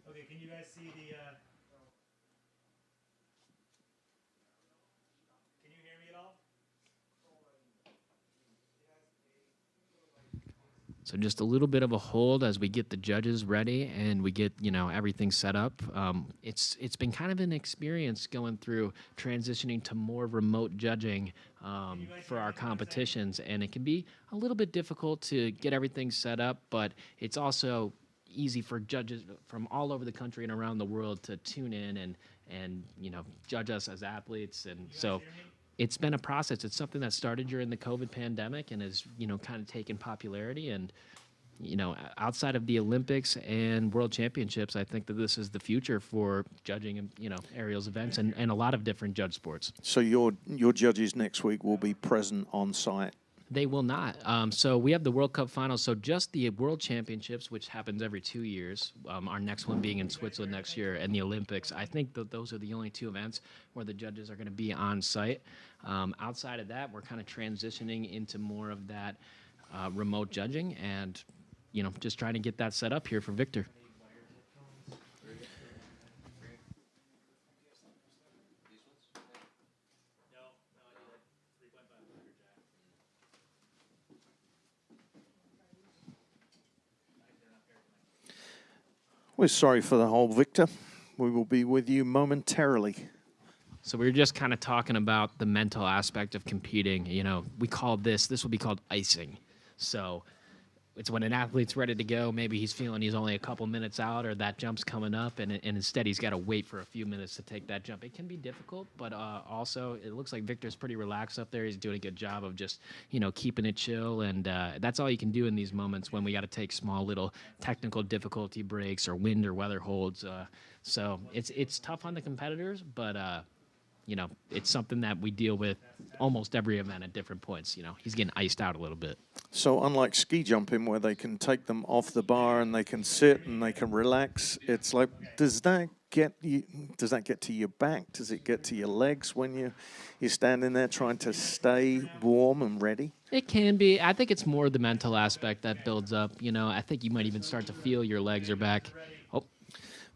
Okay, can you guys see the... Can you hear me at all? So just a little bit of a hold as we get the judges ready and we get, everything set up. It's been kind of an experience going through transitioning to more remote judging for our competitions, and it can be a little bit difficult to get everything set up, but it's also easy for judges from all over the country and around the world to tune in and judge us as athletes. And so it's been a process. It's something that started during the COVID pandemic and has, kind of taken popularity. And, outside of the Olympics and World Championships, I think that this is the future for judging, aerials events and a lot of different judge sports. So your judges next week will be present on site? They will not. So we have the World Cup finals. So just the World Championships, which happens every 2 years, our next one being in Switzerland next year, and the Olympics. I think that those are the only 2 events where the judges are going to be on site. Outside of that, we're kind of transitioning into more of that remote judging and, just trying to get that set up here for Victor. We're sorry for the whole, Victor. We will be with you momentarily. So we were just kind of talking about the mental aspect of competing. We call this will be called icing. So it's when an athlete's ready to go, maybe he's feeling he's only a couple minutes out or that jump's coming up, and instead he's got to wait for a few minutes to take that jump. It can be difficult, but also it looks like Victor's pretty relaxed up there. He's doing a good job of just, keeping it chill, and that's all you can do in these moments when we got to take small little technical difficulty breaks or wind or weather holds. So it's tough on the competitors, but it's something that we deal with almost every event at different points. He's getting iced out a little bit. So unlike ski jumping where they can take them off the bar and they can sit and they can relax, it's like, does that get to your back? Does it get to your legs when you're standing there trying to stay warm and ready? It can be. I think it's more the mental aspect that builds up. I think you might even start to feel your legs are back. Oh.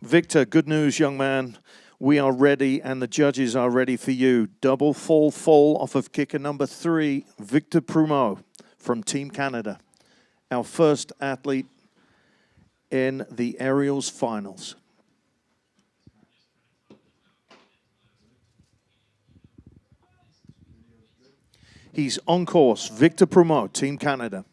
Victor, good news, young man. We are ready, and the judges are ready for you. Double fall off of kicker number 3, Victor Prumeau from Team Canada, our first athlete in the aerials finals. He's on course. Victor Prumeau, Team Canada.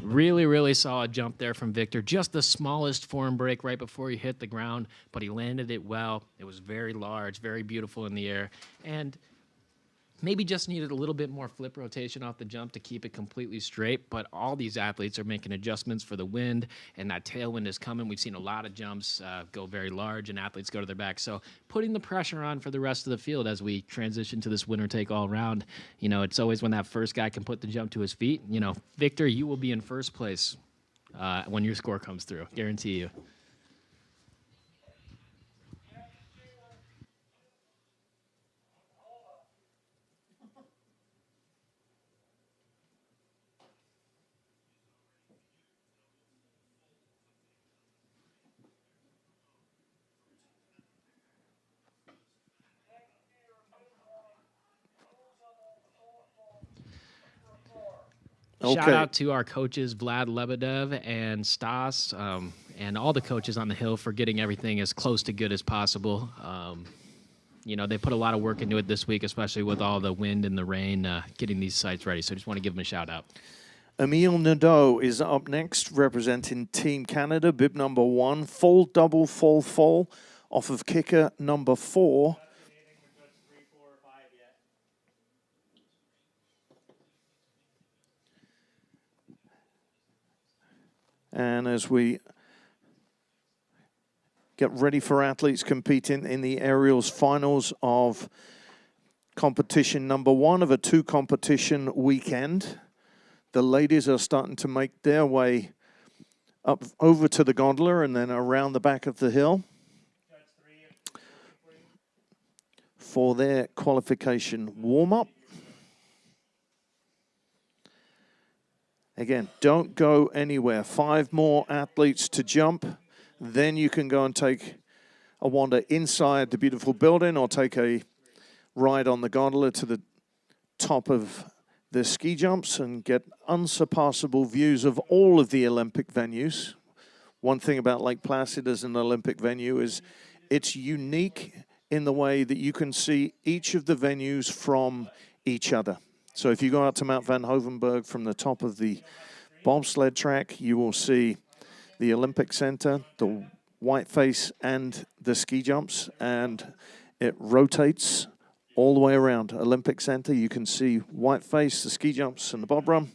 Really, really solid jump there from Victor. Just the smallest form break right before he hit the ground, but he landed it well. It was very large, very beautiful in the air, and maybe just needed a little bit more flip rotation off the jump to keep it completely straight, but all these athletes are making adjustments for the wind, and that tailwind is coming. We've seen a lot of jumps go very large, and athletes go to their back. So putting the pressure on for the rest of the field as we transition to this winner-take-all round. It's always when that first guy can put the jump to his feet. Victor, you will be in first place when your score comes through. Guarantee you. Okay. Shout out to our coaches, Vlad Lebedev and Stas, and all the coaches on the hill for getting everything as close to good as possible. They put a lot of work into it this week, especially with all the wind and the rain, getting these sites ready. So I just want to give them a shout out. Emile Nadeau is up next, representing Team Canada, bib number 1, full double fall off of kicker number 4. And as we get ready for athletes competing in the aerials finals of competition number 1 of a 2-competition weekend, the ladies are starting to make their way up over to the gondola and then around the back of the hill for their qualification warm-up. Again, don't go anywhere. 5 more athletes to jump. Then you can go and take a wander inside the beautiful building or take a ride on the gondola to the top of the ski jumps and get unsurpassable views of all of the Olympic venues. One thing about Lake Placid as an Olympic venue is it's unique in the way that you can see each of the venues from each other. So if you go out to Mount Van Hovenberg from the top of the bobsled track, you will see the Olympic Center, the white face, and the ski jumps, and it rotates all the way around. Olympic Center, you can see white face, the ski jumps, and the bob run.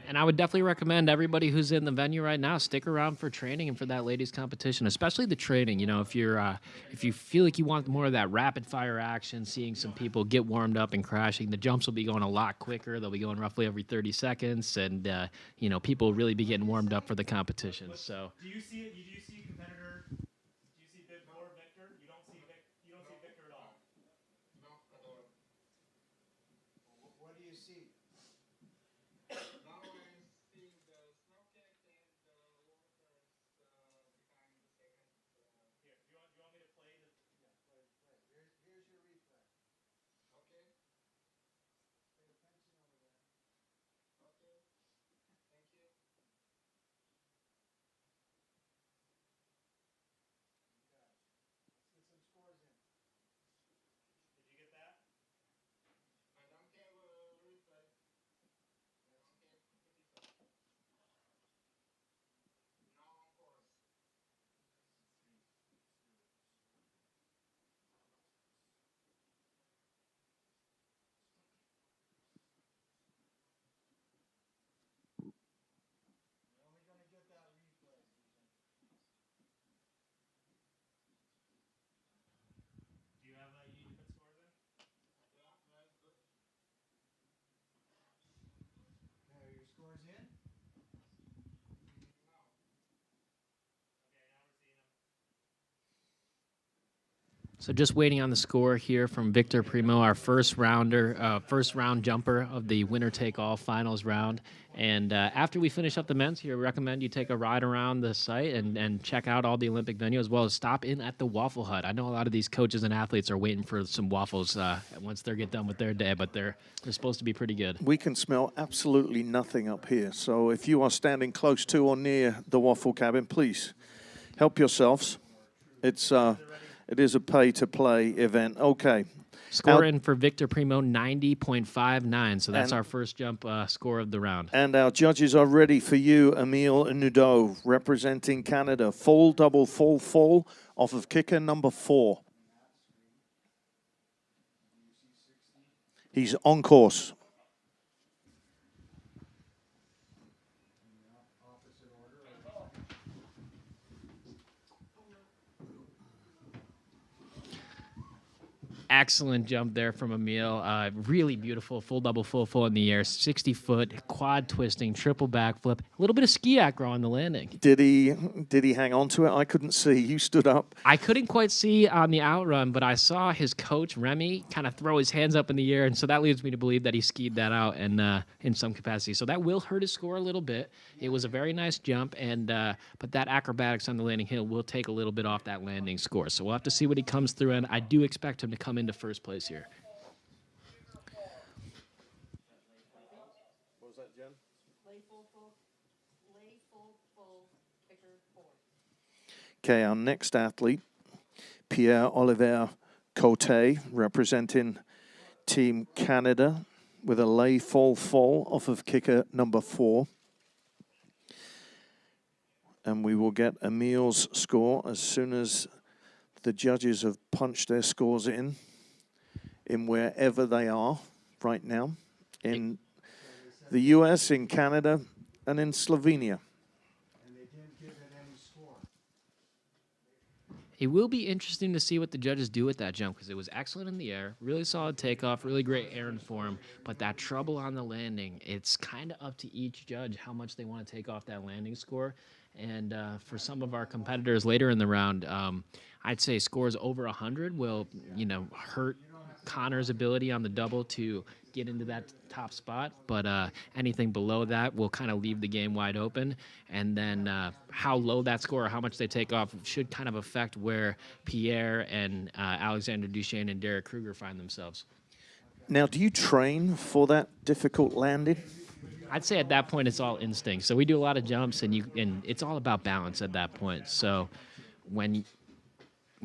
And I would definitely recommend everybody who's in the venue right now stick around for training and for that ladies competition, especially the training. If you feel like you want more of that rapid fire action, seeing some people get warmed up and crashing, the jumps will be going a lot quicker. They'll be going roughly every 30 seconds, and people will really be getting warmed up for the competition. So. Do you see it? Do you see a competitor? Do you see bib 4 Victor? You don't see Victor at all. No, at all. What do you see? Now I'm seeing the snow cake and the water behind the second. Here, do you want me to play the? Yeah, play. Here's your replay. Okay. Pay attention over there. Okay. Thank you. Scores in. So just waiting on the score here from Victor Primo, our first round jumper of the winner-take-all finals round. And after we finish up the men's here, we recommend you take a ride around the site and check out all the Olympic venue, as well as stop in at the Waffle Hut. I know a lot of these coaches and athletes are waiting for some waffles once they get done with their day, but they're supposed to be pretty good. We can smell absolutely nothing up here. So if you are standing close to or near the waffle cabin, please help yourselves. It is a pay-to-play event. Okay. Score in for Victor Primo, 90.59. So that's our first jump score of the round. And our judges are ready for you, Emile Nudo, representing Canada. Full, double, full off of kicker number 4. He's on course. Excellent jump there from Emile. Really beautiful, full double, full in the air, 60-foot, quad twisting, triple backflip, a little bit of ski acro on the landing. Did he hang on to it? I couldn't see. You stood up. I couldn't quite see on the outrun, but I saw his coach, Remy, kind of throw his hands up in the air, and so that leads me to believe that he skied that out and in some capacity. So that will hurt his score a little bit. It was a very nice jump, and but that acrobatics on the landing hill will take a little bit off that landing score. So we'll have to see what he comes through, and I do expect him to come into first place here. What was that, Jen? Lay full, kicker 4. Okay, our next athlete, Pierre-Olivier Cote, representing Team Canada with a lay full off of kicker number 4. And we will get Emile's score as soon as the judges have punched their scores in wherever they are right now, in the US, in Canada, and in Slovenia. And they didn't give it any score. It will be interesting to see what the judges do with that jump, because it was excellent in the air, really solid takeoff, really great air and form, but that trouble on the landing, it's kind of up to each judge how much they want to take off that landing score. And for some of our competitors later in the round, I'd say scores over 100 will, hurt Connor's ability on the double to get into that top spot. But anything below that will kind of leave the game wide open. And then how low that score or how much they take off should kind of affect where Pierre and Alexander Duchesne and Derek Kruger find themselves. Now, do you train for that difficult landing? I'd say at that point it's all instinct. So we do a lot of jumps, and it's all about balance at that point. So when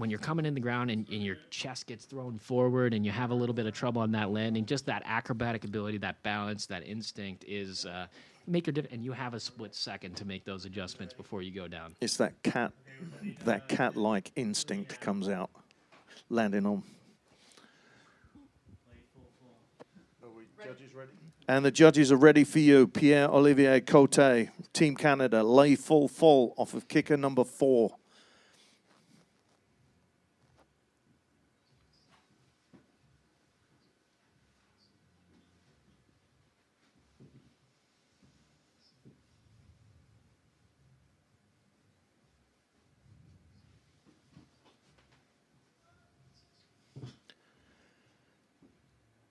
you're coming in the ground and your chest gets thrown forward and you have a little bit of trouble on that landing, just that acrobatic ability, that balance, that instinct is make your difference. And you have a split second to make those adjustments before you go down. It's that cat-like instinct comes out, landing on. Judges ready? And the judges are ready for you. Pierre-Olivier Cote, Team Canada, lay full off of kicker number 4.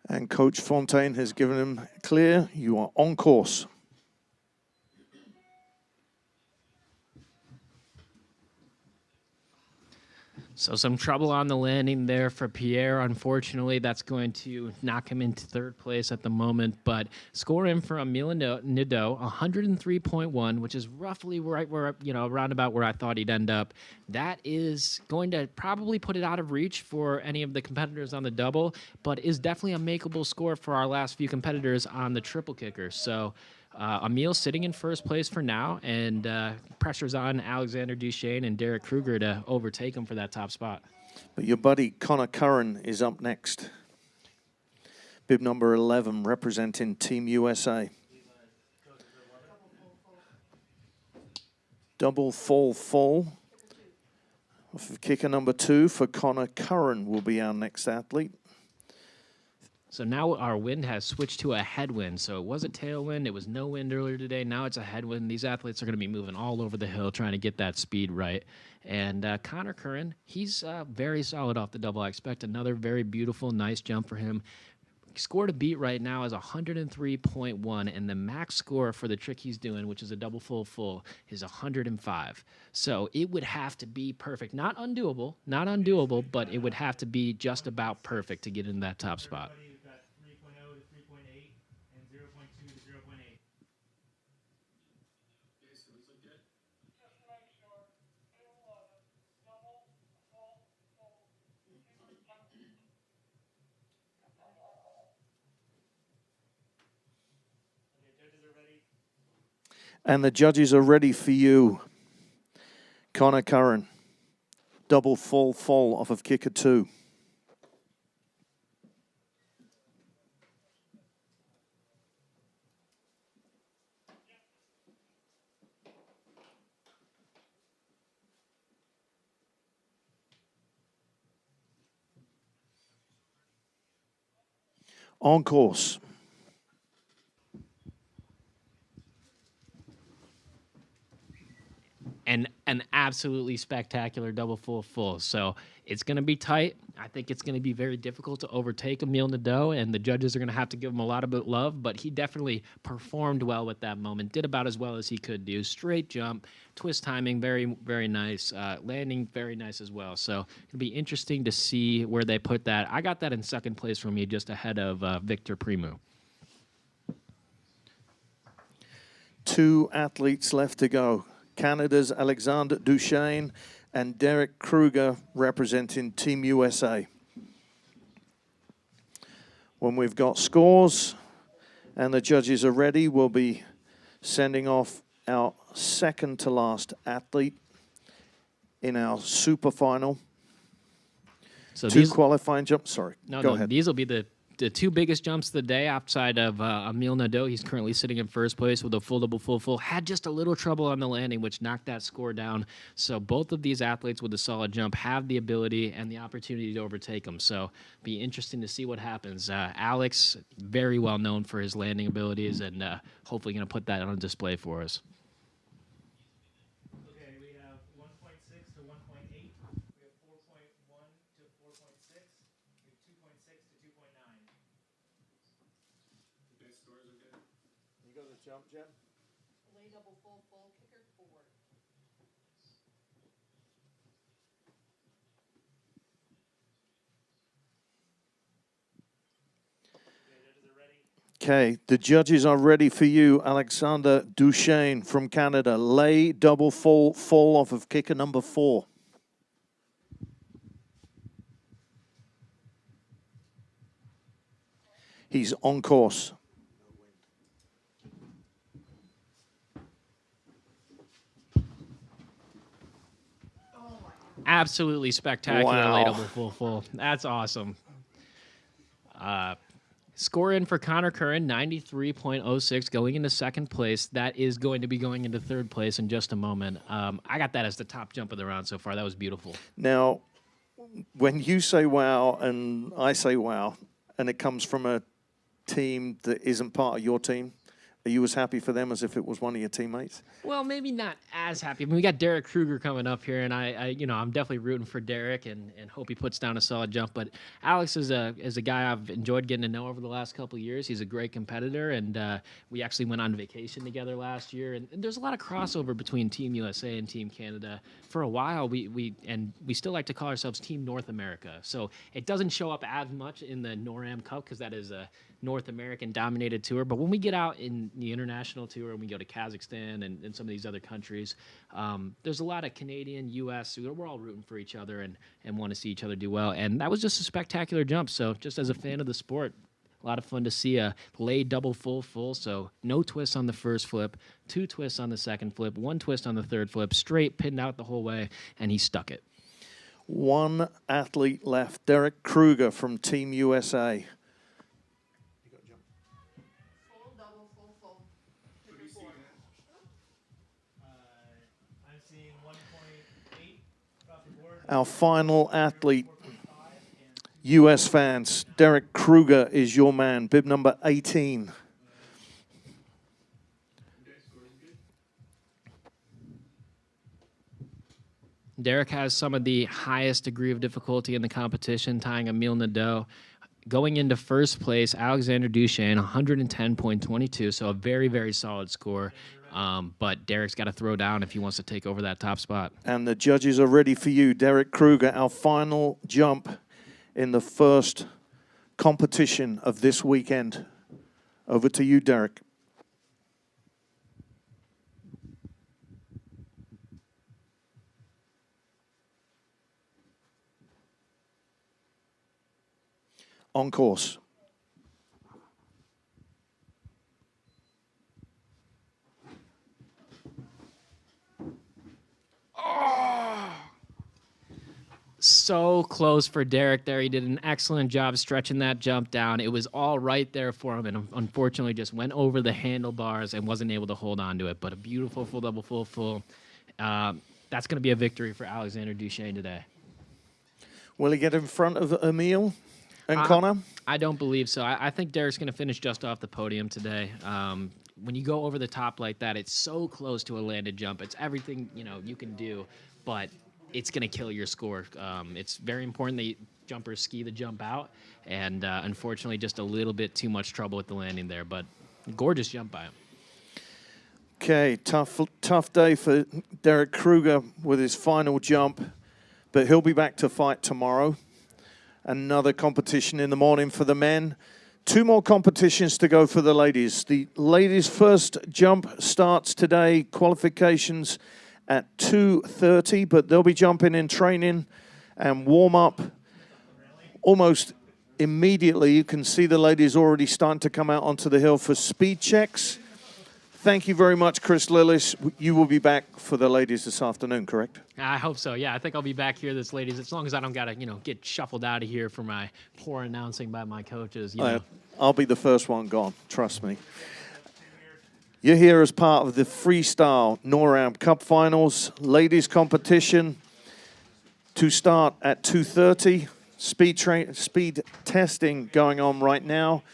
And Coach Fontaine has given him clear. You are on course. So some trouble on the landing there for Pierre. Unfortunately, that's going to knock him into third place at the moment. But score in for Emile Nadeau, 103.1, which is roughly right where, around about where I thought he'd end up. That is going to probably put it out of reach for any of the competitors on the double, but is definitely a makeable score for our last few competitors on the triple kicker. So Emile sitting in first place for now, and pressure's on Alexander Duchesne and Derek Kruger to overtake him for that top spot. But your buddy Connor Curran is up next. Bib number 11, representing Team USA. Double full. Off of kicker number 2 for Connor Curran will be our next athlete. So now our wind has switched to a headwind. So it was a tailwind. It was no wind earlier today. Now it's a headwind. These athletes are going to be moving all over the hill trying to get that speed right. And Connor Curran, he's very solid off the double. I expect another very beautiful, nice jump for him. Score to beat right now is 103.1, and the max score for the trick he's doing, which is a double full full, is 105. So it would have to be perfect. Not undoable, but it would have to be just about perfect to get in that top spot. Everybody, we've got 3.0 to 3.8 and 0.2 to 0.8. And the judges are ready for you. Connor Curran, double full fall off of kicker 2. On course. And an absolutely spectacular double full full. So it's going to be tight. I think it's going to be very difficult to overtake Emile Nadeau, and the judges are going to have to give him a lot of love, but he definitely performed well with that moment, did about as well as he could do. Straight jump, twist timing, very, very nice. Landing, very nice as well. So it'll be interesting to see where they put that. I got that in second place for me, just ahead of Victor Primo. 2 athletes left to go. Canada's Alexander Duchesne and Derek Kruger representing Team USA. When we've got scores and the judges are ready, we'll be sending off our second to last athlete in our super final. So 2 qualifying jumps. Sorry, go ahead. These will be the 2 biggest jumps of the day outside of Emile Nadeau. He's currently sitting in first place with a full double full full. Had just a little trouble on the landing, which knocked that score down. So both of these athletes with a solid jump have the ability and the opportunity to overtake them. So be interesting to see what happens. Alex, very well known for his landing abilities, and hopefully going to put that on display for us. Okay, we have 1.6 to 1.8. We have 4.1 to 4.6. We have 2.6 to 2.9. You got a jump, Jen? Lay double full full, kicker 4. Okay, the judges are ready for you. Alexander Duchesne from Canada. Lay double full fall off of kicker number 4. He's on course. Absolutely spectacular Wow. lay double full full. That's awesome. Score in for Connor Curran, 93.06, going into second place. That is going to be going into third place in just a moment. I got that as the top jump of the round so far. That was beautiful. Now, when you say wow and I say wow, and it comes from a team that isn't part of your team, are you as happy for them as if it was one of your teammates? Well, maybe not as happy. I mean, we got Derek Kruger coming up here, and I'm definitely rooting for Derek and hope he puts down a solid jump. But Alex is a guy I've enjoyed getting to know over the last couple of years. He's a great competitor, and we actually went on vacation together last year. And there's a lot of crossover between Team USA and Team Canada. For a while, we still like to call ourselves Team North America. So it doesn't show up as much in the NorAm Cup because that is a North American dominated tour. But when we get out in the international tour and we go to Kazakhstan and some of these other countries, there's a lot of Canadian, US, we're all rooting for each other and want to see each other do well. And that was just a spectacular jump. So just as a fan of the sport, a lot of fun to see a lay double full full. So no twists on the first flip, 2 twists on the second flip, 1 twist on the third flip, straight pinned out the whole way, and he stuck it. 1 athlete left, Derek Kruger from Team USA. Full double full full, kicker 4. I'm seeing 1.8 across the board. Our final athlete, 4.5 and US fans, Derek Kruger is your man, bib number 18. Derek has some of the highest degree of difficulty in the competition, tying Emile Nadeau. Going into first place, Alexander Duchesne, 110.22, so a very, very solid score. But Derek's got to throw down if he wants to take over that top spot. And the judges are ready for you, Derek Kruger, our final jump in the first competition of this weekend. Over to you, Derek. On course. So close for Derek there. He did an excellent job stretching that jump down. It was all right there for him, and unfortunately just went over the handlebars and wasn't able to hold on to it. But a beautiful full double full. That's going to be a victory for Alexander Duchesne today. Will he get in front of Emile and Connor? I don't believe so. I think Derek's going to finish just off the podium today. When you go over the top like that, it's so close to a landed jump. It's everything you can do, but it's going to kill your score. It's very important that jumpers ski the jump out, and unfortunately just a little bit too much trouble with the landing there, but gorgeous jump by him. Okay, tough day for Derek Kruger with his final jump, but he'll be back to fight tomorrow. Another competition in the morning for the men. 2 more competitions to go for the ladies. The ladies' first jump starts today, qualifications at 2:30, but they'll be jumping in training and warm up almost immediately. You can see the ladies already starting to come out onto the hill for speed checks. Thank you very much, Chris Lillis. You will be back for the ladies this afternoon, correct? I hope so. Yeah, I think I'll be back here this ladies, as long as I don't got to, get shuffled out of here for my poor announcing by my coaches. I'll be the first one gone, trust me. You're here as part of the Freestyle NorAm Cup Finals ladies competition to start at 2:30. Speed testing going on right now,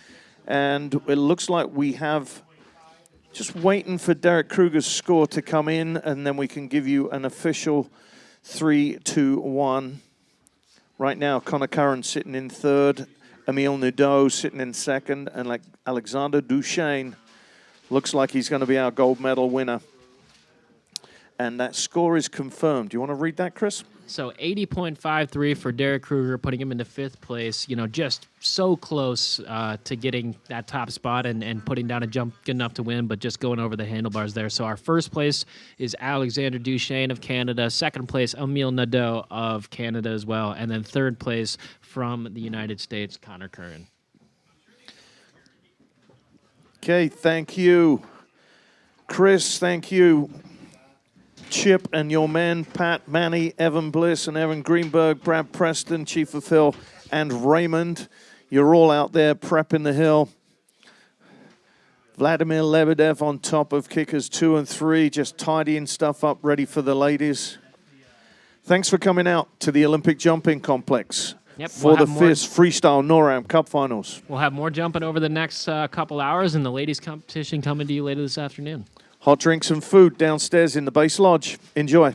and it looks like we have just waiting for Derek Kruger's score to come in, and then we can give you an official 3, 2, 1. Right now, Connor Curran sitting in third, Emile Nadeau sitting in second, and like Alexander Duchesne looks like he's going to be our gold medal winner. And that score is confirmed. Do you want to read that, Chris? So 80.53 for Derek Kruger, putting him into 5th place. Just so close to getting that top spot and putting down a jump good enough to win, but just going over the handlebars there. So our 1st place is Alexander Duchesne of Canada. 2nd place, Emile Nadeau of Canada as well. And then 3rd place from the United States, Connor Curran. Okay, thank you. Chris, thank you. Chip and your men, Pat, Manny, Evan Bliss, and Evan Greenberg, Brad Preston, Chief of Hill, and Raymond. You're all out there prepping the hill. Vladimir Lebedev on top of kickers 2 and 3, just tidying stuff up, ready for the ladies. Thanks for coming out to the Olympic Jumping Complex for the FIS Freestyle NorAm Cup Finals. We'll have more jumping over the next couple hours, and the ladies' competition coming to you later this afternoon. Hot drinks and food downstairs in the base lodge. Enjoy.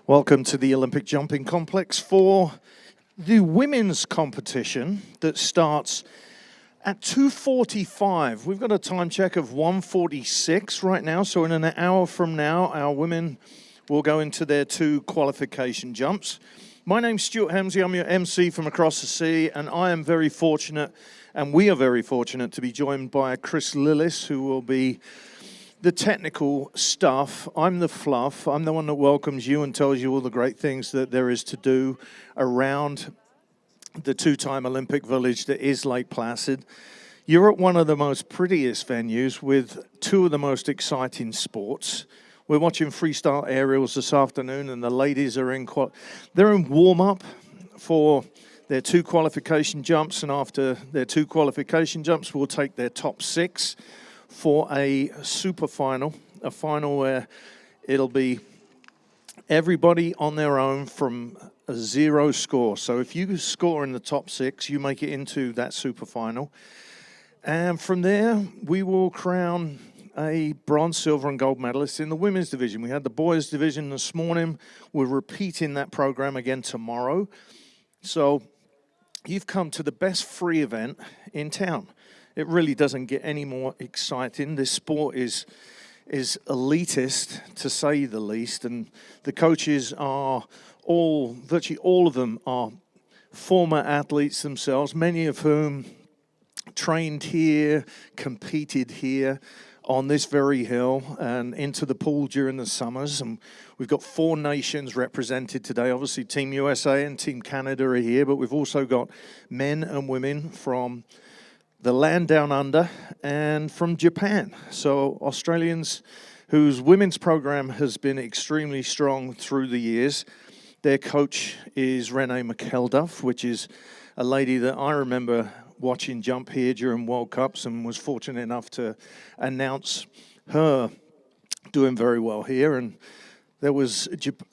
Welcome to the Olympic jumping complex for the women's competition that starts at 2:45. We've got a time check of 1:46 right now, so in an hour from now, our women will go into their 2 qualification jumps. My name's Stuart Hemsley. I'm your MC from across the sea, and I am very fortunate, and we are very fortunate to be joined by Chris Lillis, who will be the technical stuff. I'm the fluff. I'm the one that welcomes you and tells you all the great things that there is to do around the 2-time Olympic village that is Lake Placid. You're at one of the most prettiest venues with 2 of the most exciting sports. We're watching freestyle aerials this afternoon, and the ladies are they're in warm-up for their 2 qualification jumps, and after their 2 qualification jumps, we'll take their top 6 for a super final, a final where it'll be everybody on their own from a 0 score. So if you score in the top 6, you make it into that super final. And from there, we will crown a bronze, silver, and gold medalist in the women's division. We had the boys division this morning. We're repeating that program again tomorrow. So you've come to the best free event in town. It really doesn't get any more exciting. This sport is elitist, to say the least, and the coaches are virtually all of them are former athletes themselves, many of whom trained here, competed here on this very hill and into the pool during the summers. And we've got 4 nations represented today. Obviously, Team USA and Team Canada are here, but we've also got men and women from the land down under and from Japan. So Australians whose women's program has been extremely strong through the years. Their coach is Renee McKelduff, which is a lady that I remember watching jump here during World Cups and was fortunate enough to announce her doing very well here. And there was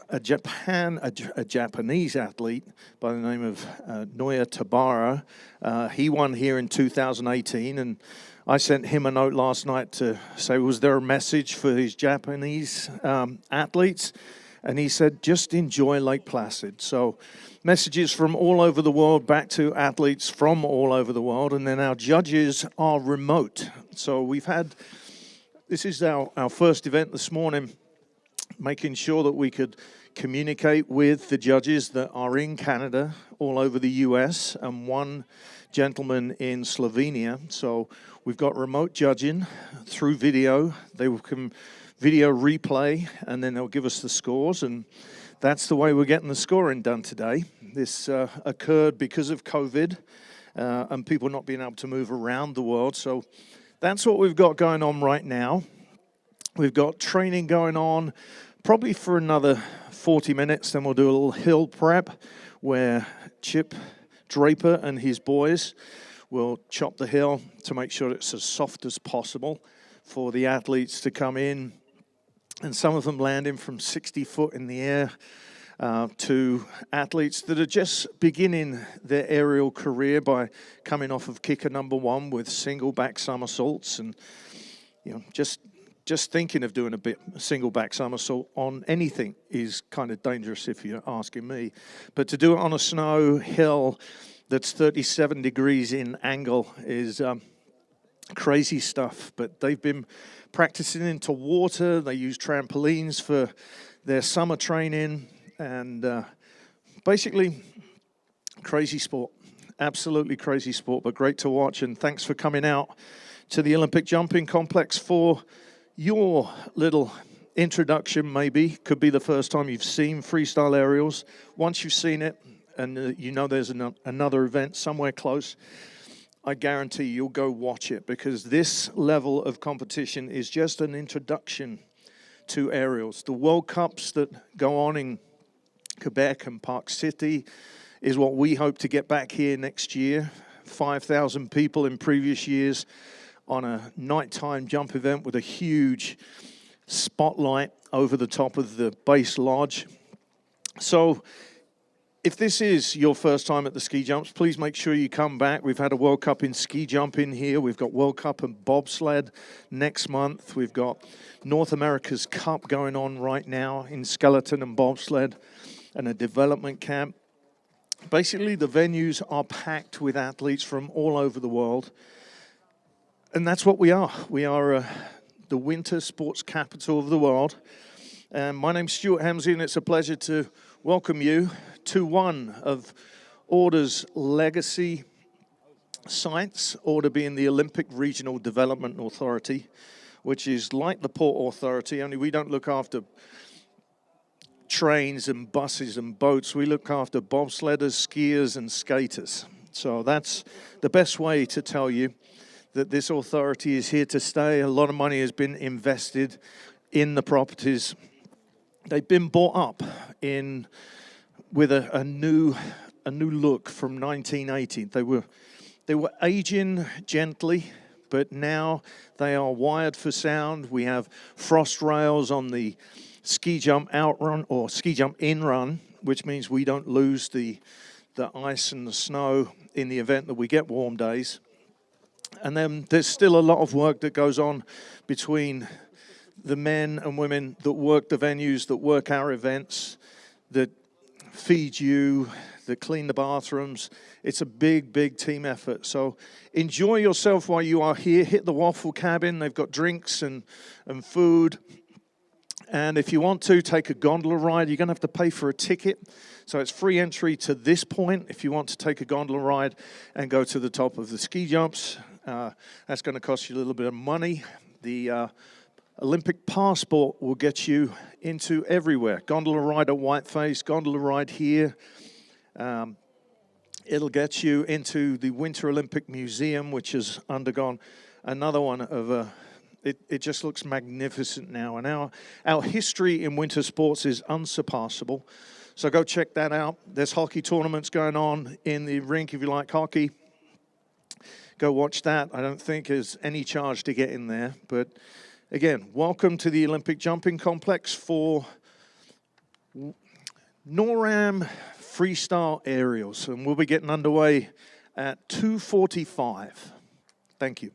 a Japanese athlete by the name of Naoya Tabara. He won here in 2018, and I sent him a note last night to say, was there a message for his Japanese athletes? And he said, just enjoy Lake Placid. So messages from all over the world back to athletes from all over the world. And then our judges are remote. So this is our first event this morning, making sure that we could communicate with the judges that are in Canada, all over the US, and 1 gentleman in Slovenia. So we've got remote judging through video. They will come video replay, and then they'll give us the scores, and that's the way we're getting the scoring done today. This occurred because of COVID and people not being able to move around the world. So that's what we've got going on right now. We've got training going on probably for another 40 minutes. Then we'll do a little hill prep where Chip Draper and his boys will chop the hill to make sure it's as soft as possible for the athletes to come in. And some of them landing from 60 foot in the air to athletes that are just beginning their aerial career by coming off of kicker number 1 with single back somersaults. And, just thinking of doing a single back somersault on anything is kind of dangerous if you're asking me. But to do it on a snow hill that's 37 degrees in angle is crazy stuff. But they've been practicing into water. They use trampolines for their summer training, and basically crazy sport. Absolutely crazy sport, but great to watch. And thanks for coming out to the Olympic jumping complex for your little introduction. Maybe could be the first time you've seen freestyle aerials. Once you've seen it and there's another event somewhere close, I guarantee you'll go watch it, because this level of competition is just an introduction to aerials. The World Cups that go on in Quebec and Park City is what we hope to get back here next year. 5,000 people in previous years on a nighttime jump event with a huge spotlight over the top of the base lodge. So if this is your first time at the ski jumps, please make sure you come back. We've had a World Cup in ski jumping here. We've got World Cup in bobsled next month. We've got North America's Cup going on right now in skeleton and bobsled, and a development camp. Basically, the venues are packed with athletes from all over the world. And that's what we are. We are the winter sports capital of the world. And my name's Stuart Hemsley, and it's a pleasure to welcome you to one of Order's legacy sites, Order being the Olympic Regional Development Authority, which is like the Port Authority, only we don't look after trains and buses and boats. We look after bobsledders, skiers, and skaters. So that's the best way to tell you that this authority is here to stay. A lot of money has been invested in the properties. They've been bought up with a new look from 1980. They were aging gently, but now they are wired for sound. We have frost rails on the ski jump out run or ski jump in run, which means we don't lose the ice and the snow in the event that we get warm days. And then there's still a lot of work that goes on between the men and women that work the venues, that work our events, that feed you, that clean the bathrooms. It's a big, big team effort. So enjoy yourself while you are here. Hit the waffle cabin. They've got drinks and food. And if you want to take a gondola ride, you're going to have to pay for a ticket. So it's free entry to this point if you want to take a gondola ride and go to the top of the ski jumps. That's going to cost you a little bit of money. The Olympic passport will get you into everywhere. Gondola ride at Whiteface, gondola ride here. It'll get you into the Winter Olympic Museum, which has undergone another one of it just looks magnificent now. And our history in winter sports is unsurpassable. So go check that out. There's hockey tournaments going on in the rink if you like hockey. Go watch that. I don't think there's any charge to get in there. But again, welcome to the Olympic Jumping Complex for NorAm Freestyle Aerials. And we'll be getting underway at 2:45. Thank you.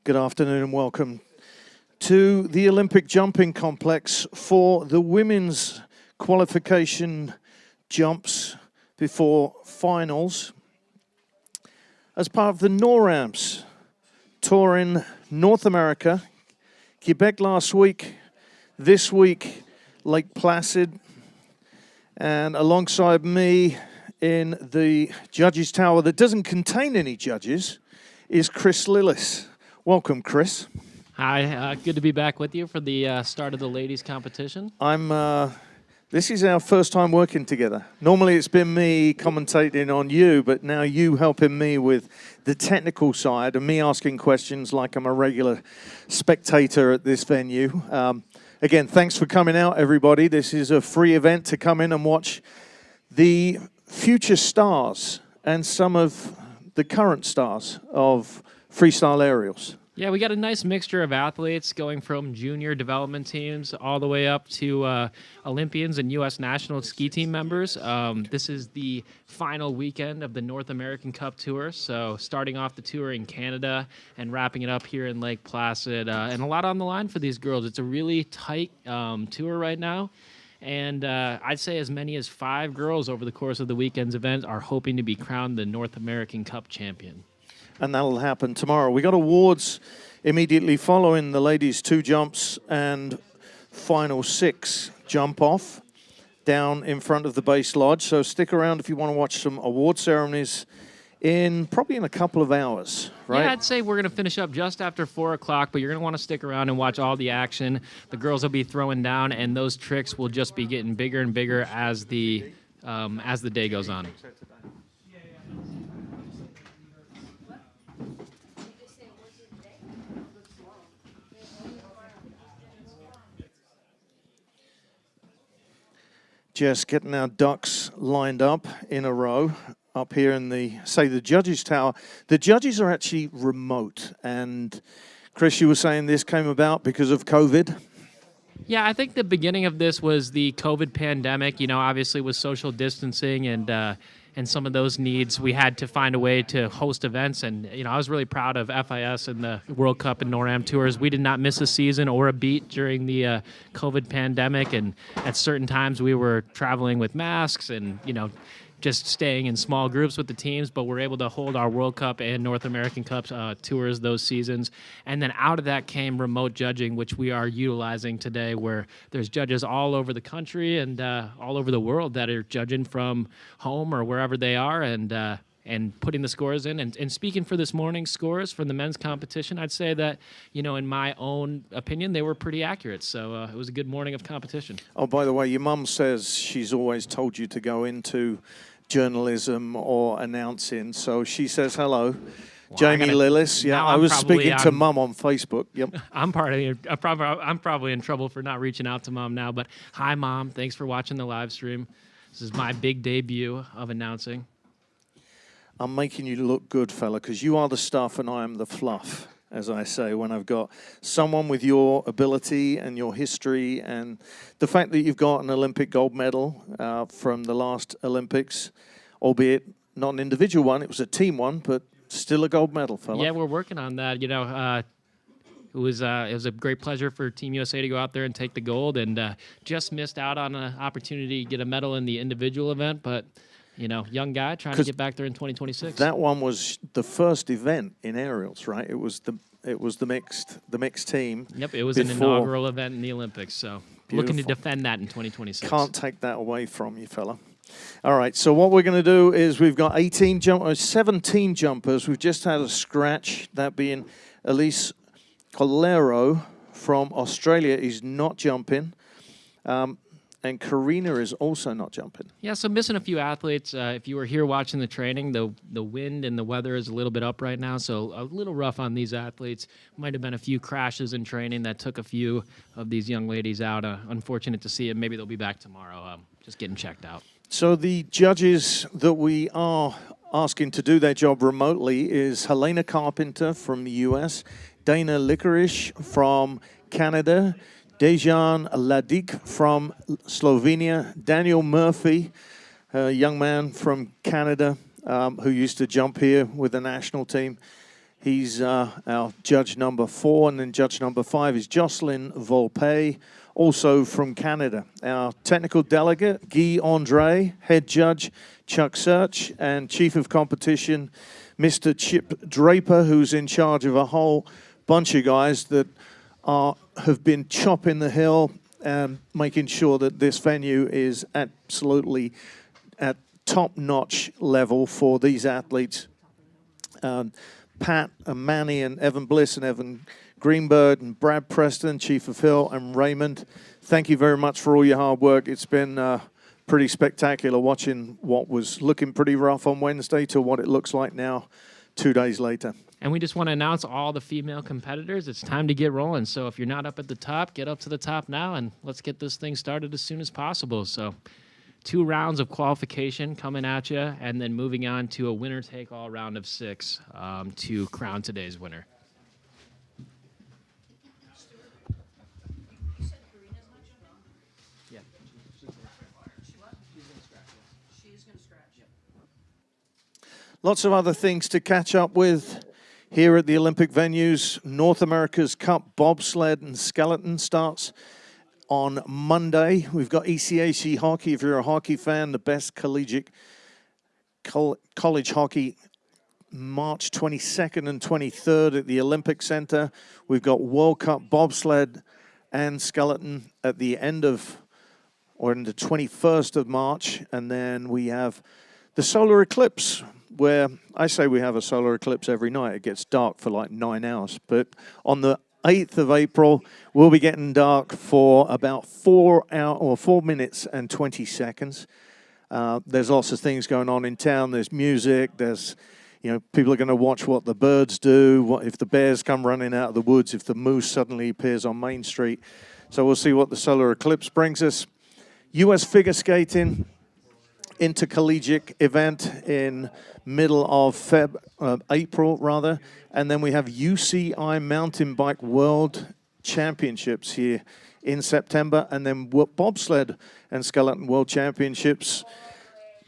Good afternoon and welcome to the Olympic jumping complex for the women's qualification jumps before finals as part of the NorAm's tour in North America. Quebec last week, this week Lake Placid, and alongside me in the judges' tower that doesn't contain any judges is Chris Lillis. Welcome, Chris. Hi, good to be back with you for the start of the ladies' competition. This is our first time working together. Normally it's been me commentating on you, but now you helping me with the technical side and me asking questions like I'm a regular spectator at this venue. Again, thanks for coming out, everybody. This is a free event to come in and watch the future stars and some of the current stars of freestyle aerials. Yeah, we got a nice mixture of athletes going from junior development teams all the way up to Olympians and U.S. national ski team members. This is the final weekend of the North American Cup Tour, so starting off the tour in Canada and wrapping it up here in Lake Placid, and a lot on the line for these girls. It's a really tight tour right now, and I'd say as many as 5 girls over the course of the weekend's event are hoping to be crowned the North American Cup champion. And that'll happen tomorrow. We got awards immediately following the ladies' 2 jumps and final 6 jump off down in front of the base lodge. So stick around if you want to watch some award ceremonies probably in a couple of hours, right? Yeah, I'd say we're going to finish up just after 4 o'clock, but you're going to want to stick around and watch all the action. The girls will be throwing down, and those tricks will just be getting bigger and bigger as the day goes on. Just getting our ducks lined up in a row up here in the judges' tower. The judges are actually remote. And Chris, you were saying this came about because of COVID? Yeah, I think the beginning of this was the COVID pandemic, obviously with social distancing and some of those needs, we had to find a way to host events. And, I was really proud of FIS and the World Cup and NorAm tours. We did not miss a season or a beat during the COVID pandemic. And at certain times we were traveling with masks and, just staying in small groups with the teams, but we're able to hold our World Cup and North American Cup tours those seasons. And then out of that came remote judging, which we are utilizing today, where there's judges all over the country and all over the world that are judging from home or wherever they are and putting the scores in. And speaking for this morning's scores from the men's competition, I'd say that, in my own opinion, they were pretty accurate. So it was a good morning of competition. Oh, by the way, your mum says she's always told you to go into journalism or announcing. So she says hello. Well, Jamie Lillis. Yeah, I was speaking to Mum on Facebook. Yep. I'm probably in trouble for not reaching out to Mom now. But hi, Mom. Thanks for watching the live stream. This is my big debut of announcing. I'm making you look good, fella, because you are the stuff and I am the fluff, as I say, when I've got someone with your ability and your history and the fact that you've got an Olympic gold medal from the last Olympics, albeit not an individual one, it was a team one, but still a gold medal, fella. Yeah, we're working on that. It was a great pleasure for Team USA to go out there and take the gold, and just missed out on an opportunity to get a medal in the individual event, but young guy trying to get back there in 2026. That one was the first event in aerials, right? It was the mixed team. Yep, it was an inaugural event in the Olympics. So looking to defend that in 2026. Can't take that away from you, fella. All right, so what we're going to do is we've got 17 jumpers. We've just had a scratch, that being Elise Colero from Australia is not jumping. And Karina is also not jumping. Yeah, so missing a few athletes. If you were here watching the training, the wind and the weather is a little bit up right now, so a little rough on these athletes. Might have been a few crashes in training that took a few of these young ladies out. Unfortunate to see it. Maybe they'll be back tomorrow, just getting checked out. So the judges that we are asking to do their job remotely is Helena Carpenter from the U.S., Dana Licorice from Canada, Dejan Ladik from Slovenia, Daniel Murphy, a young man from Canada who used to jump here with the national team, He's our judge number 4, and then judge number 5 is Jocelyn Volpe, also from Canada. Our technical delegate, Guy Andre, head judge, Chuck Search, and chief of competition, Mr. Chip Draper, who's in charge of a whole bunch of guys that have been chopping the hill and making sure that this venue is absolutely at top-notch level for these athletes. Pat and Manny and Evan Bliss and Evan Greenberg and Brad Preston, Chief of Hill, and Raymond, thank you very much for all your hard work. It's been pretty spectacular watching what was looking pretty rough on Wednesday to what it looks like now 2 days later. And we just want to announce all the female competitors. It's time to get rolling. So if you're not up at the top, get up to the top now, and let's get this thing started as soon as possible. So 2 rounds of qualification coming at you, and then moving on to a winner-take-all round of 6 to crown today's winner. Yeah. Lots of other things to catch up with here at the Olympic venues. North America's Cup bobsled and skeleton starts on Monday. We've got ECAC hockey. If you're a hockey fan, the best collegiate college hockey, March 22nd and 23rd at the Olympic Center. We've got World Cup bobsled and skeleton at the end of, or in the 21st of March. And then we have the solar eclipse, where I say we have a solar eclipse every night. It gets dark for like 9 hours. But on the 8th of April, we'll be getting dark for about 4 minutes and 20 seconds. There's lots of things going on in town. There's music. There's, you know, people are going to watch what the birds do. What if the bears come running out of the woods? If the moose suddenly appears on Main Street? So we'll see what the solar eclipse brings us. U.S. figure skating intercollegiate event in middle of April rather, and then we have UCI Mountain Bike World Championships here in September, and then Bobsled and Skeleton World Championships,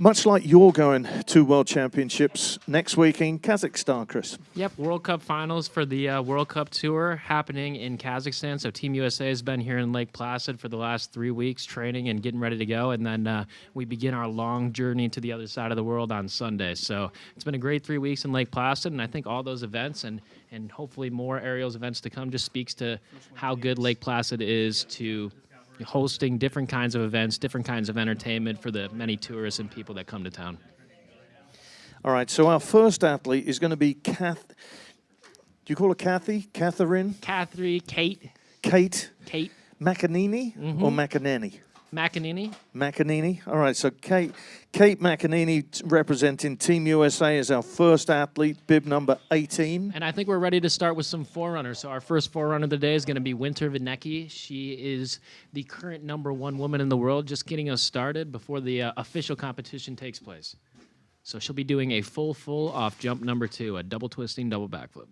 much like you're going to World Championships next week in Kazakhstan, Chris. Yep, World Cup finals for the World Cup Tour happening in Kazakhstan. So Team USA has been here in Lake Placid for the last 3 weeks training and getting ready to go. And then we begin our long journey to the other side of the world on Sunday. So it's been a great 3 weeks in Lake Placid. And I think all those events and hopefully more aerials events to come just speaks to how good Lake Placid is to hosting different kinds of events, different kinds of entertainment for the many tourists and people that come to town. All right, so our first athlete is going to be do you call her Kathy? Catherine? Kate. Kate McEnany or McEnany? McEnany. All right, so Kate McEnany representing Team USA is our first athlete, bib number 18. And I think we're ready to start with some forerunners. So our first forerunner of the day is going to be Winter Vinecki. She is the current #1 woman in the world, just getting us started before the official competition takes place. So she'll be doing a full off jump number 2, a double twisting, double backflip.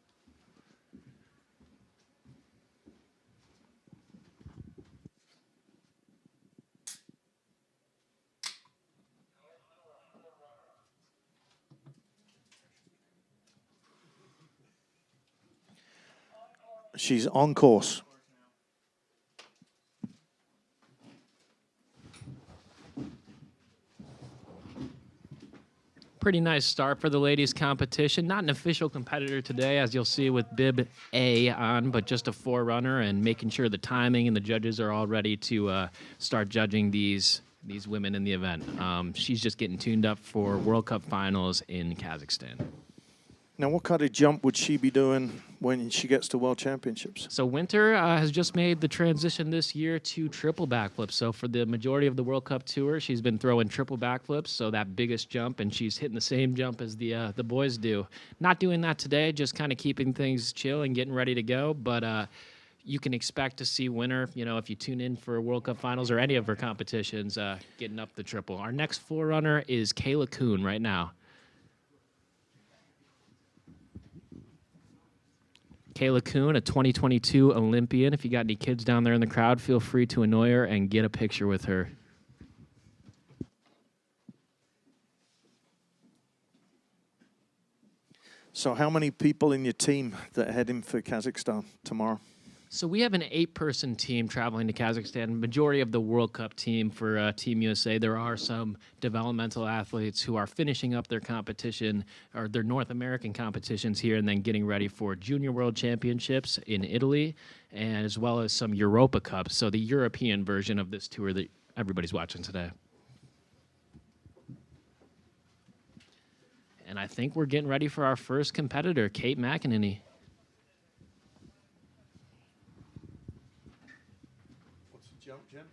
She's on course. Pretty nice start for the ladies competition. Not an official competitor today, as you'll see with bib A on, but just a forerunner and making sure the timing and the judges are all ready to start judging these women in the event. She's just getting tuned up for World Cup finals in Kazakhstan. Now, what kind of jump would she be doing when she gets to World Championships? So Winter has just made the transition this year to triple backflips. So for the majority of the World Cup Tour, she's been throwing triple backflips, so that biggest jump, and she's hitting the same jump as the boys do. Not doing that today, just kind of keeping things chill and getting ready to go, but you can expect to see Winter, you know, if you tune in for World Cup Finals or any of her competitions, getting up the triple. Our next forerunner is Kayla Kuhn right now. Kayla Kuhn, a 2022 Olympian. If you got any kids down there in the crowd, feel free to annoy her and get a picture with her. So how many people in your team that are heading for Kazakhstan tomorrow? So we have an 8-person team traveling to Kazakhstan, majority of the World Cup team for Team USA. There are some developmental athletes who are finishing up their competition or their North American competitions here and then getting ready for Junior World Championships in Italy, and as well as some Europa Cups, so the European version of this tour that everybody's watching today. And I think we're getting ready for our first competitor, Kate McEnany. What's the jump, Jen?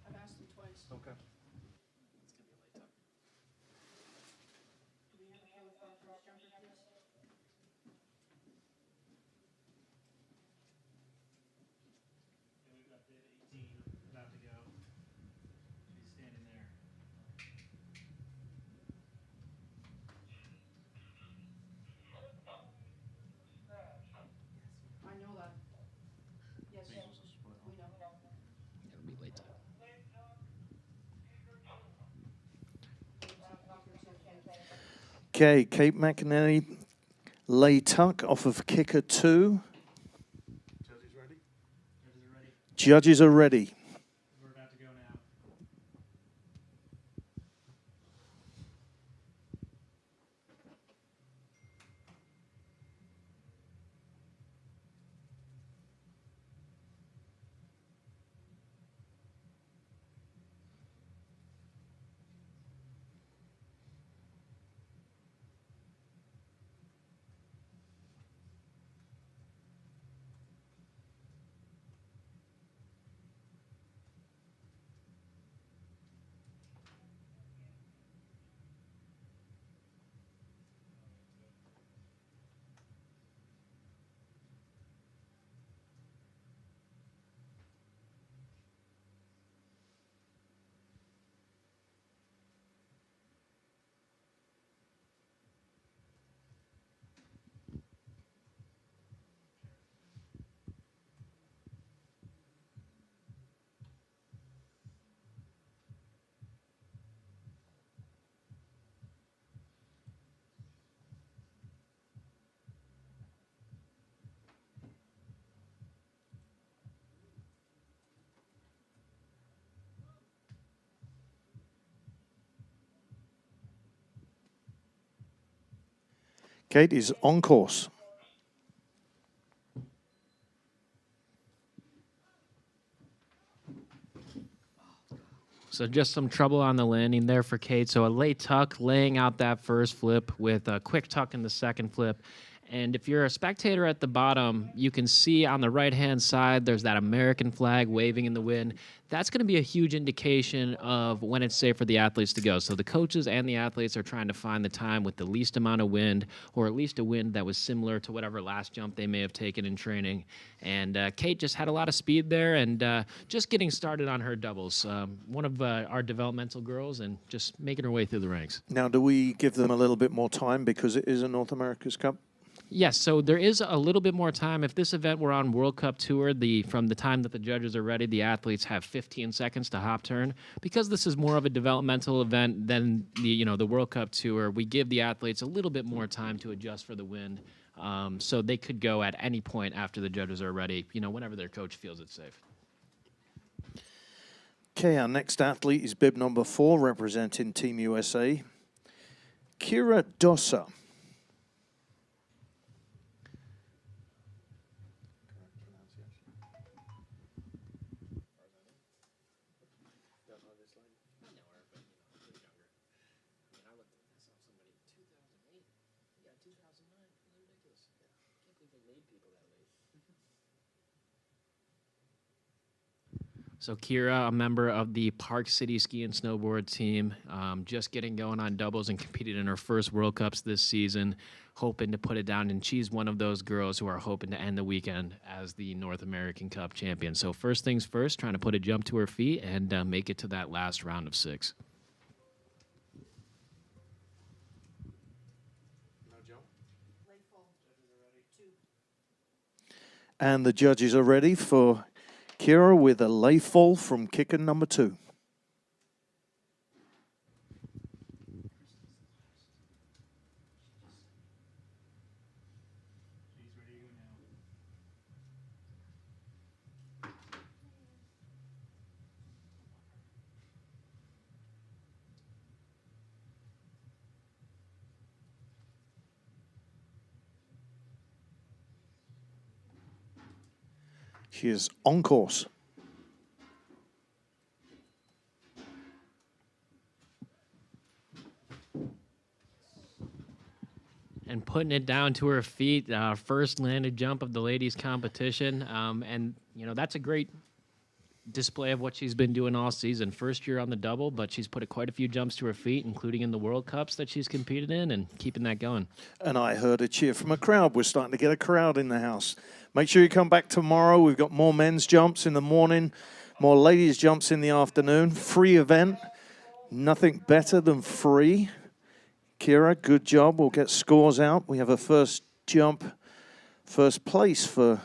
I've asked him twice. Okay. Do we have a qualified first jumper, please? And we've got bid 18 about to go. She's standing there. I know that. Yes, we know. It'll be late time. Okay, Kate McEnany, lay tuck off of kicker 2. Judges ready? Judges are ready. Judges are ready. We're about to go now. Kate is on course. So just some trouble on the landing there for Kate. So a late tuck, laying out that first flip with a quick tuck in the second flip. And if you're a spectator at the bottom, you can see on the right-hand side, there's that American flag waving in the wind. That's going to be a huge indication of when it's safe for the athletes to go. So the coaches and the athletes are trying to find the time with the least amount of wind, or at least a wind that was similar to whatever last jump they may have taken in training. And Kate just had a lot of speed there and just getting started on her doubles. One of our developmental girls and just making her way through the ranks. Now, do we give them a little bit more time because it is a North America's Cup? Yes, so there is a little bit more time. If this event were on World Cup Tour, from the time that the judges are ready, the athletes have 15 seconds to hop turn. Because this is more of a developmental event than the World Cup Tour, we give the athletes a little bit more time to adjust for the wind. So they could go at any point after the judges are ready, whenever their coach feels it's safe. Okay, our next athlete is bib number 4, representing Team USA, Kira Dossa. So Kira, a member of the Park City Ski and Snowboard team, just getting going on doubles and competed in her first World Cups this season, hoping to put it down. And she's one of those girls who are hoping to end the weekend as the North American Cup champion. So first things first, trying to put a jump to her feet and make it to that last round of 6. And the judges are ready for Kira with a lay fall from kicker number 2. She is on course. And putting it down to her feet, first landed jump of the ladies' competition. And, you know, that's a great display of what she's been doing all season. First year on the double, but she's put quite a few jumps to her feet, including in the World Cups that she's competed in, and keeping that going. And I heard a cheer from a crowd. We're starting to get a crowd in the house. Make sure you come back tomorrow. We've got more men's jumps in the morning, more ladies' jumps in the afternoon. Free event. Nothing better than free. Kira, good job. We'll get scores out. We have a first jump, first place for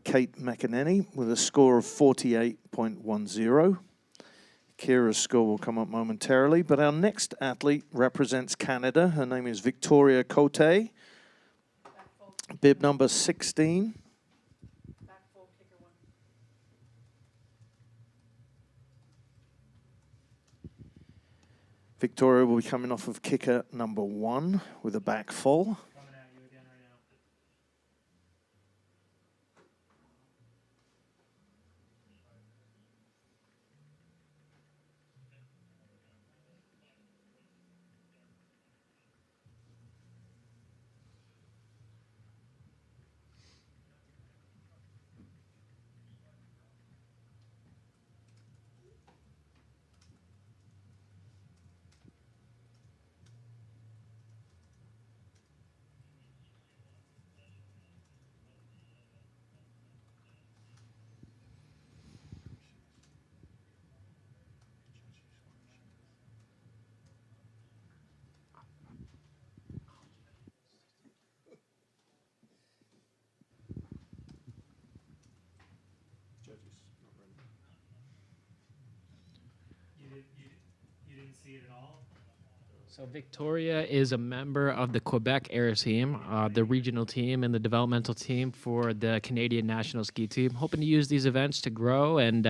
Kate McEnany with a score of 48.10. Kira's score will come up momentarily, but our next athlete represents Canada. Her name is Victoria Cote, bib number 16. Victoria will be coming off of kicker number 1 with a back full. Coming at you again right now. You didn't see it at all? So Victoria is a member of the Quebec Air Team, the regional team and the developmental team for the Canadian national ski team. Hoping to use these events to grow and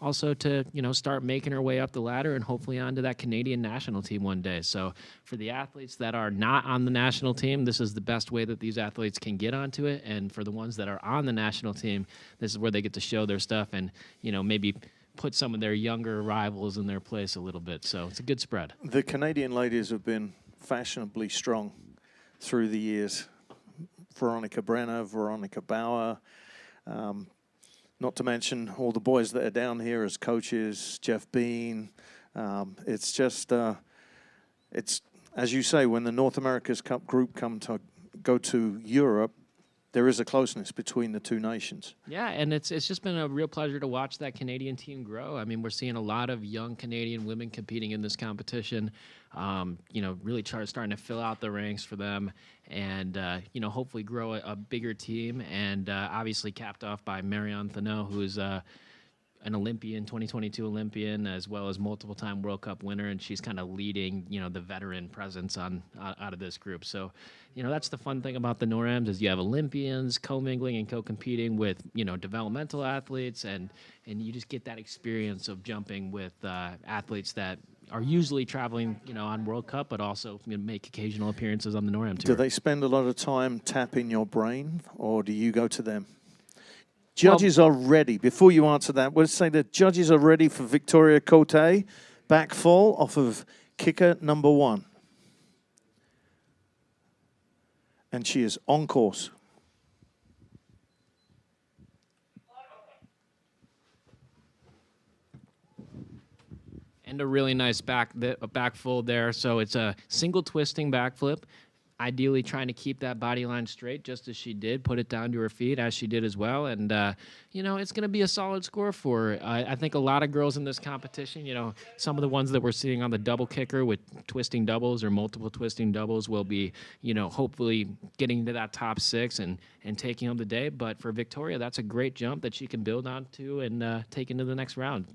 also to, you know, start making her way up the ladder and hopefully onto that Canadian national team one day. So for the athletes that are not on the national team, this is the best way that these athletes can get onto it. And for the ones that are on the national team, this is where they get to show their stuff and, you know, maybe put some of their younger rivals in their place a little bit. So it's a good spread. The Canadian ladies have been fashionably strong through the years. Veronica Brenner, Veronica Bauer, not to mention all the boys that are down here as coaches, Jeff Bean. It's just, it's, as you say, when the North America's Cup group go to Europe, there is a closeness between the two nations. Yeah, and it's just been a real pleasure to watch that Canadian team grow. I mean, we're seeing a lot of young Canadian women competing in this competition, you know, really starting to fill out the ranks for them and, you know, hopefully grow a bigger team. And obviously capped off by Marianne Thaneau, who's an Olympian, 2022 Olympian, as well as multiple-time World Cup winner, and she's kind of leading, you know, the veteran presence out of this group. So, you know, that's the fun thing about the NorAms is you have Olympians co-mingling and co-competing with, you know, developmental athletes, and you just get that experience of jumping with athletes that are usually traveling, you know, on World Cup, but also, you know, make occasional appearances on the NorAm tour. Do they spend a lot of time tapping your brain, or do you go to them? Judges are ready. Before you answer that, let's say the judges are ready for Victoria Cote, back full off of kicker number 1. And she is on course. And a really nice back fold there. So it's a single twisting backflip. Ideally trying to keep that body line straight, just as she did, put it down to her feet, as she did as well. And, you know, it's going to be a solid score for her. I think a lot of girls in this competition, you know, some of the ones that we're seeing on the double kicker with twisting doubles or multiple twisting doubles will be, you know, hopefully getting to that top 6 and taking home the day. But for Victoria, that's a great jump that she can build onto and take into the next round.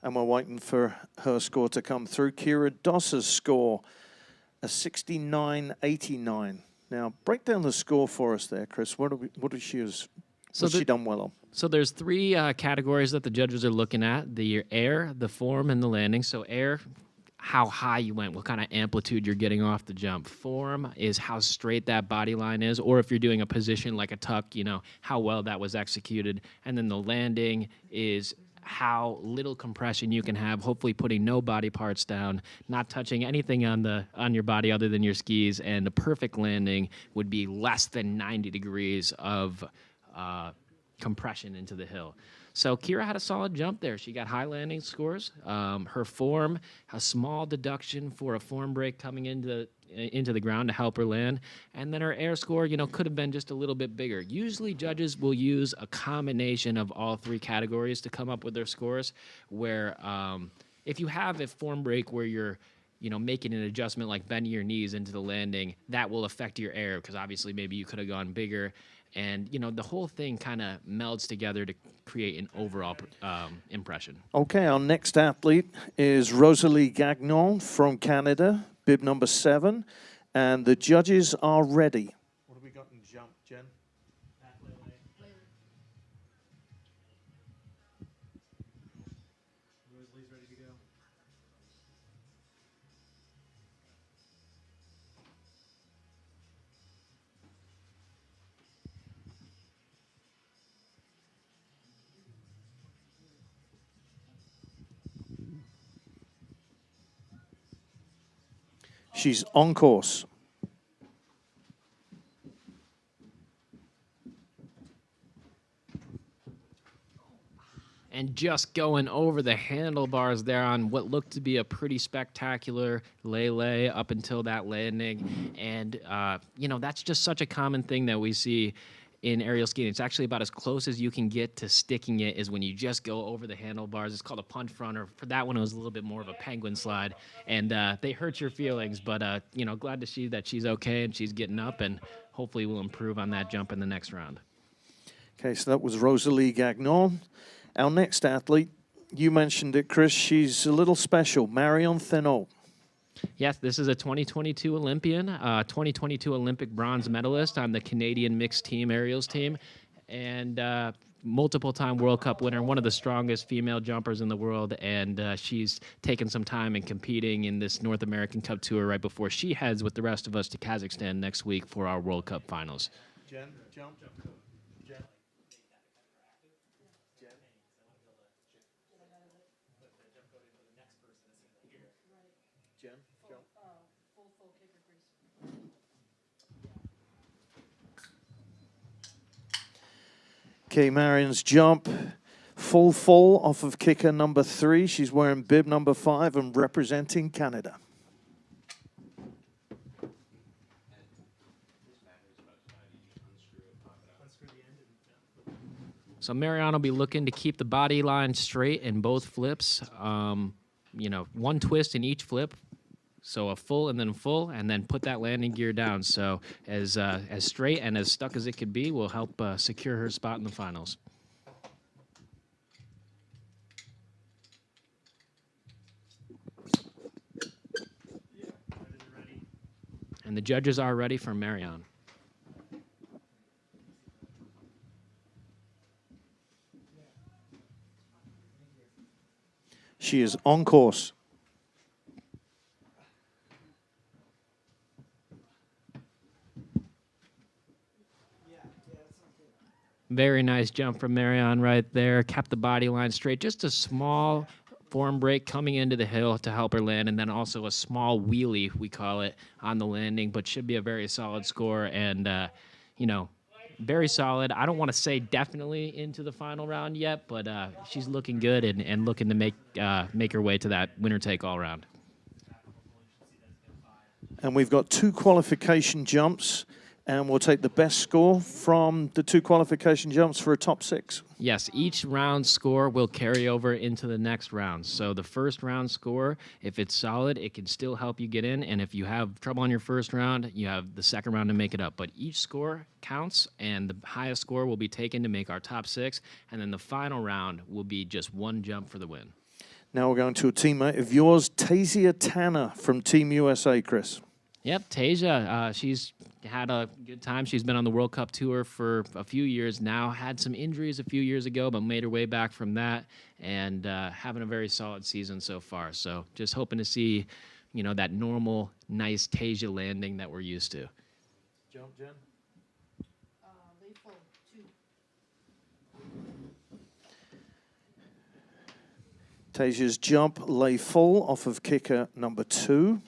And we're waiting for her score to come through. Kira Doss's score, a 69.89. Now, break down the score for us there, Chris. What's she done well on? So there's 3 categories that the judges are looking at: the air, the form, and the landing. So air, how high you went, what kind of amplitude you're getting off the jump. Form is how straight that body line is, or if you're doing a position like a tuck, you know, how well that was executed. And then the landing is how little compression you can have, hopefully putting no body parts down, not touching anything on your body other than your skis, and the perfect landing would be less than 90 degrees of compression into the hill. So Kira had a solid jump there. She got high landing scores. Her form, a small deduction for a form break coming into the ground to help her land. And then her air score, you know, could have been just a little bit bigger. Usually judges will use a combination of all three categories to come up with their scores, where if you have a form break where you're, you know, making an adjustment like bending your knees into the landing, that will affect your air, because obviously maybe you could have gone bigger. And, you know, the whole thing kind of melds together to create an overall impression. Okay, our next athlete is Rosalie Gagnon from Canada, bib number 7, and the judges are ready. What have we got in jump, Jen? Rosalie's ready to go. She's on course. And just going over the handlebars there on what looked to be a pretty spectacular lay up until that landing. And, you know, that's just such a common thing that we see in aerial skiing. It's actually about as close as you can get to sticking it, is when you just go over the handlebars. It's called a punch front, or for that one it was a little bit more of a penguin slide. And they hurt your feelings, but, you know, glad to see that she's okay and she's getting up, and hopefully will improve on that jump in the next round. Okay, so that was Rosalie Gagnon. Our next athlete, you mentioned it, Chris, she's a little special, Marion Thénault. Yes, this is a 2022 Olympian, 2022 Olympic bronze medalist on the Canadian mixed team aerials team, and multiple-time World Cup winner, one of the strongest female jumpers in the world, and she's taken some time in competing in this North American Cup Tour right before she heads with the rest of us to Kazakhstan next week for our World Cup finals. Jen, jump. Jen. Jen, jump. Full kicker grease. Okay, Marion's jump. Full off of kicker number 3. She's wearing bib number 5 and representing Canada. So Marion will be looking to keep the body line straight in both flips. You know, one twist in each flip. So a full, and then put that landing gear down. So as straight and as stuck as it could be will help secure her spot in the finals. And the judges are ready for Marion. She is on course. Very nice jump from Marion right there. Kept the body line straight. Just a small form break coming into the hill to help her land, and then also a small wheelie, we call it, on the landing, but should be a very solid score, and, you know, very solid. I don't want to say definitely into the final round yet, but she's looking good and looking to make her way to that winner-take-all round. And we've got 2 qualification jumps, and we'll take the best score from the 2 qualification jumps for a top 6. Yes, each round score will carry over into the next round. So the first round score, if it's solid, it can still help you get in. And if you have trouble on your first round, you have the second round to make it up. But each score counts, and the highest score will be taken to make our top 6. And then the final round will be just 1 jump for the win. Now we're going to a teammate of yours, Tasia Tanner from Team USA, Chris. Yep, Tasia, she's had a good time. She's been on the World Cup tour for a few years now. Had some injuries a few years ago, but made her way back from that, and having a very solid season so far. So just hoping to see, that normal, nice Tasia landing that we're used to. Jump, Jen. Lay full, 2. Tasia's jump lay full off of kicker number 2.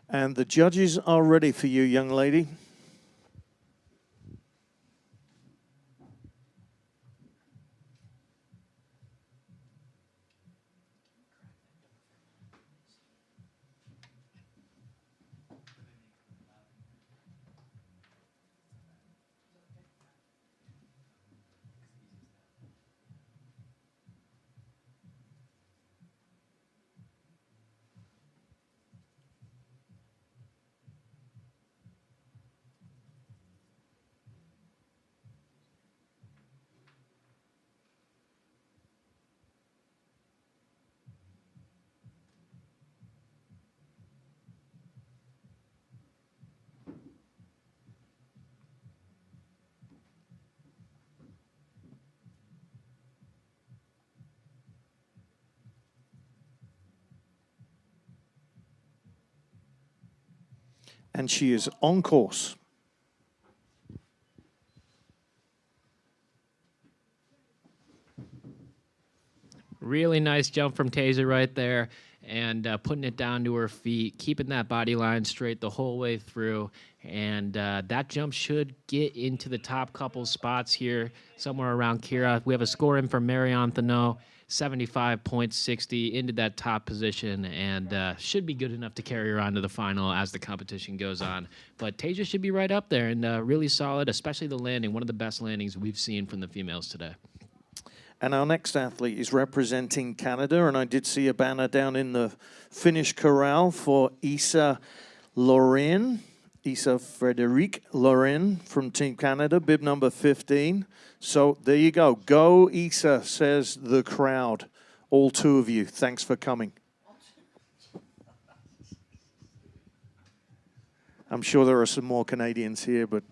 And the judges are ready for you, young lady. And she is on course. Really nice jump from Tasia right there, and putting it down to her feet, keeping that body line straight the whole way through. And that jump should get into the top couple spots here, somewhere around Kira. We have a score in for Marion Thaneau, 75.60, into that top position, and should be good enough to carry her on to the final as the competition goes on. But Tasia should be right up there, and really solid, especially the landing, one of the best landings we've seen from the females today. And our next athlete is representing Canada, and I did see a banner down in the finish corral for Isa Lorraine, Isa Frederique Lorraine from Team Canada, bib number 15. So there you go. Go, Isa, says the crowd. All 2 of you. Thanks for coming. I'm sure there are some more Canadians here, but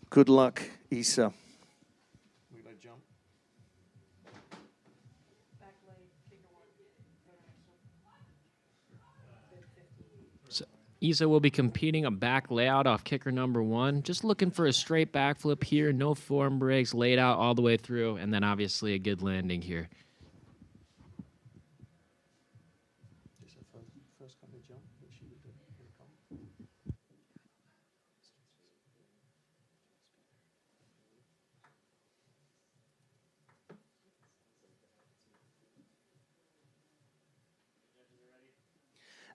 good luck, Isa. Isa will be competing a back layout off kicker number 1. Just looking for a straight backflip here, no form breaks, laid out all the way through, and then obviously a good landing here.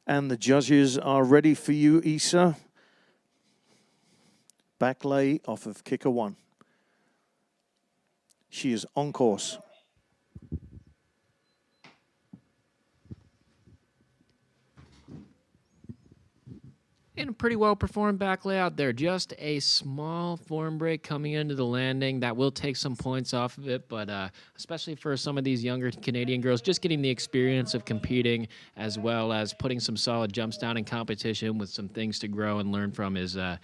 And the judges are ready for you, Isa. Back lay off of kicker 1. She is on course. And a pretty well performed back layout there. Just a small form break coming into the landing. That will take some points off of it, but especially for some of these younger Canadian girls, just getting the experience of competing as well as putting some solid jumps down in competition with some things to grow and learn from is a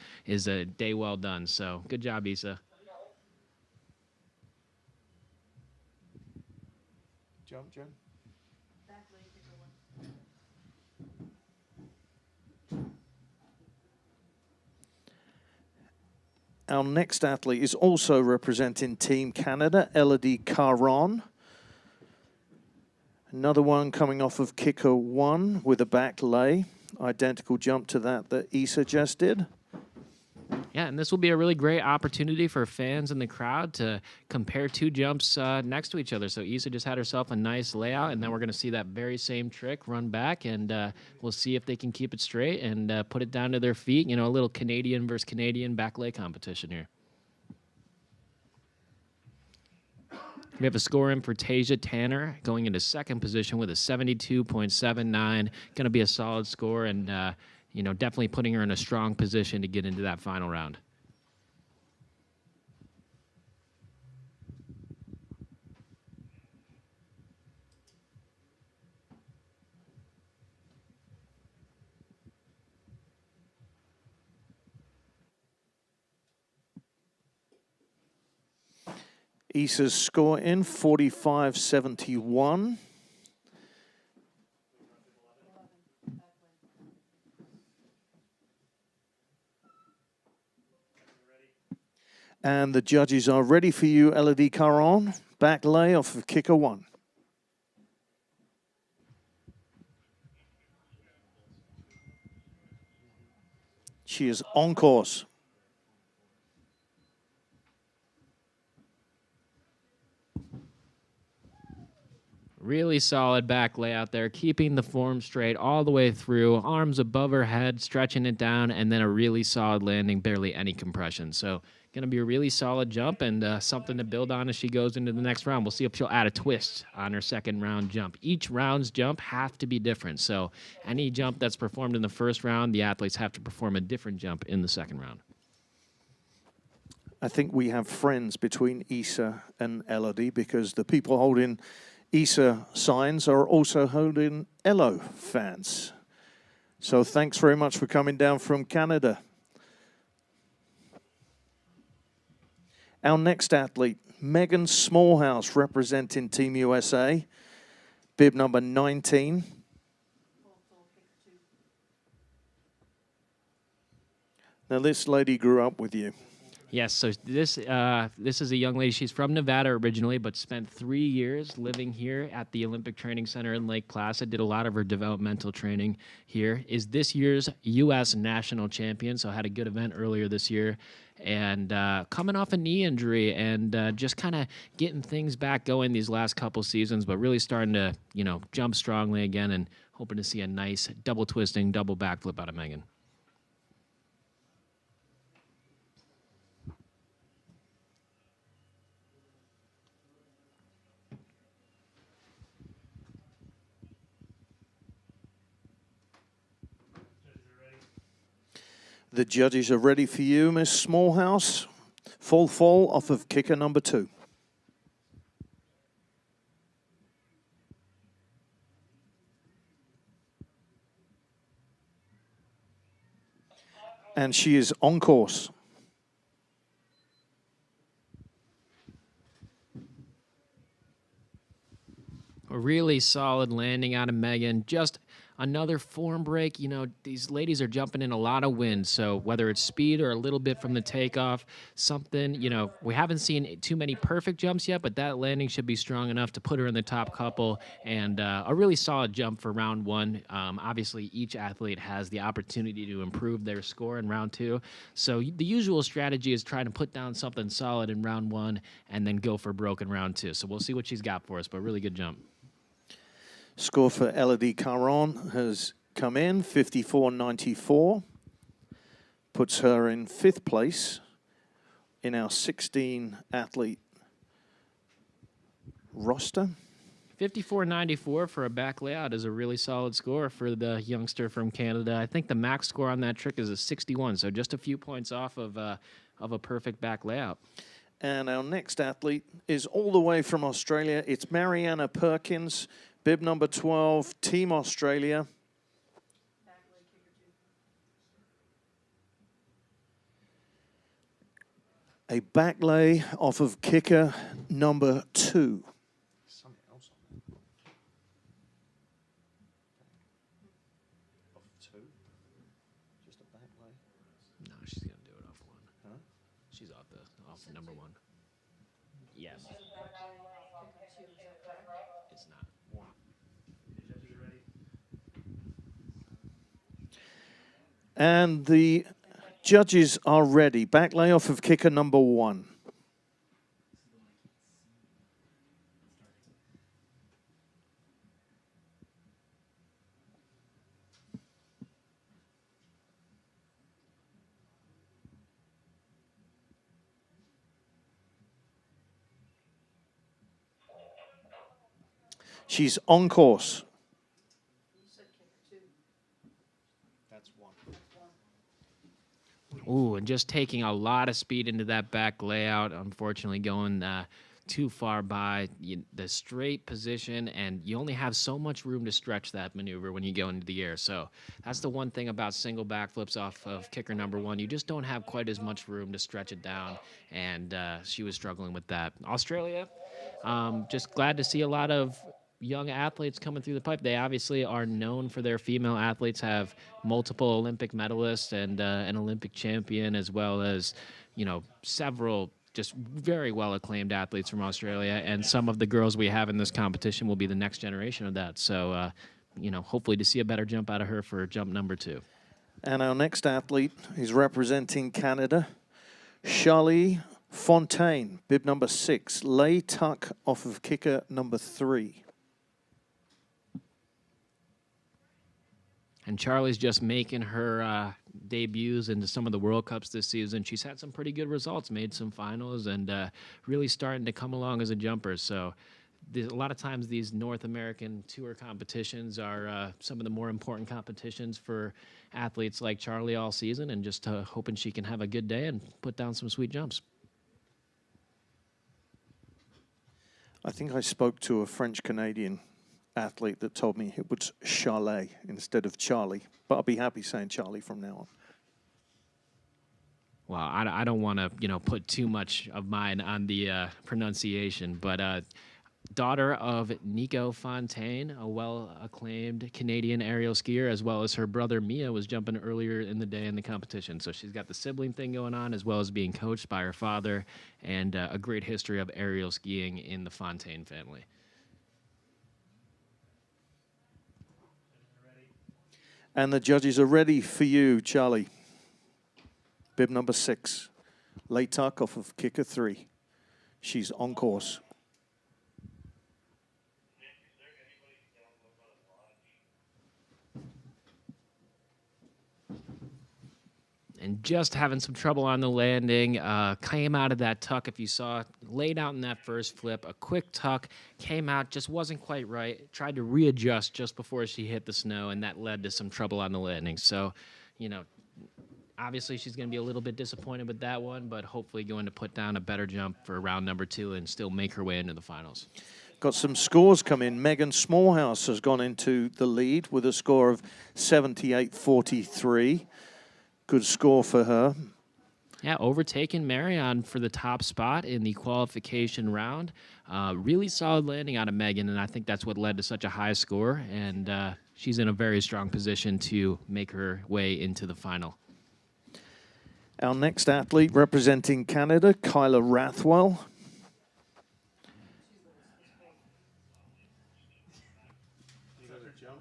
day well done. So good job, Isa. Jump, Jen. Back leg, kicker 1. Our next athlete is also representing Team Canada, Elodie Caron. Another one coming off of kicker 1 with a back lay. Identical jump to that Isa just did. Yeah, and this will be a really great opportunity for fans in the crowd to compare two jumps next to each other. So Issa just had herself a nice layout, and then we're going to see that very same trick run back, and we'll see if they can keep it straight and put it down to their feet. You know, a little Canadian versus Canadian back lay competition here. We have a score in for Tasia Tanner going into second position with a 72.79. Going to be a solid score, and you know, definitely putting her in a strong position to get into that final round. Issa's score in 45.71. And the judges are ready for you, Elodie Caron. Back lay off of kicker 1. She is on course. Really solid back layout there, keeping the form straight all the way through, arms above her head, stretching it down, and then a really solid landing, barely any compression. So going to be a really solid jump and something to build on as she goes into the next round. We'll see if she'll add a twist on her second round jump. Each round's jump have to be different. So any jump that's performed in the first round, the athletes have to perform a different jump in the second round. I think we have friends between Issa and Elodie because the people holding Issa signs are also holding Elo fans. So thanks very much for coming down from Canada. Our next athlete, Megan Smallhouse, representing Team USA, bib number 19. Now this lady grew up with you. Yes, so this is a young lady. She's from Nevada originally, but spent 3 years living here at the Olympic Training Center in Lake Placid. Did a lot of her developmental training here. Is this year's U.S. national champion, so had a good event earlier this year. And coming off a knee injury and just kind of getting things back going these last couple seasons, but really starting to, you know, jump strongly again and hoping to see a nice double twisting, double backflip out of Megan. The judges are ready for you, Miss Smallhouse. Full fall off of kicker number 2. And she is on course. A really solid landing out of Megan. Just another form break. You know, these ladies are jumping in a lot of wind, so whether it's speed or a little bit from the takeoff, something, you know, we haven't seen too many perfect jumps yet, but that landing should be strong enough to put her in the top couple, and a really solid jump for round 1. Obviously, each athlete has the opportunity to improve their score in round 2, so the usual strategy is trying to put down something solid in round 1 and then go for broke in round 2. So we'll see what she's got for us, but really good jump. Score for Elodie Caron has come in, 54.94. Puts her in 5th place in our 16-athlete roster. 54.94 for a back layout is a really solid score for the youngster from Canada. I think the max score on that trick is a 61, so just a few points off of a perfect back layout. And our next athlete is all the way from Australia. It's Mariana Perkins, bib number 12, Team Australia. A back lay off of kicker number 2. No, she's going to do it off 1. Huh? She's off number 1. Yes. It's not. And the Judges are ready. Back layoff of kicker number 1. She's on course. You said kicker 2. That's 1. Ooh, and just taking a lot of speed into that back layout. Unfortunately, going too far by the straight position, and you only have so much room to stretch that maneuver when you go into the air. So that's the one thing about single backflips off of kicker number 1. You just don't have quite as much room to stretch it down, and she was struggling with that. Australia, just glad to see a lot of young athletes coming through the pipe. They obviously are known for their female athletes, have multiple Olympic medalists and an Olympic champion, as well as, several just very well acclaimed athletes from Australia. And some of the girls we have in this competition will be the next generation of that. So, hopefully to see a better jump out of her for jump number 2. And our next athlete is representing Canada, Charlie Fontaine, bib number 6, lay tuck off of kicker number 3. And Charlie's just making her debuts into some of the World Cups this season. She's had some pretty good results, made some finals, and really starting to come along as a jumper. So a lot of times these North American tour competitions are some of the more important competitions for athletes like Charlie all season, and just hoping she can have a good day and put down some sweet jumps. I think I spoke to a French-Canadian athlete that told me it was Charlet instead of Charlie, but I'll be happy saying Charlie from now on. Well, I don't want to, put too much of mine on the pronunciation, but daughter of Nico Fontaine, a well-acclaimed Canadian aerial skier, as well as her brother Mia was jumping earlier in the day in the competition. So she's got the sibling thing going on, as well as being coached by her father, and a great history of aerial skiing in the Fontaine family. And the judges are ready for you, Charlie. Bib number 6, lay tuck off of kicker 3. She's on course. And just having some trouble on the landing, came out of that tuck. If you saw, laid out in that first flip, a quick tuck, came out, just wasn't quite right. Tried to readjust just before she hit the snow, and that led to some trouble on the landing. So, obviously she's going to be a little bit disappointed with that one, but hopefully going to put down a better jump for round number 2 and still make her way into the finals. Got some scores come in. Megan Smallhouse has gone into the lead with a score of 78.43. Good score for her. Yeah, overtaking Marion for the top spot in the qualification round. Really solid landing out of Megan, and I think that's what led to such a high score. And she's in a very strong position to make her way into the final. Our next athlete representing Canada, Kyla Rathwell. You got a jump?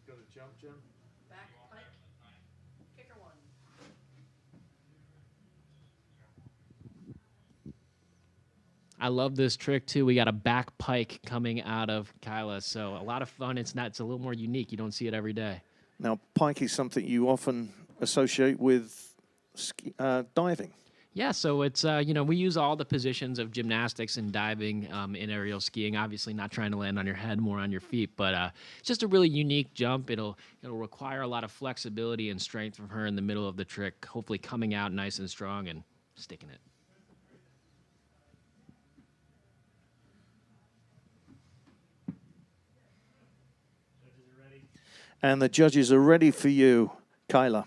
Got a jump, Jim? Back pike. Kicker 1. I love this trick too. We got a back pike coming out of Kyla, so a lot of fun. It's a little more unique. You don't see it every day. Now, pike is something you often associate with diving. Yeah, so it's, we use all the positions of gymnastics and diving in aerial skiing. Obviously not trying to land on your head, more on your feet, but it's just a really unique jump. It'll require a lot of flexibility and strength from her in the middle of the trick, hopefully coming out nice and strong and sticking it. And the judges are ready for you, Kyla.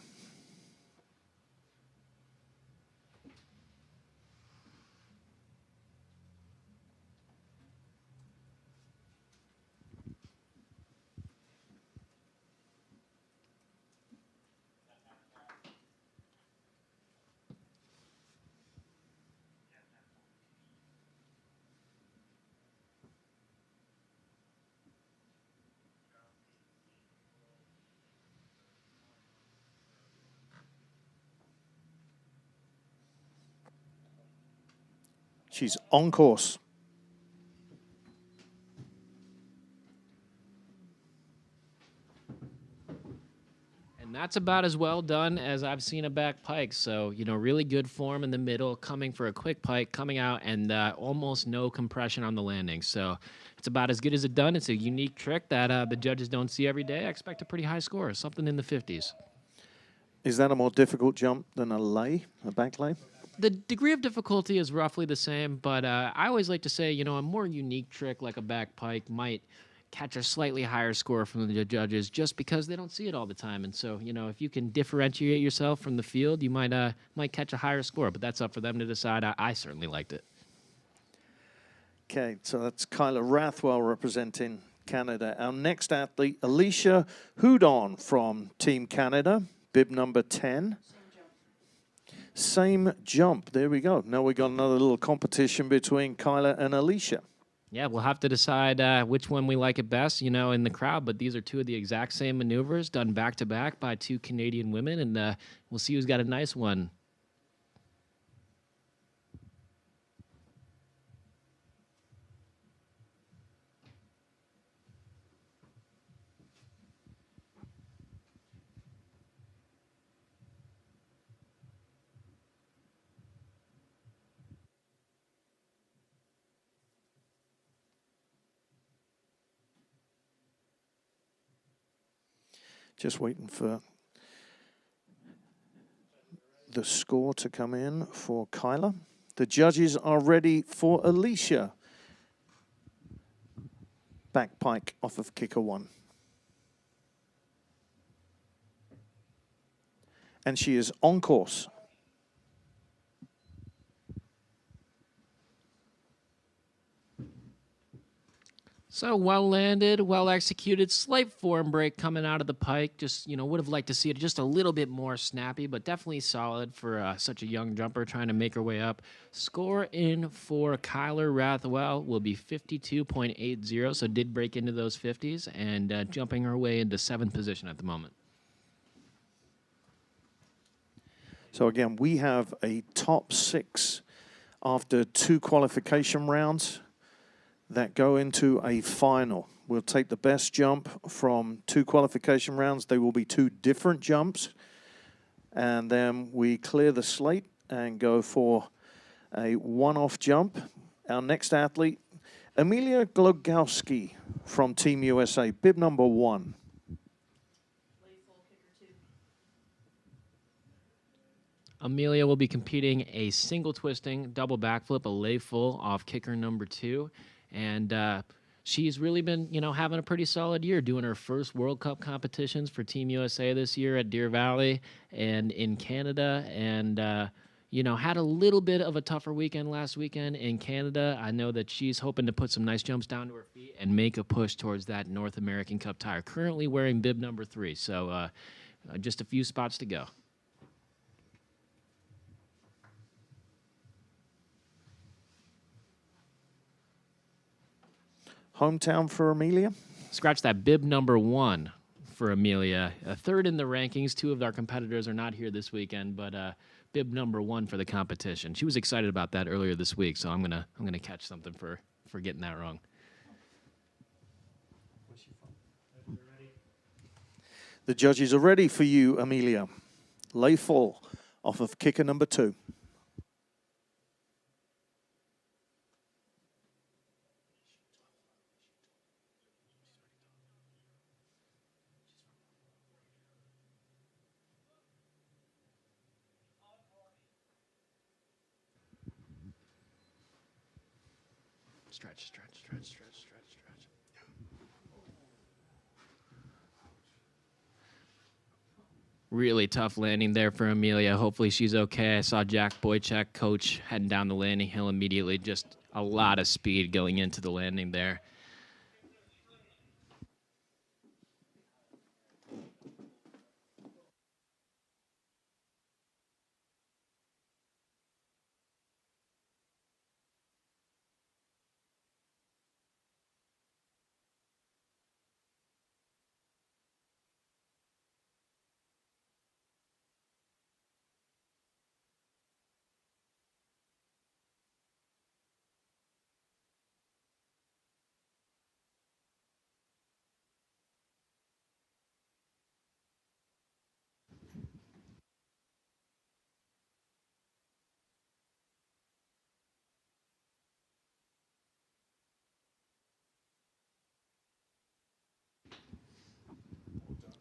She's on course. And that's about as well done as I've seen a back pike. So, really good form in the middle, coming for a quick pike, coming out, and almost no compression on the landing. So it's about as good as it done. It's a unique trick that the judges don't see every day. I expect a pretty high score, something in the 50s. Is that a more difficult jump than a back lay? The degree of difficulty is roughly the same, but I always like to say, a more unique trick like a back pike might catch a slightly higher score from the judges just because they don't see it all the time. And so, if you can differentiate yourself from the field, you might catch a higher score, but that's up for them to decide. I certainly liked it. Okay, so that's Kyla Rathwell representing Canada. Our next athlete, Alicia Houdon from Team Canada, bib number 10. Same jump. There we go. Now we got another little competition between Kyla and Alicia. Yeah, we'll have to decide which one we like it best, in the crowd. But these are two of the exact same maneuvers done back-to-back by two Canadian women, and we'll see who's got a nice one. Just waiting for the score to come in for Kyla. The judges are ready for Alicia. Back pike off of kicker 1. And she is on course. So well landed, well executed, slight form break coming out of the pike. Just, would have liked to see it just a little bit more snappy, but definitely solid for such a young jumper trying to make her way up. Score in for Kyla Rathwell will be 52.80, so did break into those 50s and jumping her way into 7th position at the moment. So again, we have a top 6 after 2 qualification rounds that go into a final. We'll take the best jump from 2 qualification rounds. They will be 2 different jumps. And then we clear the slate and go for a one-off jump. Our next athlete, Amelia Glogowski from Team USA, bib number 1. Amelia will be competing a single twisting, double backflip, a lay full off kicker number 2. And she's really been, having a pretty solid year, doing her first World Cup competitions for Team USA this year at Deer Valley and in Canada. And, had a little bit of a tougher weekend last weekend in Canada. I know that she's hoping to put some nice jumps down to her feet and make a push towards that North American Cup tire. Currently wearing bib number 3, so just a few spots to go. Hometown for Amelia? Scratch that, bib number 1 for Amelia. 3rd in the rankings. 2 of our competitors are not here this weekend, but bib number 1 for the competition. She was excited about that earlier this week, so I'm gonna catch something for getting that wrong. The judges are ready for you, Amelia. Lay full off of kicker number 2. Stretch, stretch, stretch, stretch, stretch, stretch. Really tough landing there for Amelia. Hopefully she's okay. I saw Jack Boychuk, coach, heading down the landing hill immediately. Just a lot of speed going into the landing there.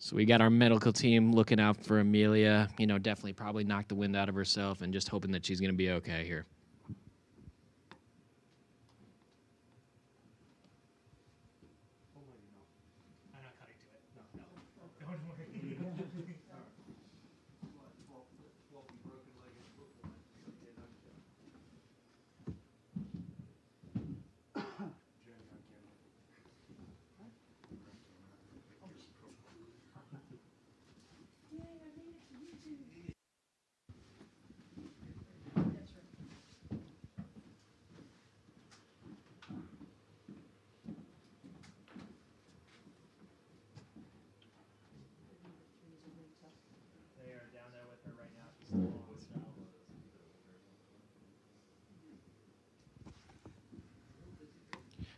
So we got our medical team looking out for Amelia. You know, definitely probably knocked the wind out of herself and just hoping that she's going to be okay here. I'm not cutting to it. No. Don't worry. They are down there with her right now. She's still on, so.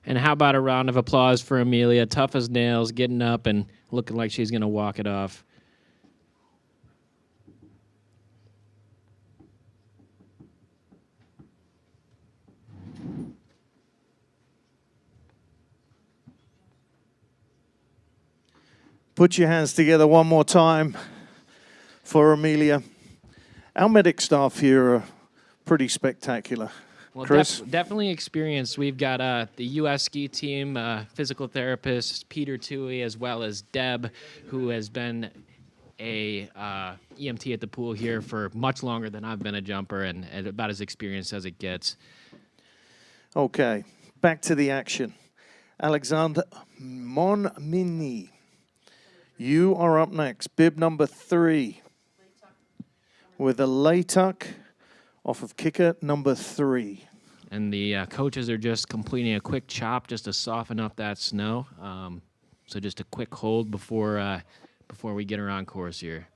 And how about a round of applause for Amelia? Tough as nails, getting up and looking like she's going to walk it off. Put your hands together one more time for Amelia. Our medic staff here are pretty spectacular. Well, Chris? definitely experienced. We've got the U.S. ski team, physical therapist Peter Toohey, as well as Deb, who has been a EMT at the pool here for much longer than I've been a jumper, and about as experienced as it gets. Okay, back to the action. Alexander Monmini, you are up next. Bib number 3 with a lay tuck off of kicker number 3. And the coaches are just completing a quick chop just to soften up that snow. So just a quick hold before we get her on course here.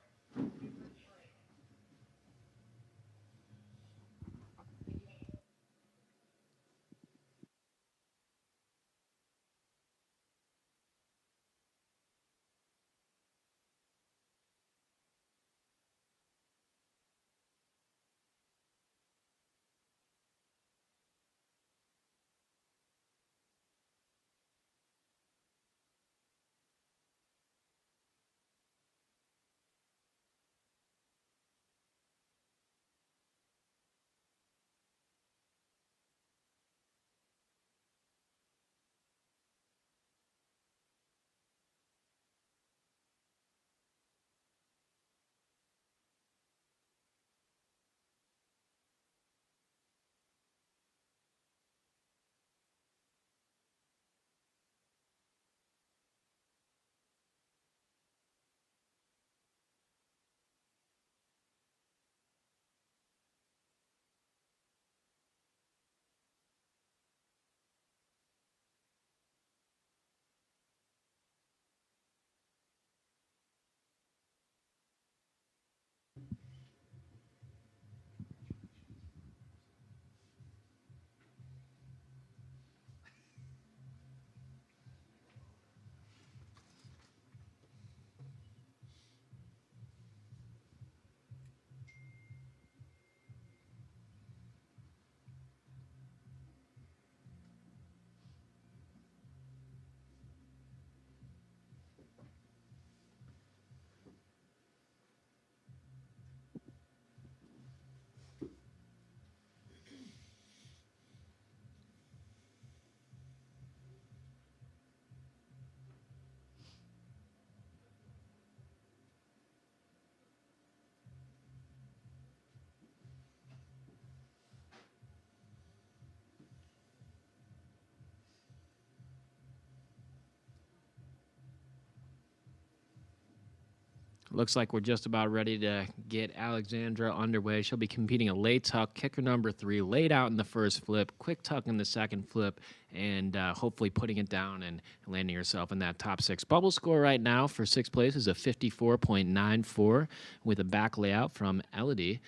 Looks like we're just about ready to get Alexandra underway. She'll be competing a lay tuck, kicker number 3, laid out in the first flip, quick tuck in the second flip, and hopefully putting it down and landing herself in that top 6. Bubble score right now for 6th place is a 54.94 with a back layout from Elodie.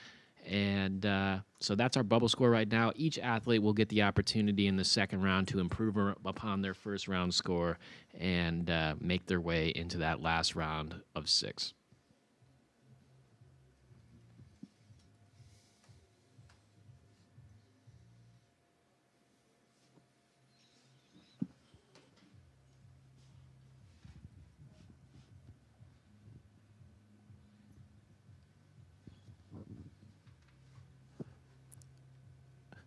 And so that's our bubble score right now. Each athlete will get the opportunity in the second round to improve upon their first round score and make their way into that last round of 6.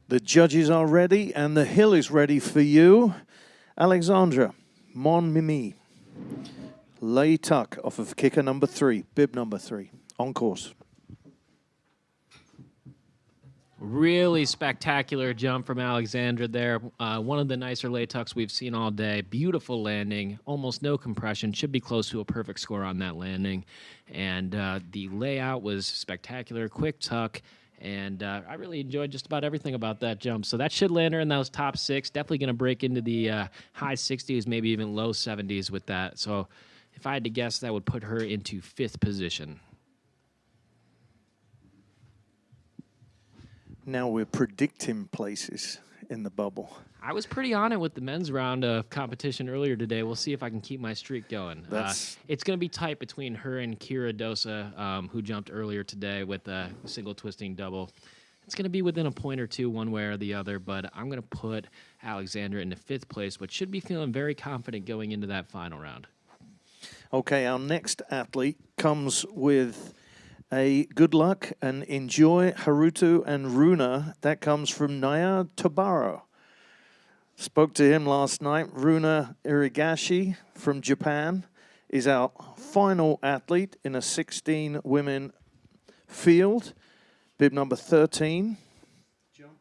The judges are ready, and the hill is ready for you. Alexandra, mon mimi. Lay tuck off of kicker number 3, bib number 3, on course. Really spectacular jump from Alexandra there. One of the nicer lay tucks we've seen all day. Beautiful landing, almost no compression. Should be close to a perfect score on that landing. And the layout was spectacular, quick tuck. And I really enjoyed just about everything about that jump. So that should land her in those top 6. Definitely going to break into the high 60s, maybe even low 70s with that. So if I had to guess, that would put her into 5th position. Now we're predicting places in the bubble. I was pretty on it with the men's round of competition earlier today. We'll see if I can keep my streak going. It's going to be tight between her and Kira Dosa, who jumped earlier today with a single twisting double. It's going to be within a point or two, one way or the other, but I'm going to put Alexandra into 5th place, but should be feeling very confident going into that final round. Okay, our next athlete comes with a good luck and enjoy Haruto and Runa. That comes from Naya Tobaro. Spoke to him last night. Runa Irigashi from Japan is our final athlete in a 16 women field. Bib number 13. Jump.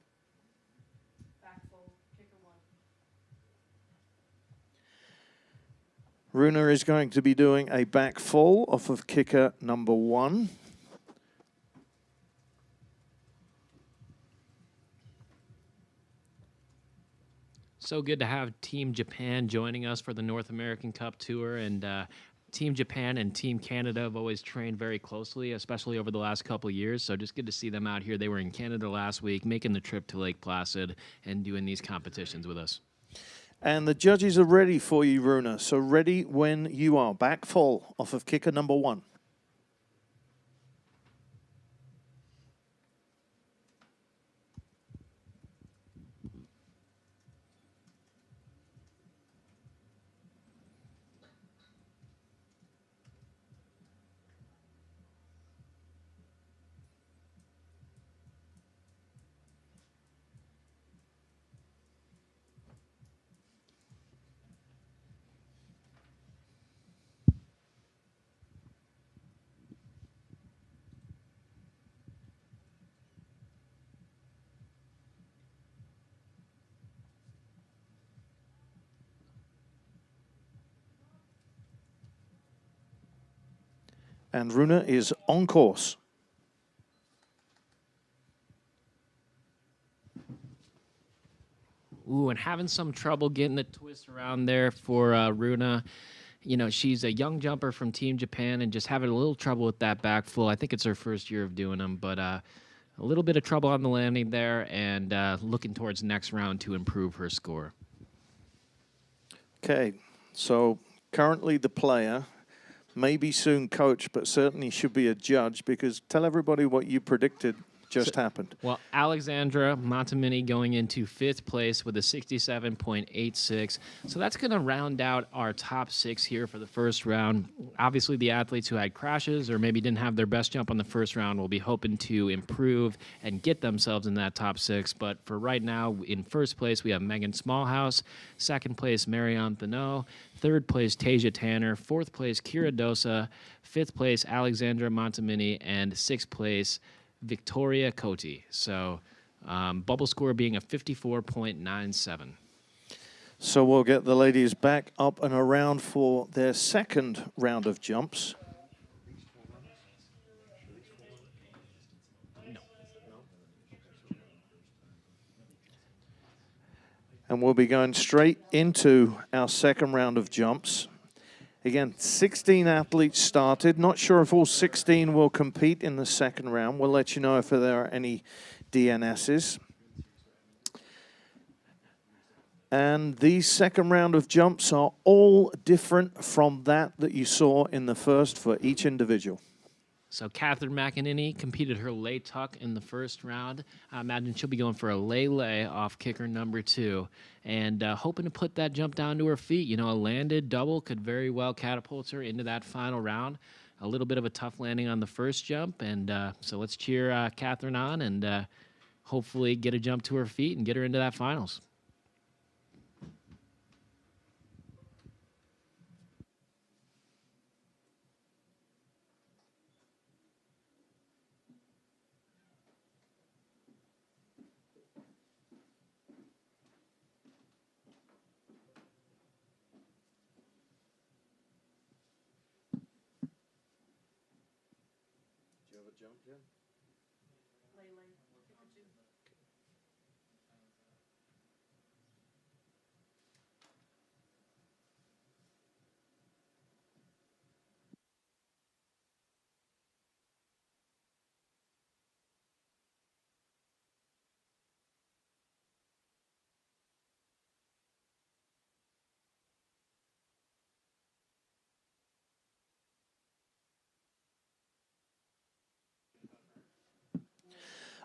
Back fold, kicker 1. Runa is going to be doing a back full off of kicker number 1. So good to have Team Japan joining us for the North American Cup Tour. And Team Japan and Team Canada have always trained very closely, especially over the last couple of years. So just good to see them out here. They were in Canada last week, making the trip to Lake Placid and doing these competitions with us. And the judges are ready for you, Runa. So ready when you are. Back full off of kicker number 1. And Runa is on course. Ooh, and having some trouble getting the twist around there for Runa. You know, she's a young jumper from Team Japan and just having a little trouble with that back full. I think it's her first year of doing them, but a little bit of trouble on the landing there and looking towards next round to improve her score. Okay, so currently the player, maybe soon coach, but certainly should be a judge, because tell everybody what you predicted just happened. Well, Alexandra Montemini going into 5th place with a 67.86. So that's going to round out our top 6 here for the first round. Obviously, the athletes who had crashes or maybe didn't have their best jump on the first round will be hoping to improve and get themselves in that top 6. But for right now, in 1st place, we have Megan Smallhouse. 2nd place, Marianne Thanot. 3rd place, Tasia Tanner. 4th place, Kira Dosa. 5th place, Alexandra Montemini. And 6th place, Victoria Cote. So bubble score being a 54.97. So we'll get the ladies back up and around for their 2nd round of jumps. And we'll be going straight into our 2nd round of jumps. Again, 16 athletes started. Not sure if all 16 will compete in the 2nd round. We'll let you know if there are any DNSs. And these 2nd round of jumps are all different from that you saw in the first for each individual. So Catherine McEnany competed her lay tuck in the 1st round. I imagine she'll be going for a lay off kicker number 2 and hoping to put that jump down to her feet. You know, a landed double could very well catapult her into that final round. A little bit of a tough landing on the 1st jump. And so let's cheer Catherine on and hopefully get a jump to her feet and get her into that finals. Do you have a jump, Jen? Lay, kicker two.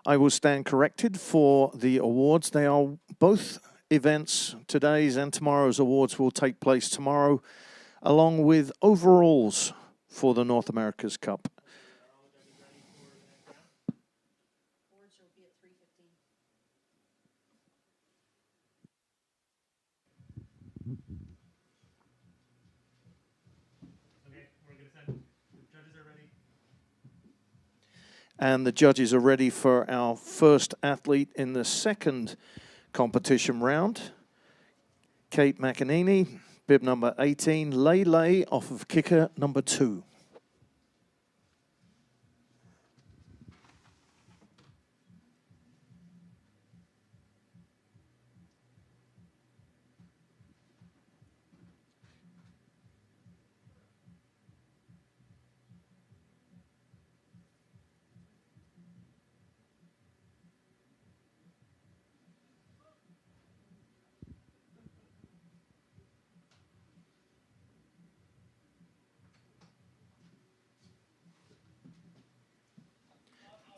I will stand corrected for the awards. They are both events, today's and tomorrow's awards will take place tomorrow, along with overalls for the North America's Cup. Boards will be at 3:15. Okay, we're gonna send. The judges are ready. And the judges are ready for our first athlete in the second competition round. Kate McEnany, bib number 18, Lay off of kicker number 2.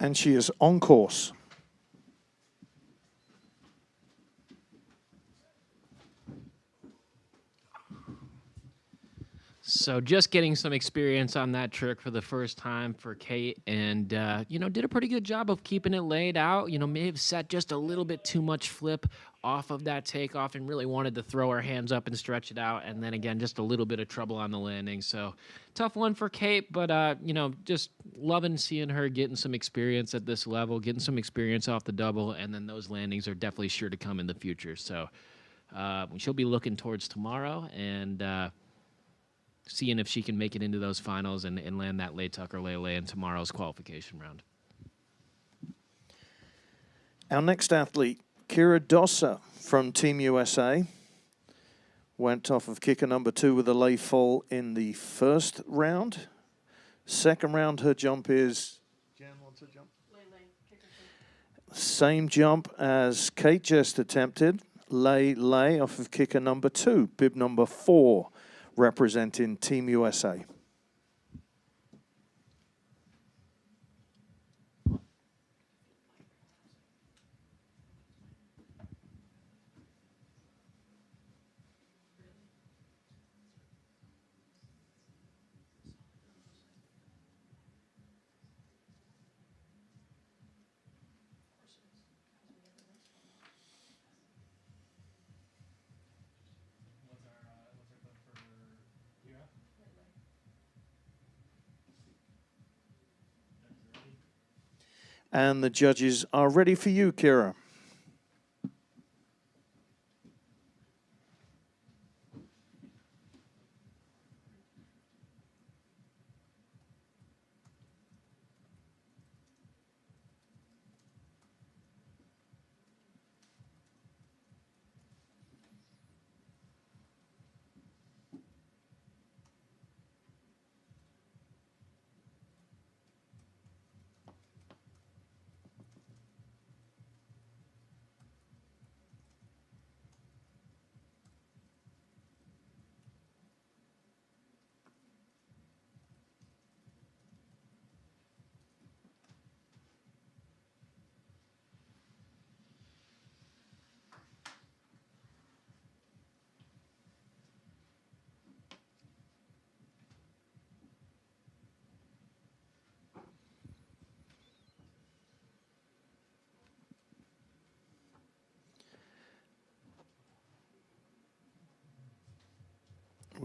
And she is on course. So just getting some experience on that trick for the first time for Kate, and you know, did a pretty good job of keeping it laid out. You know, may have set just a little bit too much flip off of that takeoff and really wanted to throw her hands up and stretch it out, and then again just a little bit of trouble on the landing. So tough one for Kate, but you know, just loving seeing her getting some experience at this level, getting some experience off the double, and then those landings are definitely sure to come in the future. So she'll be looking towards tomorrow and seeing if she can make it into those finals and land that lay tuck or lay in tomorrow's qualification round. Our next athlete, Kira Dossa from Team USA, went off of kicker number 2 with a lay fall in the first round. Second round, her jump is... Jan wants a jump? Lay, kicker two. Same jump as Kate just attempted. Lay off of kicker number 2, bib number 4, representing Team USA. What's our code for Kira? Judges are ready. And the judges are ready for you, Kira.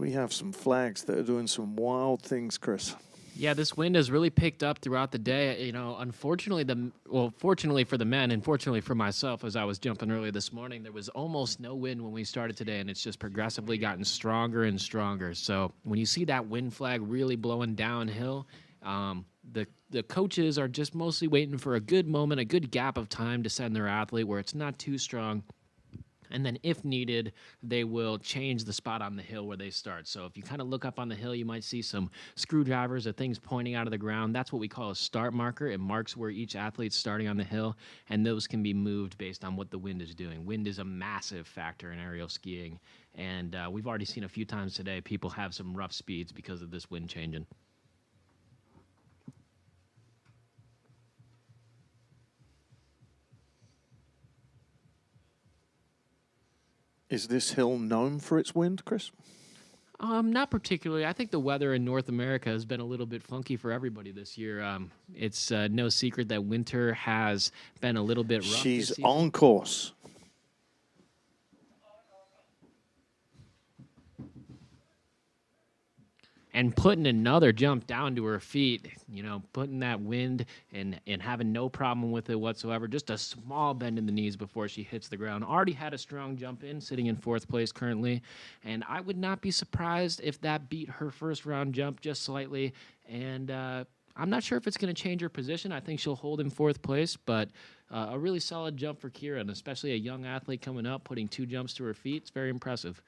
We have some flags that are doing some wild things, Chris. Yeah, this wind has really picked up throughout the day. You know, unfortunately, fortunately for the men and fortunately for myself, as I was jumping early this morning, there was almost no wind when we started today, and it's just progressively gotten stronger and stronger. So when you see that wind flag really blowing downhill, the coaches are just mostly waiting for a good moment, a good gap of time to send their athlete where it's not too strong. And then if needed, they will change the spot on the hill where they start. So if you kind of look up on the hill, you might see some screwdrivers or things pointing out of the ground. That's what we call a start marker. It marks where each athlete's starting on the hill, and those can be moved based on what the wind is doing. Wind is a massive factor in aerial skiing, and we've already seen a few times today people have some rough speeds because of this wind changing. Is this hill known for its wind, Chris? Not particularly. I think the weather in North America has been a little bit funky for everybody this year. It's no secret that winter has been a little bit rough. She's this season. on course. And putting another jump down to her feet, you know, putting that wind and having no problem with it whatsoever. Just a small bend in the knees before she hits the ground. Already had a strong jump in, sitting in 4th place currently. And I would not be surprised if that beat her first round jump just slightly. And I'm not sure if it's going to change her position. I think she'll hold in 4th place, but a really solid jump for Kira, and especially a young athlete coming up, putting 2 jumps to her feet. It's very impressive.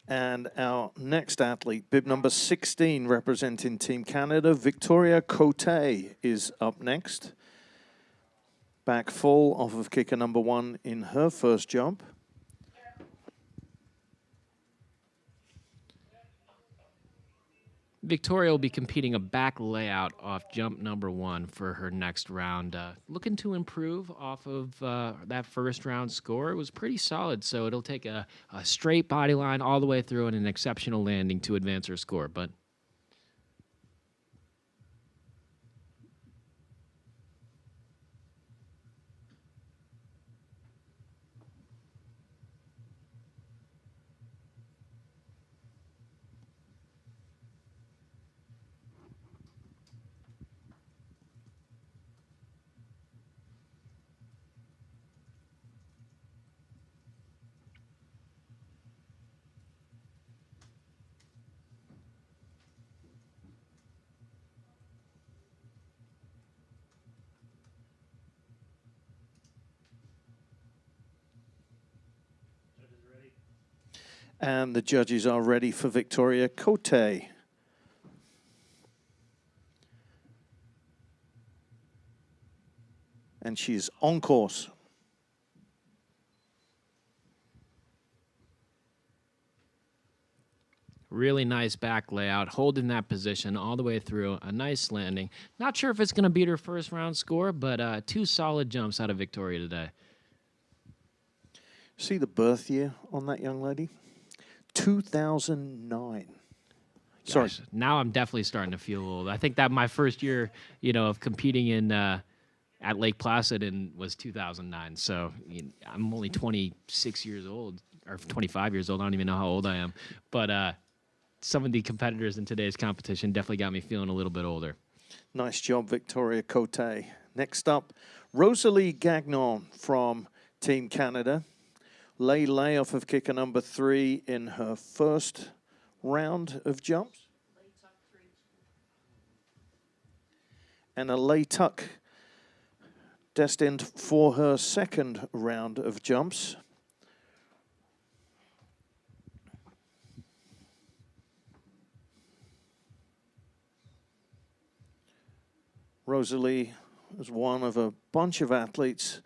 And our next athlete, bib number 16, representing Team Canada, Victoria Cote, is up next. Back full off of kicker number 1 in her first jump. Victoria will be competing a back layout off jump number 1 for her next round. Looking to improve off of that first round score. It was pretty solid, so it'll take a straight body line all the way through and an exceptional landing to advance her score. But And the judges are ready for Victoria Cote. And she's on course. really nice back layout, holding that position all the way through. A nice landing. Not sure if it's going to beat her first round score, but 2 solid jumps out of Victoria today. See the birth year on that young lady? 2009. Sorry. Gosh, now I'm definitely starting to feel old. I think that my first year, you know, of competing in at Lake Placid was 2009. So I'm only 26 years old, or 25 years old. I don't even know how old I am. But some of the competitors in today's competition definitely got me feeling a little bit older. Nice job, Victoria Cote. Next up, Rosalie Gagnon from Team Canada. Lay off of kicker number 3 in her first round of jumps. And a lay tuck destined for her second round of jumps. Rosalie is one of a bunch of athletes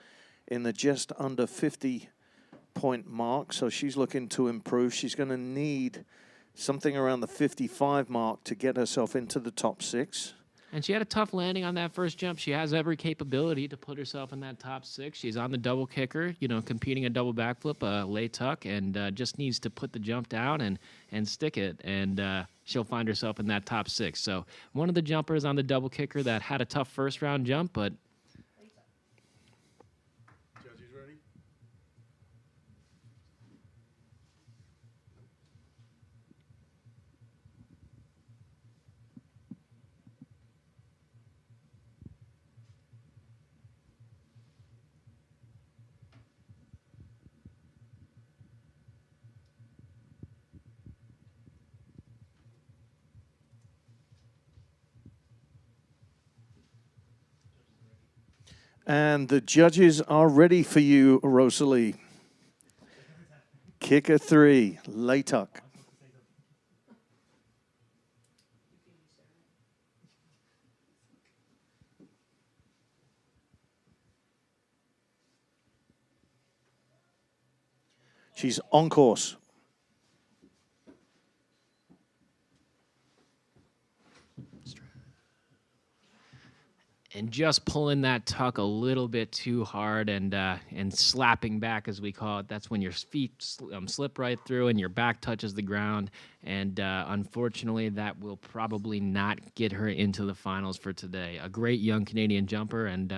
in the just under 50-point mark, so she's looking to improve. She's going to need something around the 55 mark to get herself into the top 6. And she had a tough landing on that first jump. She has every capability to put herself in that top 6. She's on the double kicker, you know, competing a double backflip, a lay tuck, and just needs to put the jump down and stick it, and she'll find herself in that top 6. So one of the jumpers on the double kicker that had a tough first round jump, but Judges ready? And the judges are ready for you, Rosalie. Kicker 3, lay tuck. She's on course. And just pulling that tuck a little bit too hard and slapping back, as we call it, that's when your feet slip right through and your back touches the ground. And unfortunately, that will probably not get her into the finals for today. A great young Canadian jumper, and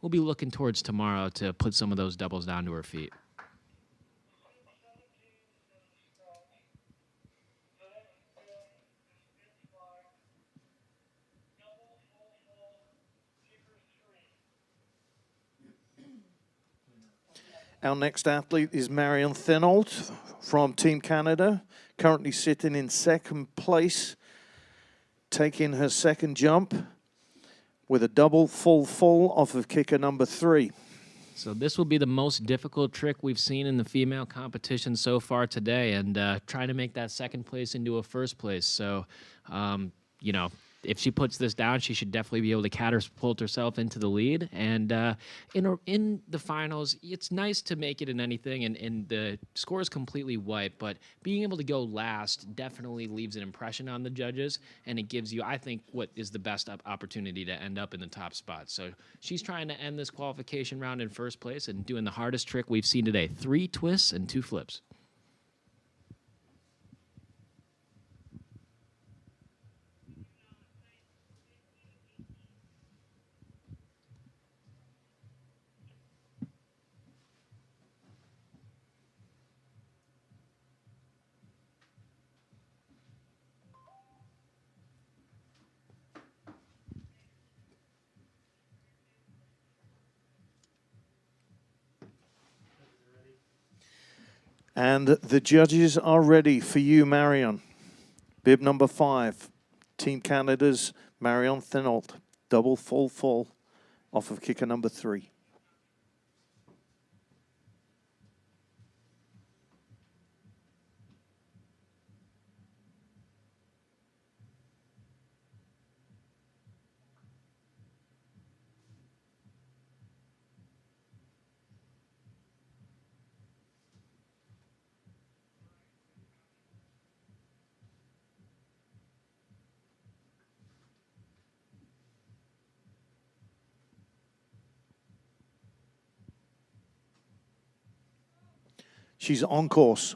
we'll be looking towards tomorrow to put some of those doubles down to her feet. Our next athlete is Marion Thinault from Team Canada, currently sitting in second place, taking her second jump with a double full off of kicker number 3. So this will be the most difficult trick we've seen in the female competition so far today, and trying to make that second place into a first place. So, you know, if she puts this down, she should definitely be able to catapult herself into the lead. And in the finals, it's nice to make it in anything, and the score is completely wiped, but being able to go last definitely leaves an impression on the judges, and it gives you, I think, what is the best opportunity to end up in the top spot. So she's trying to end this qualification round in first place and doing the hardest trick we've seen today, 3 twists and 2 flips. And the judges are ready for you, Marion. Bib number 5, Team Canada's Marion Thinault, double full off of kicker number 3. She's on course.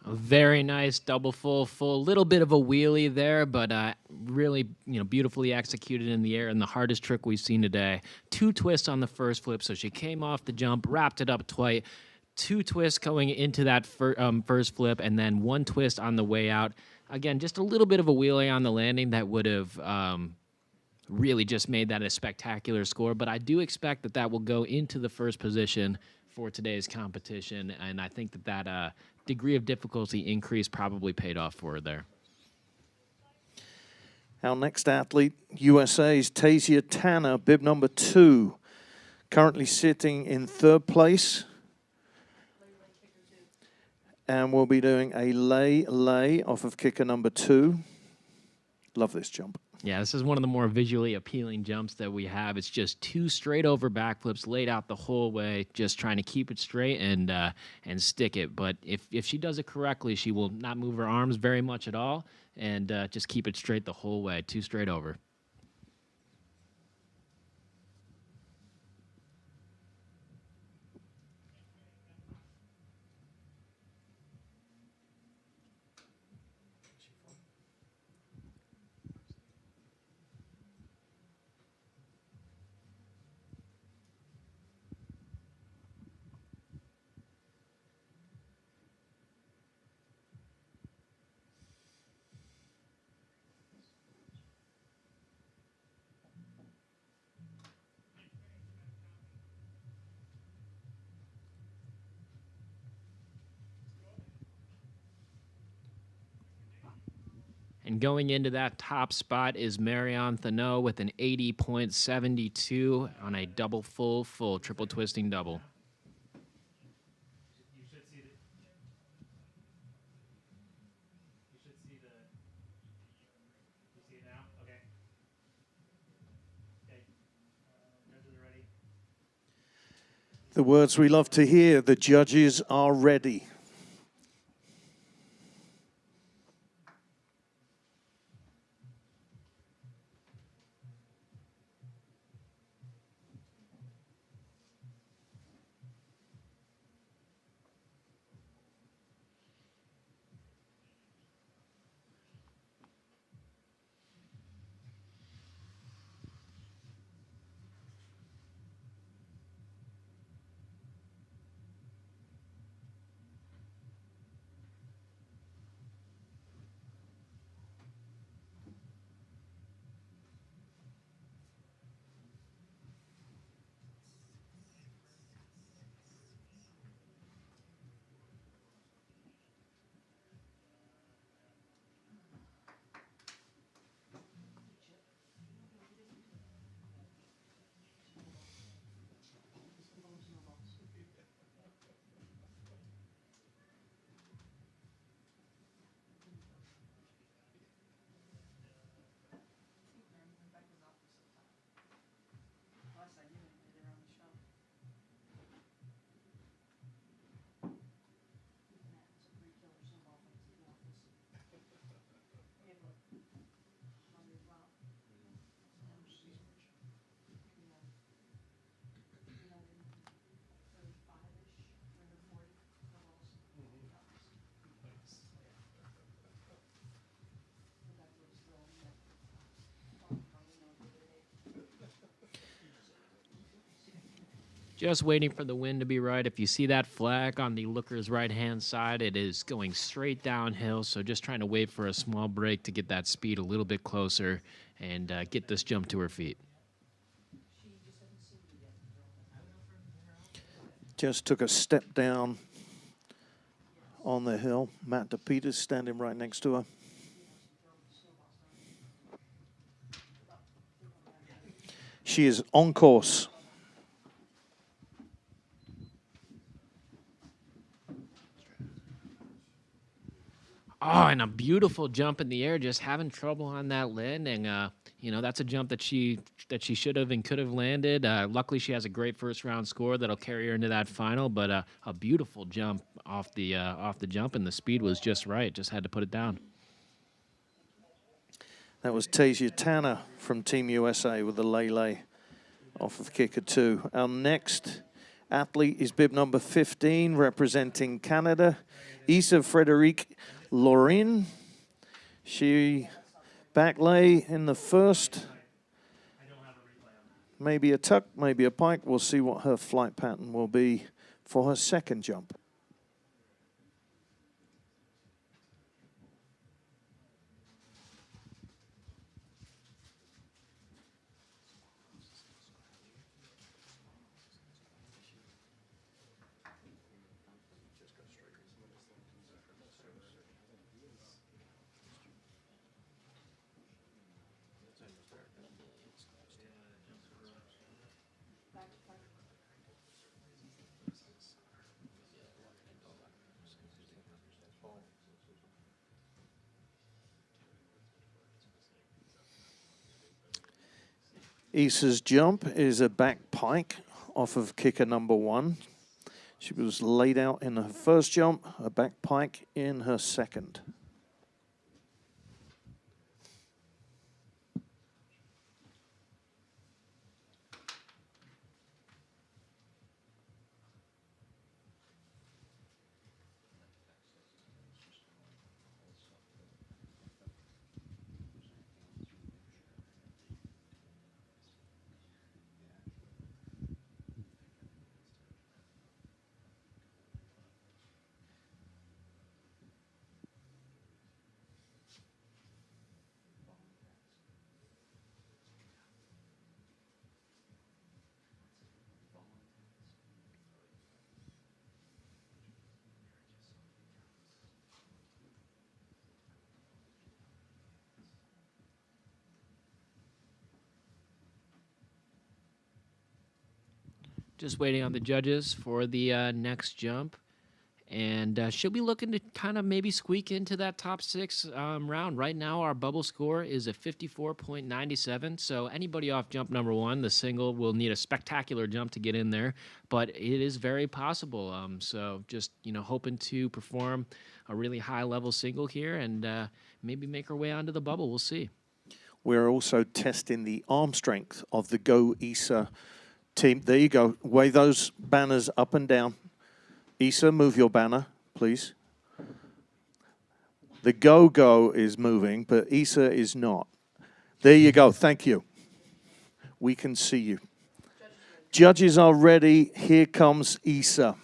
A very nice double full, little bit of a wheelie there, but really, beautifully executed in the air, and the hardest trick we've seen today. 2 twists on the first flip, so she came off the jump, wrapped it up twice, 2 twists going into that first flip, and then 1 twist on the way out. Again, just a little bit of a wheelie on the landing that would have really just made that a spectacular score, but I do expect that that will go into the first position for today's competition, and I think that that degree of difficulty increase probably paid off for her there. Our next athlete, USA's Tasia Tanner, bib number 2, currently sitting in 3rd place. And we'll be doing a lay off of kicker number 2. Love this jump. Yeah, this is one of the more visually appealing jumps that we have. It's just 2 straight over backflips laid out the whole way, just trying to keep it straight and stick it. But if she does it correctly, she will not move her arms very much at all and just keep it straight the whole way, 2 straight over. And going into that top spot is Marion Thaneau with an 80.72 on a double full triple twisting double. You should see the. You should see the. You see it now? Okay. Okay. Judges are ready. The words we love to hear, the judges are ready. Just waiting for the wind to be right. If you see that flag on the looker's right-hand side, it is going straight downhill, so just trying to wait for a small break to get that speed a little bit closer and get this jump to her feet. Just took a step down on the hill. Matt DePeters standing right next to her. She is on course. Oh, and a beautiful jump in the air, just having trouble on that landing. You know, that's a jump that she should have and could have landed. Luckily, she has a great first round score that'll carry her into that final. But a beautiful jump off the jump, and the speed was just right. Just had to put it down. That was Tasia Tanner from Team USA with the lay off of kicker 2. Our next athlete is bib number 15, representing Canada, Isa Frederique Laurin. She back lay in the first. Maybe a tuck, maybe a pike. We'll see what her flight pattern will be for her second jump. Isa's jump is a back pike off of kicker number 1. She was laid out in her first jump, a back pike in her second. Just waiting on the judges for the next jump. And she'll be looking to kind of maybe squeak into that top 6 round. Right now, our bubble score is a 54.97. So anybody off jump number 1, the single, will need a spectacular jump to get in there. But it is very possible. So just, hoping to perform a really high-level single here and maybe make our way onto the bubble. We'll see. We're also testing the arm strength of the Go ISA team. There you go. Wave those banners up and down. Isa, move your banner, please. The Go-Go is moving, but Isa is not. There you go. Thank you. We can see you. Judges are ready. Here comes Isa.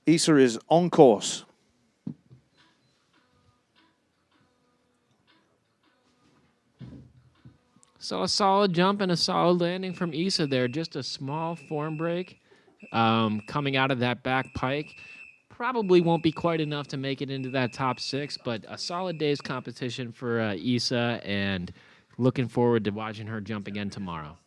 Isa is on course. So a solid jump and a solid landing from Isa there. Just a small form break coming out of that back pike. Probably won't be quite enough to make it into that top 6, but a solid day's competition for Isa, and looking forward to watching her jump again tomorrow.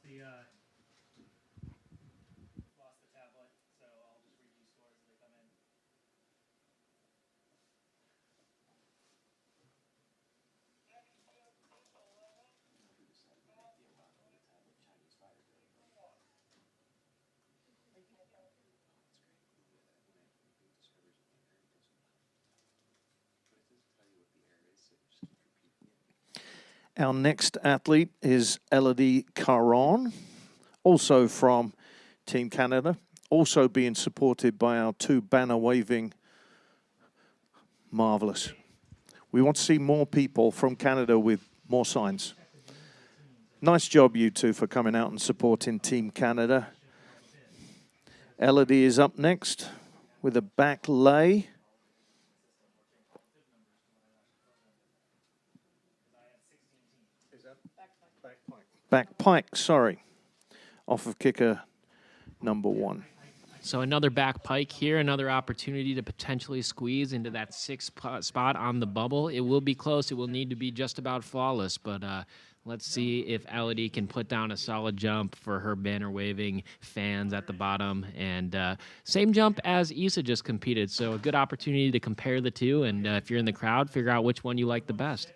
Our next athlete is Elodie Caron, also from Team Canada, also being supported by our 2 banner waving marvelous. We want to see more people from Canada with more signs. Nice job, you 2, for coming out and supporting Team Canada. Elodie is up next with a back lay. Back pike, sorry, off of kicker number 1. So another back pike here, another opportunity to potentially squeeze into that 6th spot on the bubble. It will be close. It will need to be just about flawless, but let's see if Elodie can put down a solid jump for her banner waving fans at the bottom. And same jump as Isa just competed, so a good opportunity to compare the 2. And if you're in the crowd, figure out which one you like the best.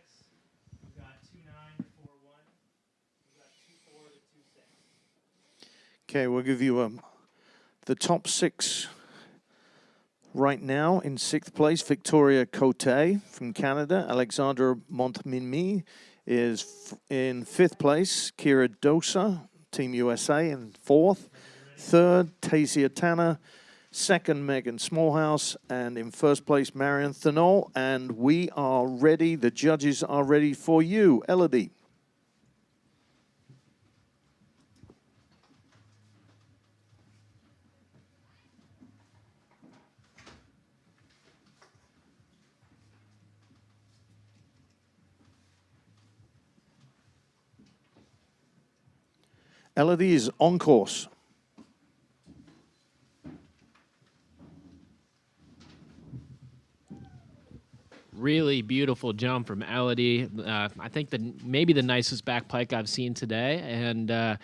Okay, we'll give you the top 6 right now. In 6th place, Victoria Cote from Canada. Alexandra Montminy is in 5th place. Kira Dosa, Team USA, in 4th. 3rd, Tasia Tanner. 2nd, Megan Smallhouse. And in 1st place, Marion Thanol. And we are ready. The judges are ready for you. Elodie. Elodie is on course. Really beautiful jump from Elodie. I think maybe the nicest back pike I've seen today, and a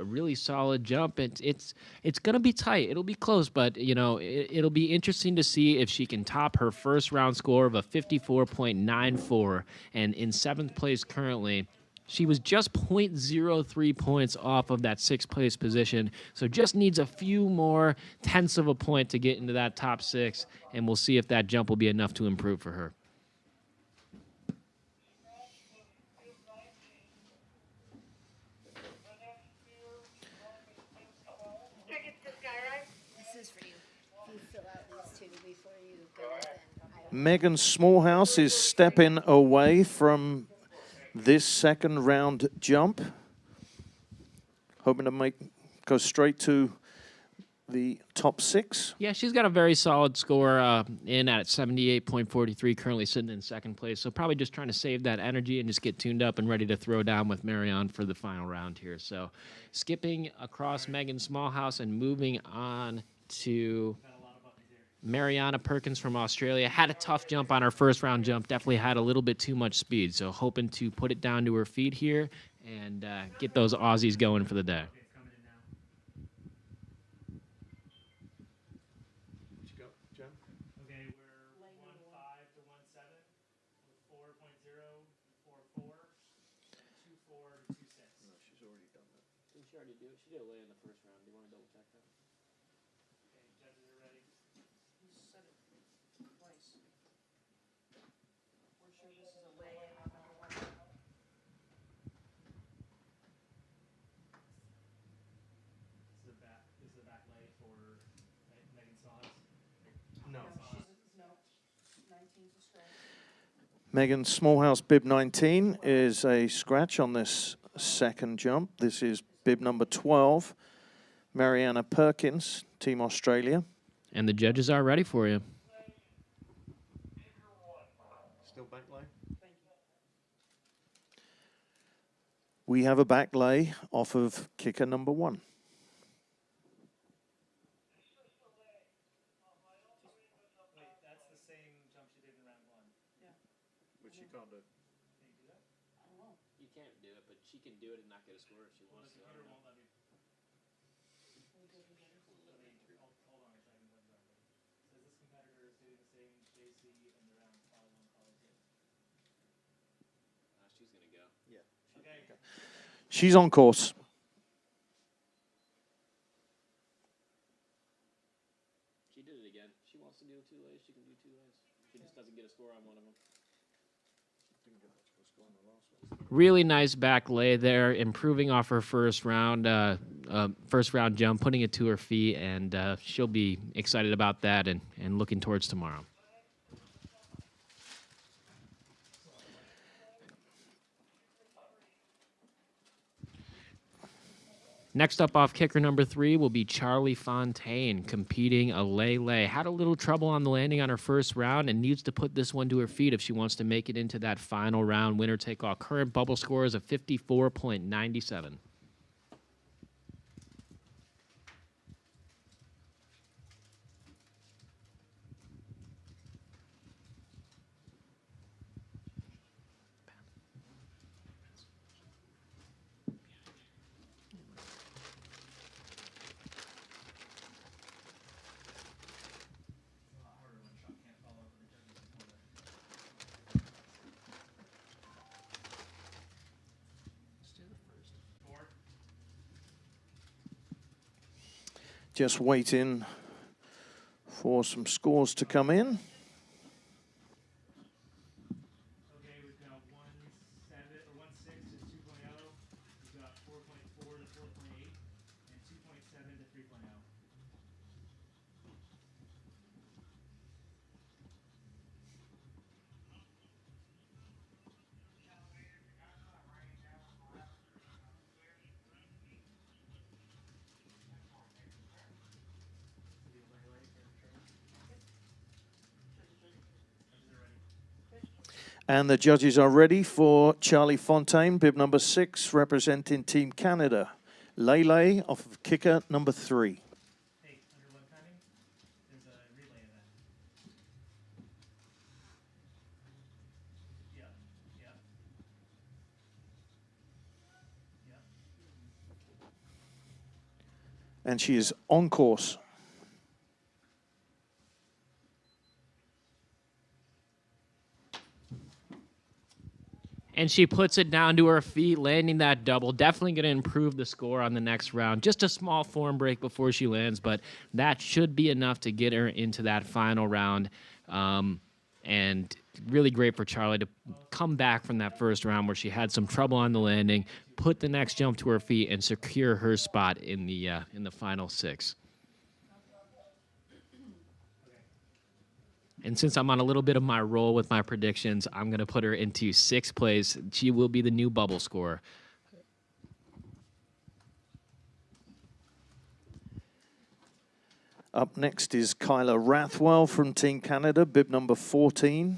really solid jump. It's going to be tight. It'll be close, but it'll be interesting to see if she can top her first round score of a 54.94, and in 7th place currently. She was just 0.03 points off of that 6th place position, so just needs a few more tenths of a point to get into that top 6, and we'll see if that jump will be enough to improve for her. This is for you. You fill out these 2 before you go in. Megan Smallhouse is stepping away from this 2nd round jump, hoping to go straight to the top 6. Yeah, she's got a very solid score in at 78.43, currently sitting in 2nd place. So probably just trying to save that energy and just get tuned up and ready to throw down with Marion for the final round here. So skipping across Megan Smallhouse and moving on to Mariana Perkins from Australia had a tough jump on her first round jump, definitely had a little bit too much speed. So hoping to put it down to her feet here and get those Aussies going for the day. Okay, it's coming in now. What you got, Jen? Okay, we're 1.5 to 1.7 with 4.0, 4.4, and 2.4 to 2.6. No, she's already done that. Didn't she already do it? She did a lay in the first round. Do you want to double check that? Okay, judges are ready. You said it twice. We're sure this is a lay on number one. This is a back lay for Megan Smallhouse. No. No, 19's a scratch. Megan Smallhouse, bib 19, is a scratch on this second jump. This is bib number 12, Mariana Perkins, Team Australia. And the judges are ready for you. Still back lay? Thank you. We have a back lay off of kicker number 1. Wait, that's the same jump she did in round 1. Which you can't do. Can you do that? I don't know. You can't do it, but she can do it and not get a score if she Well, the computer won't let me. Hold on a second. What exactly? Says this competitor is doing the same JC and they're on call 1, call 2. She's going to go. Okay. She's on course. She did it again. She wants to do 2 lays. She can do 2 lays. She just doesn't get a score on one of them. Really nice back lay there, improving off her first round jump, putting it to her feet, and she'll be excited about that and looking towards tomorrow. Next up off kicker number 3 will be Charlie Fontaine, competing a lay-lay. Had a little trouble on the landing on her first round and needs to put this one to her feet if she wants to make it into that final round. Winner take all. Current bubble score is a 54.97. Just waiting for some scores to come in. Okay, we've got 1.6 is 2.0. We've got 4.4 to 4.8 and 2.7 to 3.0. And the judges are ready for Charlie Fontaine, bib number 6, representing Team Canada. Lele off of kicker number 3. Hey, under one timing, there's a relay of that. Yeah, yeah. Yeah. And she is on course. And she puts it down to her feet, landing that double. Definitely going to improve the score on the next round. Just a small form break before she lands, but that should be enough to get her into that final round. And really great for Charlie to come back from that first round where she had some trouble on the landing, put the next jump to her feet, and secure her spot in the final 6. And since I'm on a little bit of my roll with my predictions, I'm going to put her into 6th place. She will be the new bubble scorer. Up next is Kyla Rathwell from Team Canada, bib number 14.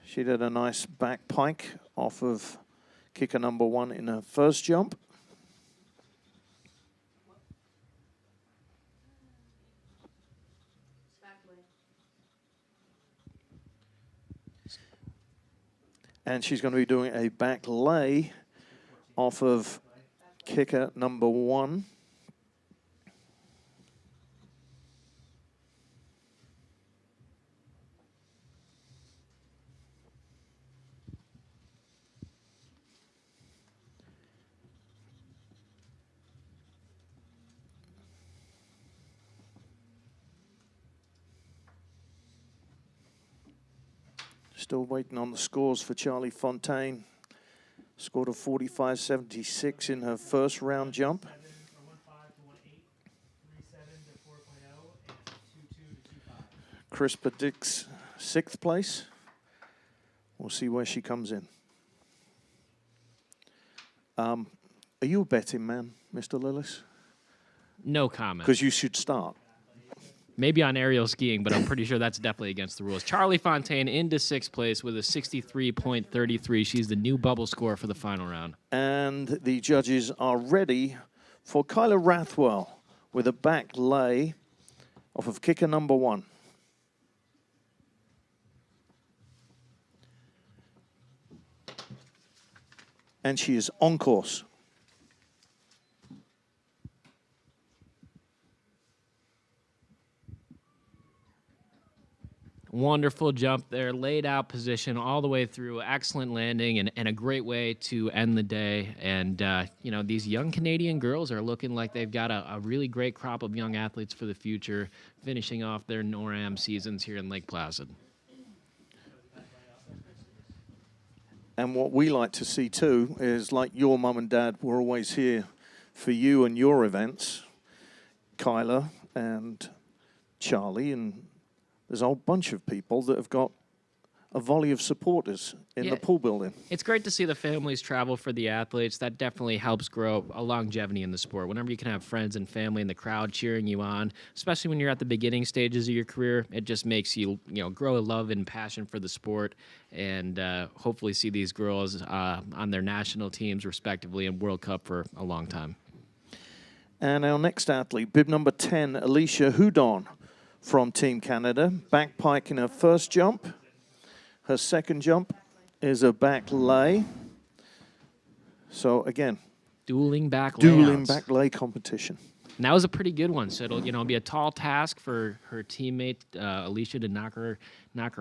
She did a nice back pike off of kicker number 1 in her first jump. And she's going to be doing a back lay off of kicker number 1. Still waiting on the scores for Charlie Fontaine. Scored a 45.76 in her first round jump. 7 or 1.5 to 1.8, 3.7 to 4.0, and 2.2 to 2.5. Chris predicts 6th place. We'll see where she comes in. Are you a betting man, Mr. Lillis? No comment. Because you should start. Maybe on aerial skiing, but I'm pretty sure that's definitely against the rules. Charlie Fontaine into 6th place with a 63.33. She's the new bubble score for the final round. And the judges are ready for Kyla Rathwell with a back lay off of kicker number 1. And she is on course. Wonderful jump there, laid out position all the way through, excellent landing, and a great way to end the day. And, you know, these young Canadian girls are looking like they've got a really great crop of young athletes for the future, finishing off their NorAm seasons here in Lake Placid. And what we like to see too is, like your mum and dad were always here for you and your events, Kyla and Charlie, and there's a whole bunch of people that have got a volley of supporters in the pool building. It's great to see the families travel for the athletes. That definitely helps grow a longevity in the sport. Whenever you can have friends and family in the crowd cheering you on, especially when you're at the beginning stages of your career, it just makes you, grow a love and passion for the sport, and hopefully see these girls on their national teams, respectively, in World Cup for a long time. And our next athlete, bib number 10, Alicia Houdon from Team Canada, back pike in her first jump. Her second jump is a back lay. So again, dueling back lay competition. And that was a pretty good one. So it'll be a tall task for her teammate Alicia to knock her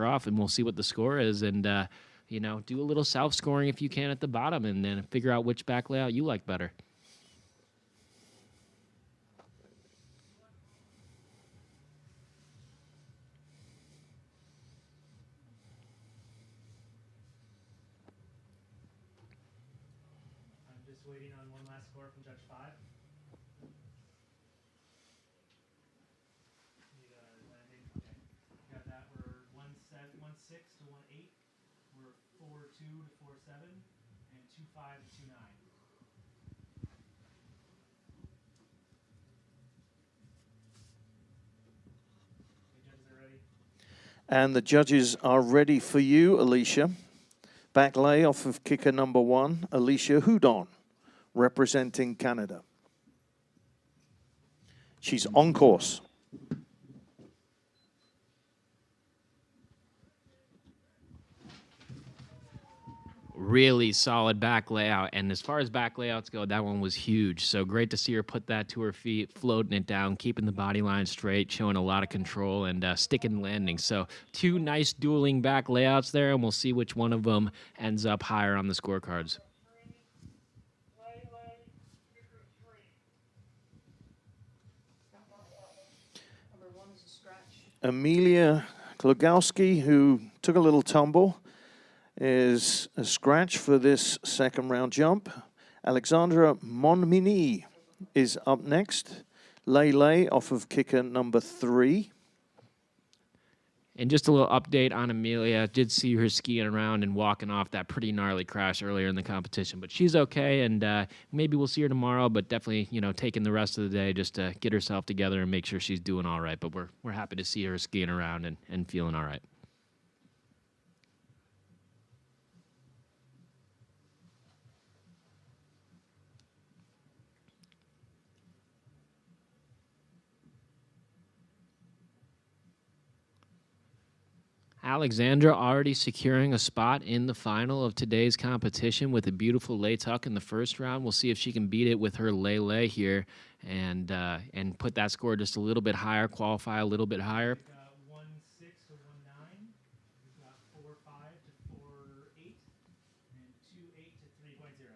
off, and we'll see what the score is. And do a little self-scoring if you can at the bottom, and then figure out which back layout you like better. Waiting on one last score from Judge 5. Need a landing. Okay. Got that. We're 1.6 to 1.8. We're 4.2 to 4.7. And 2.5 to 2.9. Okay, judges are ready. And the judges are ready for you, Alicia. Back lay off of kicker number 1, Alicia Houdon, representing Canada. She's on course. Really solid back layout, and as far as back layouts go, that one was huge. So great to see her put that to her feet, floating it down, keeping the body line straight, showing a lot of control, and sticking landing. So 2 nice dueling back layouts there, and we'll see which one of them ends up higher on the scorecards. Amelia Klogowski, who took a little tumble, is a scratch for this second round jump. Alexandra Monmini is up next. Lay off of kicker number 3. And just a little update on Amelia. Did see her skiing around and walking off that pretty gnarly crash earlier in the competition. But she's okay, and maybe we'll see her tomorrow, but definitely, taking the rest of the day just to get herself together and make sure she's doing all right. But we're happy to see her skiing around and feeling all right. Alexandra already securing a spot in the final of today's competition with a beautiful lay tuck in the first round. We'll see if she can beat it with her lay here and put that score just a little bit higher, qualify a little bit higher. 1-6 to 1-9. We've got 4-5 to 4-8 and 2-8 to 3.0.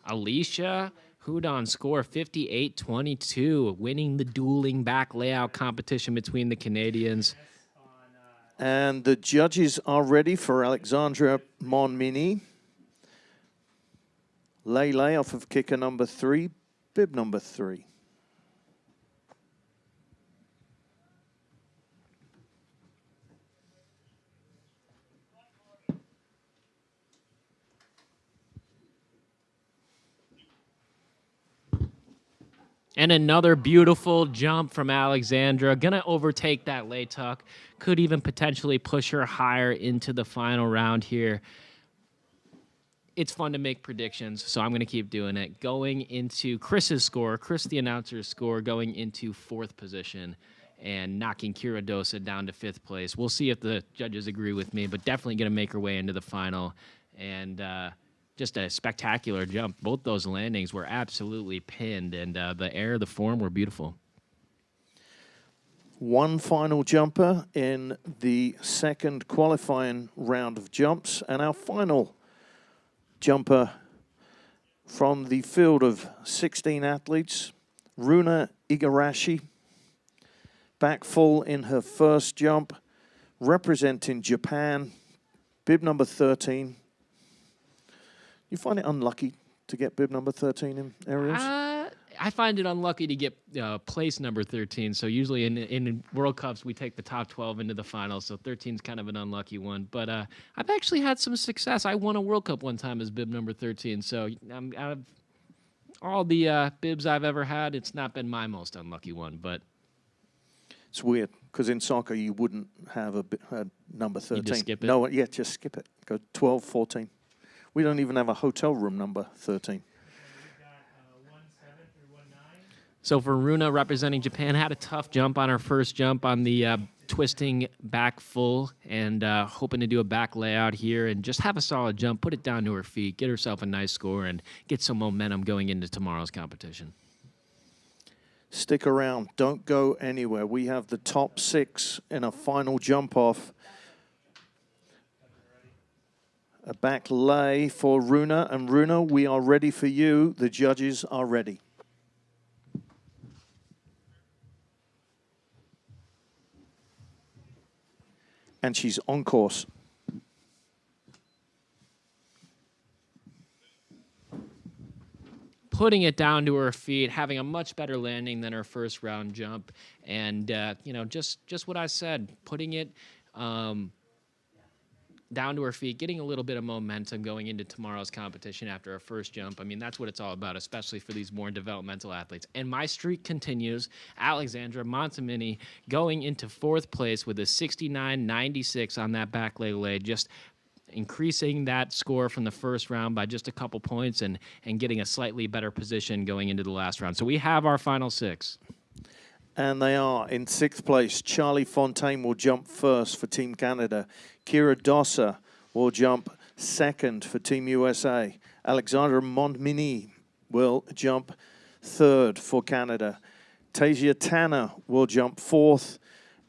Alicia Houdon score 58-22, winning the dueling back layout competition between the Canadians. And the judges are ready for Alexandra Monmini. Lay off of kicker number 3, bib number 3. And another beautiful jump from Alexandra. Gonna overtake that lay tuck. Could even potentially push her higher into the final round here. It's fun to make predictions, so I'm going to keep doing it. Going into Chris's score, Chris the announcer's score, going into 4th position and knocking Kira Dosa down to 5th place. We'll see if the judges agree with me, but definitely going to make her way into the final. And just a spectacular jump. Both those landings were absolutely pinned, and the air, the form were beautiful. One final jumper in the second qualifying round of jumps, and our final jumper from the field of 16 athletes, Runa Igarashi, back full in her first jump, representing Japan, bib number 13. You find it unlucky to get bib number 13 in aerials? I find it unlucky to get place number 13. So usually in World Cups, we take the top 12 into the finals. So 13 is kind of an unlucky one. But I've actually had some success. I won a World Cup one time as bib number 13. So out of all the bibs I've ever had, it's not been my most unlucky one. But it's weird because in soccer you wouldn't have a number 13. You just skip it? No, yeah, just skip it. Go 12, 14. We don't even have a hotel room number 13. So for Runa, representing Japan, had a tough jump on her first jump on the twisting back full and hoping to do a back layout here and just have a solid jump, put it down to her feet, get herself a nice score, and get some momentum going into tomorrow's competition. Stick around. Don't go anywhere. We have the top 6 in a final jump off. A back lay for Runa. And Runa, we are ready for you. The judges are ready. And she's on course. Putting it down to her feet, having a much better landing than her first round jump. And, you know, just what I said, putting it down to her feet, getting a little bit of momentum going into tomorrow's competition after her first jump. I mean, that's what it's all about, especially for these more developmental athletes. And my streak continues. Alexandra Montemini going into 4th place with a 69.96 on that back lay, just increasing that score from the first round by just a couple points and getting a slightly better position going into the last round. So we have our final 6. And they are in 6th place. Charlie Fontaine will jump first for Team Canada. Kira Dosa will jump 2nd for Team USA. Alexandra Montemini will jump 3rd for Canada. Tasia Tanner will jump 4th.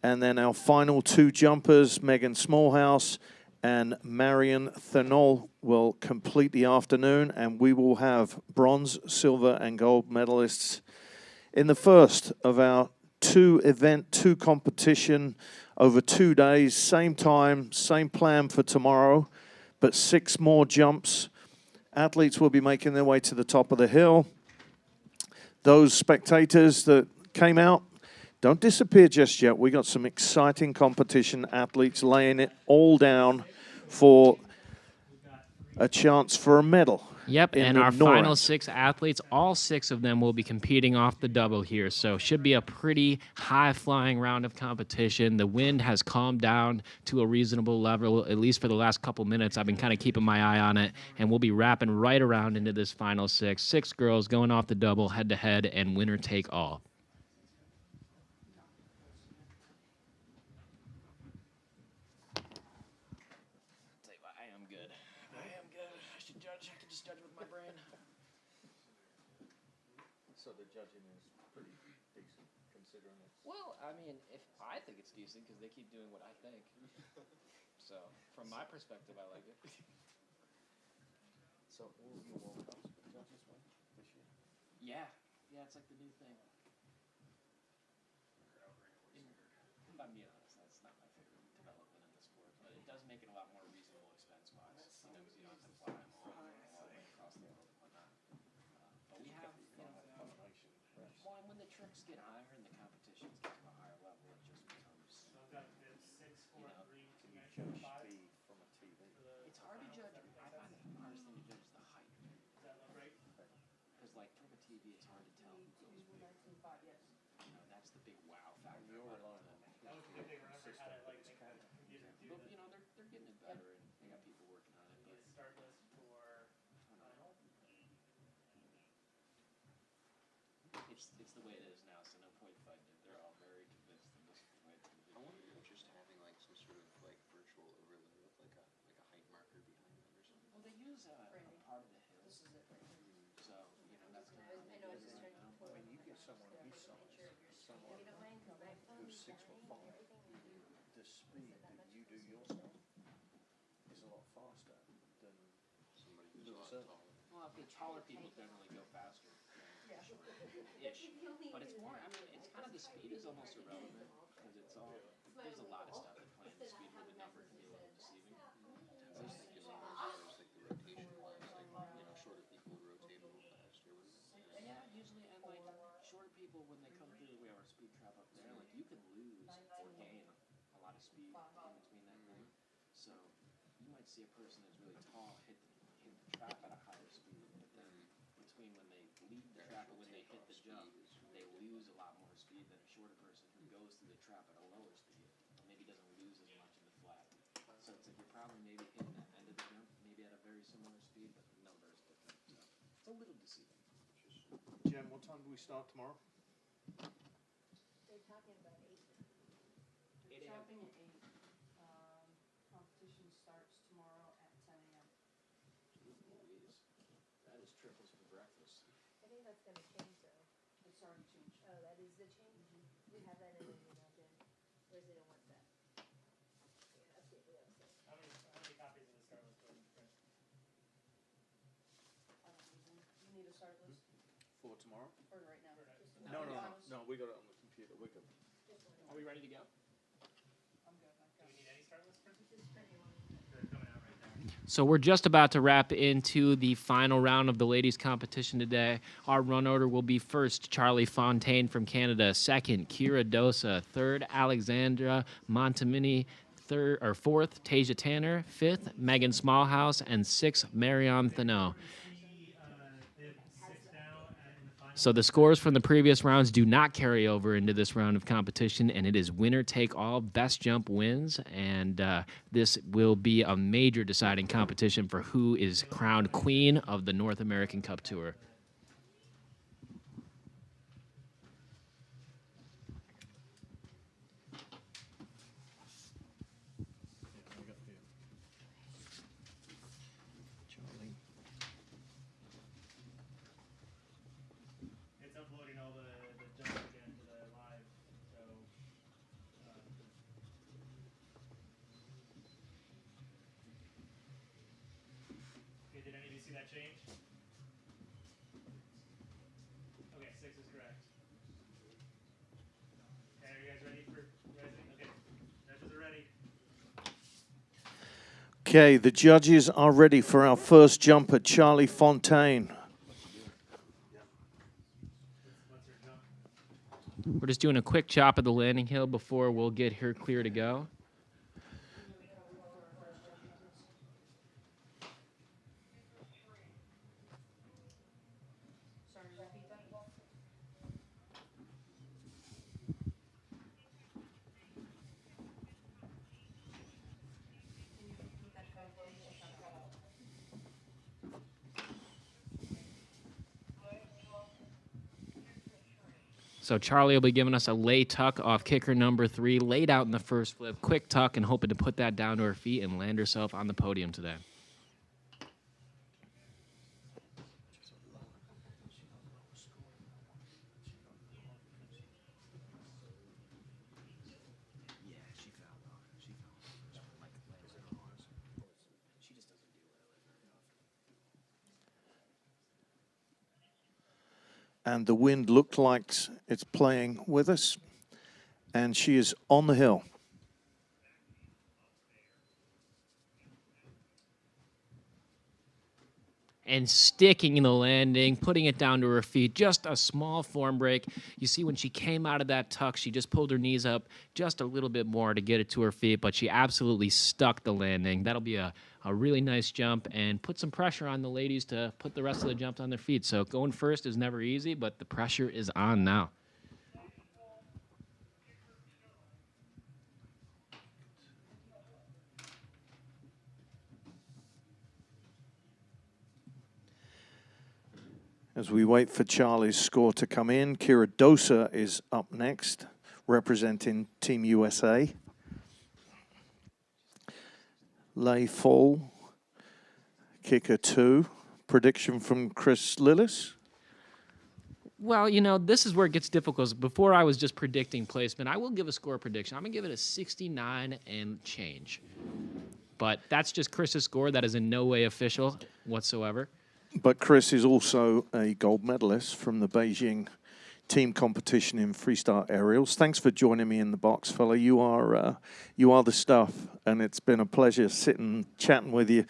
And then our final 2 jumpers, Megan Smallhouse and Marion Thernoll, will complete the afternoon. And we will have bronze, silver, and gold medalists in the first of our 2 competition over 2 days, same time, same plan for tomorrow, but 6 more jumps. Athletes will be making their way to the top of the hill. Those spectators that came out, don't disappear just yet. We got some exciting competition, athletes laying it all down for a chance for a medal. Yep, in and the our NorAm. final 6 athletes, all 6 of them will be competing off the double here. So should be a pretty high-flying round of competition. The wind has calmed down to a reasonable level, at least for the last couple minutes. I've been kind of keeping my eye on it, and we'll be wrapping right around into this final 6. 6 girls going off the double head-to-head, and winner take all. I am good. I should judge. I can just judge with my brain. So the judging is pretty decent, considering it. Well, I mean, if I think it's decent because they keep doing what I think. So, from my perspective, I like it. So all of your World Cups the judges win this year? Yeah, it's like the new thing. If I'm being honest, that's not my favorite development in the sport, but it does make it a lot more reasonable expense-wise. You know, because you don't have to fly them all the way across the world and whatnot. But we have, well, and when the trips get higher and the competitions get to a higher level, it just becomes. So I've got the 6, 4, 3, 2, 9, Judge 5. speed from a TV. It's hard to judge. I find the hardest thing to judge is the height. Does that look right? Because, like, from a TV, it's hard to tell who goes where. You know, that's the big wow factor. You're relying on I was trying to remember how to like make the computer do But, the you know, they're getting it better, and they got people working on it. But start list for final. it's the way it is now, so no point fighting it. They're all very convinced that this is the way it's going to be. I wonder if just having like some sort of like virtual overlay with like a height marker behind them or something. Well, they use a part of the hill. This is it right here. So, you know, that's kind of how they do it right now. When you get someone his size, someone who's 6'5", the speed that you do yourself is a lot faster than Somebody who's a lot So- taller. Well, the taller people generally go faster. Ish. But it's more, I mean, it's kind of the speed is almost irrelevant because it's all, there's a lot of stuff that play in the speed with the number can be a little deceiving. I was thinking more as far as like the rotation wise, like shorter people rotate a little faster. Yeah, usually, and like shorter people, when they come through, we have our speed trap up there, like you can lose or gain a lot of speed in between that group. So you might see a person that's really tall hit the trap at a higher speed, but then between when they leave the trap and when they hit the jump, they lose a lot more speed than a shorter person who goes through the trap at a lower speed, but maybe doesn't lose as much in the flat. So it's like you're probably maybe hitting that end of the jump, maybe at a very similar speed, but the number is different. So it's a little deceiving. Jen, what time do we start tomorrow? They're talking about 8. 8 a.m. Shopping at 8. Competition starts tomorrow at 10 a.m. Louise, that is triples for breakfast. I think that's gonna change though. It's already changed. Oh, that is the change? We have that in an email, Jen. Or is it in WhatsApp? Yeah, update the website. How many copies of the start list are in print? I don't need them. You need a start list For tomorrow? for right now. No, we got it on the computer, we're good. Are we ready to go? I'm good. I've Do got we need any start list printed? This is printing one. They're coming out right now. So we're just about to wrap into the final round of the ladies' competition today. Our run order will be first, Charlie Fontaine from Canada. Second, Kira Dosa. Third, Alexandra Montemini. Fourth, Tasia Tanner. Fifth, Megan Smallhouse. And sixth, Marion Thaneau. So the scores from the previous rounds do not carry over into this round of competition, and it is winner take all. Best jump wins, and this will be a major deciding competition for who is crowned queen of the North American Cup Tour. It's uploading all the jumps again to the live, so okay, did any of you see that change? Okay, 6 is correct. Okay, are you guys ready for okay. Judges are ready. Okay, the judges are ready for our first jumper, Charlie Fontaine. What's her jump? We're just doing a quick chop of the landing hill before we'll get her clear to go. So Charlie will be giving us a lay tuck off kicker number 3, laid out in the first flip, quick tuck, and hoping to put that down to her feet and land herself on the podium today. And the wind looked like it's playing with us. And she is on the hill. And sticking in the landing, putting it down to her feet, just a small form break. You see when she came out of that tuck, she just pulled her knees up just a little bit more to get it to her feet, but she absolutely stuck the landing. That'll be a really nice jump and put some pressure on the ladies to put the rest of the jumps on their feet. So going first is never easy, but the pressure is on now. As we wait for Charlie's score to come in, Kira Dosa is up next, representing Team USA. Lay full, kicker 2. Prediction from Chris Lillis? Well, you know, this is where it gets difficult. Before I was just predicting placement. I will give a score prediction. I'm going to give it a 69 and change. But that's just Chris's score. That is in no way official whatsoever. But Chris is also a gold medalist from the Beijing team competition in freestyle aerials. Thanks for joining me in the box, fella. You are the stuff, and it's been a pleasure sitting, chatting with you.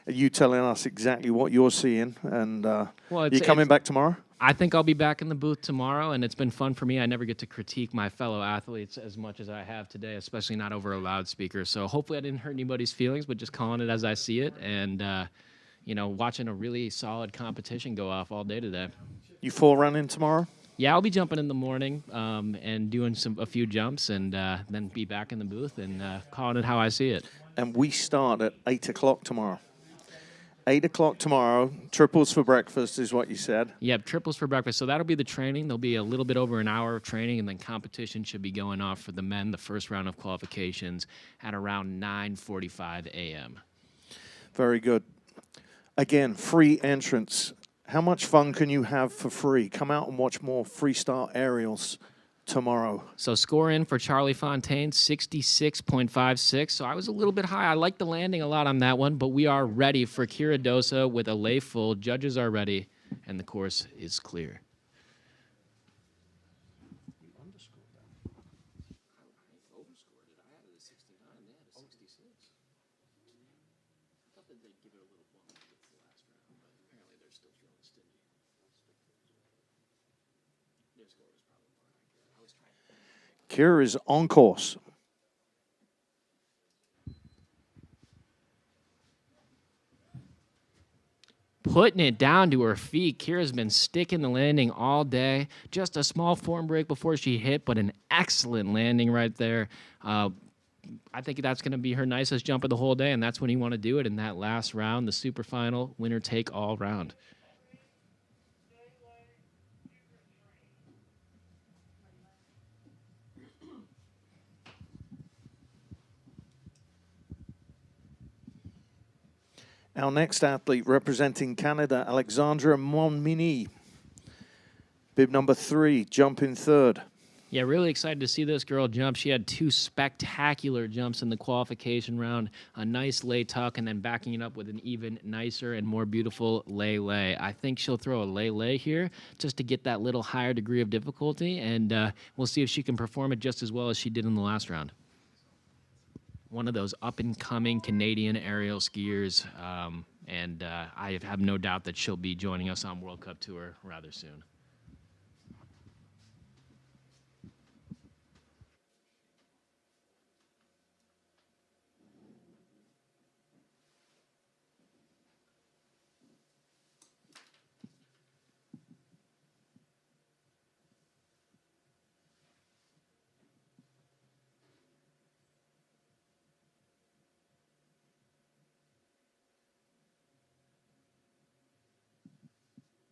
You telling us exactly what you're seeing, and you coming back tomorrow? I think I'll be back in the booth tomorrow, and it's been fun for me. I never get to critique my fellow athletes as much as I have today, especially not over a loudspeaker. So hopefully I didn't hurt anybody's feelings, but just calling it as I see it, and you know, watching a really solid competition go off all day today. You full running tomorrow? Yeah, I'll be jumping in the morning and doing a few jumps, and then be back in the booth and calling it how I see it. And we start at 8 o'clock tomorrow. 8 o'clock tomorrow. Triples for breakfast is what you said. Yep, triples for breakfast. So that'll be the training. There'll be a little bit over an hour of training, and then competition should be going off for the men, the first round of qualifications, at around 9:45 a.m. Very good. Again, free entrance. How much fun can you have for free? Come out and watch more freestyle aerials tomorrow. So score in for Charlie Fontaine, 66.56. So I was a little bit high. I like the landing a lot on that one, but we are ready for Kira Dosa with a lay full. Judges are ready, and the course is clear. Kira is on course. Putting it down to her feet. Kira's been sticking the landing all day. Just a small form break before she hit, but an excellent landing right there. I think that's going to be her nicest jump of the whole day, and that's when you want to do it in that last round, the super final, winner take all round. Our next athlete representing Canada, Alexandra Monmini. Bib number 3, jumping 3rd. Yeah, really excited to see this girl jump. She had 2 spectacular jumps in the qualification round, a nice lay tuck, and then backing it up with an even nicer and more beautiful lay-lay. I think she'll throw a lay-lay here just to get that little higher degree of difficulty, and we'll see if she can perform it just as well as she did in the last round. One of those up-and-coming Canadian aerial skiers, and I have no doubt that she'll be joining us on World Cup Tour rather soon.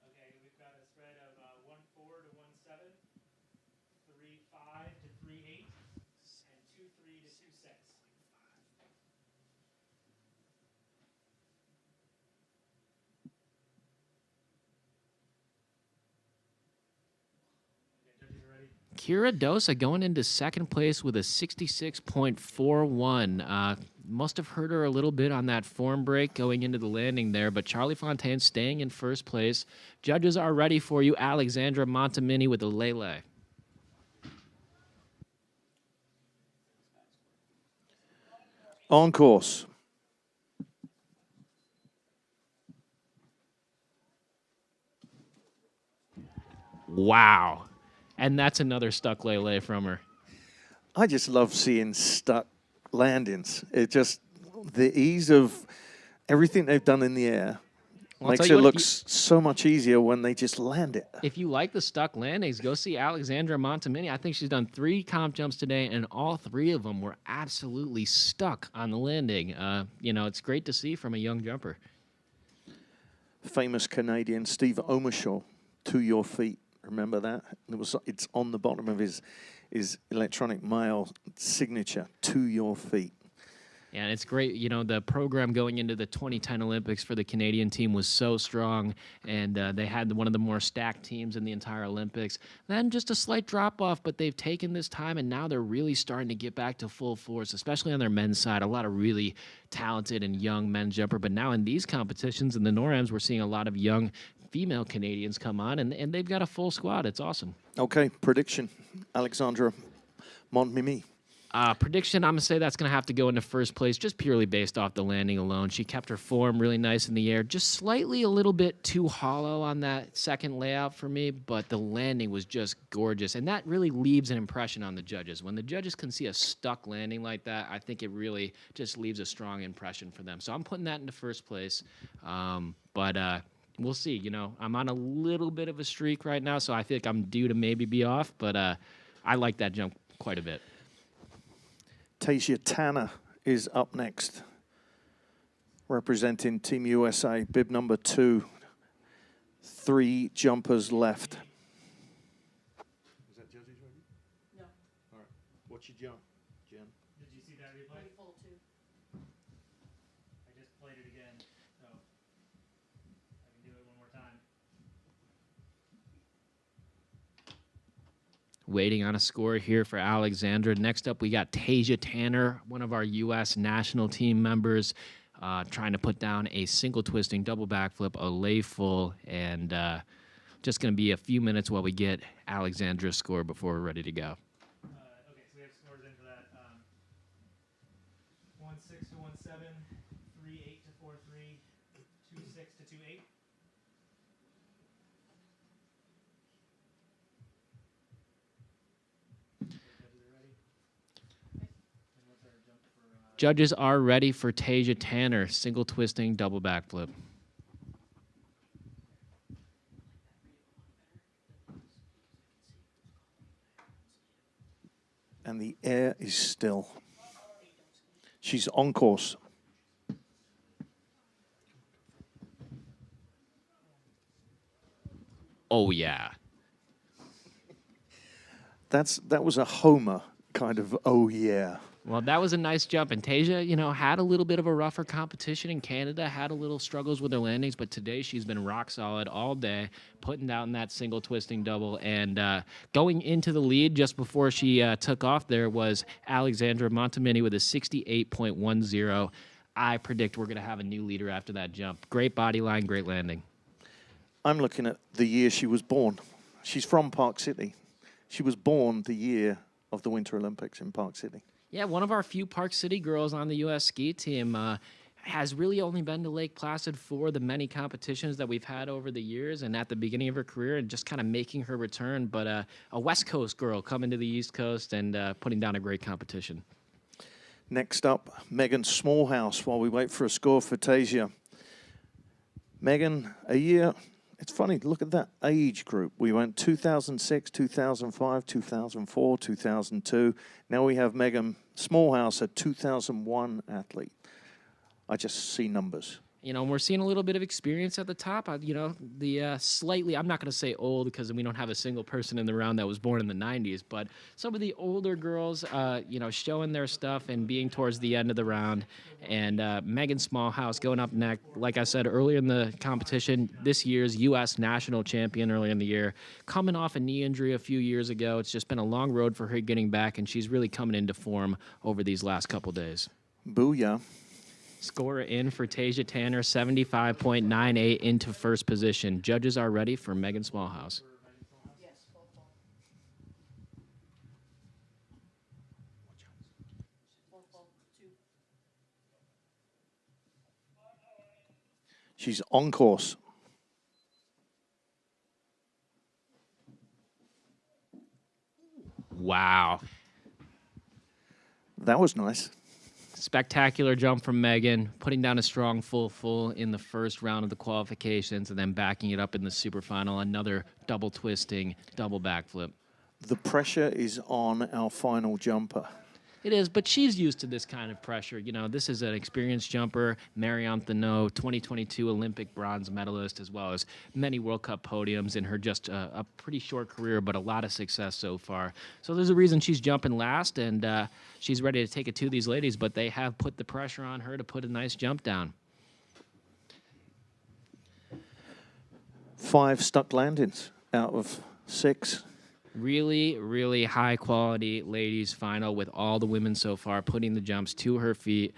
Okay, we've got a spread of Kira Dosa going into second place with a 66.41. Must have hurt her a little bit on that form break going into the landing there, but Charlie Fontaine staying in first place. Judges are ready for you. Alexandra Montemini with the Lele. On course. Wow. And that's another stuck Lele from her. I just love seeing stuck landings. It just, the ease of everything they've done in the air makes it look so much easier when they just land it. If you like the stuck landings, go see Alexandra Montemini. I think she's done 3 comp jumps today, and all 3 of them were absolutely stuck on the landing. You know, it's great to see from a young jumper. Famous Canadian Steve Omershaw, To Your Feet. Remember that? It's on the bottom of his electronic mail signature, To Your Feet. Yeah, and it's great. You know, the program going into the 2010 Olympics for the Canadian team was so strong, and they had one of the more stacked teams in the entire Olympics. Then just a slight drop-off, but they've taken this time, and now they're really starting to get back to full force, especially on their men's side. A lot of really talented and young men's jumper, but now in these competitions, in the NorAms, we're seeing a lot of young female Canadians come on, and they've got a full squad. It's awesome. Okay, prediction. Alexandra Montemini. Prediction, I'm going to say that's going to have to go into first place just purely based off the landing alone. She kept her form really nice in the air, just slightly a little bit too hollow on that second layout for me, but the landing was just gorgeous, and that really leaves an impression on the judges. When the judges can see a stuck landing like that, I think it really just leaves a strong impression for them. So I'm putting that into first place, but we'll see. You know, I'm on a little bit of a streak right now, so I think I'm due to maybe be off, but I like that jump quite a bit. Tasia Tanner is up next, representing Team USA, bib number 2. 3 jumpers left. Is that judges ready? No. All right. What's your jump, Jen? Did you see that replay? Full 2. I just played it again, so I can do it one more time. Waiting on a score here for Alexandra. Next up, we got Tasia Tanner, one of our U.S. national team members, trying to put down a single twisting double backflip, a lay full, and just going to be a few minutes while we get Alexandra's score before we're ready to go. Okay, so we have scores in for that. 1-6 to 1-7, 3-8 to 4-3, 2-6 to 2-8. Judges are ready for Tasia Tanner, single twisting double backflip. And the air is still. She's on course. Oh, yeah. That was a homer kind of, oh, yeah. Well, that was a nice jump. And Tasia, you know, had a little bit of a rougher competition in Canada, had a little struggles with her landings, but today she's been rock solid all day, putting down that single twisting double. And going into the lead just before she took off there was Alexandra Montemini with a 68.10. I predict we're going to have a new leader after that jump. Great body line, great landing. I'm looking at the year she was born. She's from Park City. She was born the year of the Winter Olympics in Park City. Yeah, one of our few Park City girls on the U.S. ski team has really only been to Lake Placid for the many competitions that we've had over the years and at the beginning of her career and just kind of making her return. But a West Coast girl coming to the East Coast and putting down a great competition. Next up, Megan Smallhouse while we wait for a score for Tasia. Megan, a year. It's funny, look at that age group. We went 2006, 2005, 2004, 2002. Now we have Megan Smallhouse, a 2001 athlete. I just see numbers. You know, we're seeing a little bit of experience at the top. You know, the slightly, I'm not going to say old because we don't have a single person in the round that was born in the 90s, but some of the older girls, you know, showing their stuff and being towards the end of the round. And Megan Smallhouse going up next. Like I said earlier in the competition, this year's U.S. national champion earlier in the year, coming off a knee injury a few years ago. It's just been a long road for her getting back, and she's really coming into form over these last couple days. Booyah. Score in for Tasia Tanner, 75.98 into first position. Judges are ready for Megan Smallhouse. Yes, full, full. Full, full, 2. She's on course. Wow. That was nice. Spectacular jump from Megan, putting down a strong full in the first round of the qualifications and then backing it up in the super final. Another double twisting, double backflip. The pressure is on our final jumper. It is, but she's used to this kind of pressure. You know, this is an experienced jumper, Marianne Thénault, 2022 Olympic bronze medalist, as well as many World Cup podiums in her just a pretty short career, but a lot of success so far. So there's a reason she's jumping last, and she's ready to take it to these ladies, but they have put the pressure on her to put a nice jump down. 5 stuck landings out of 6. Really, really high quality ladies final with all the women so far putting the jumps to her feet.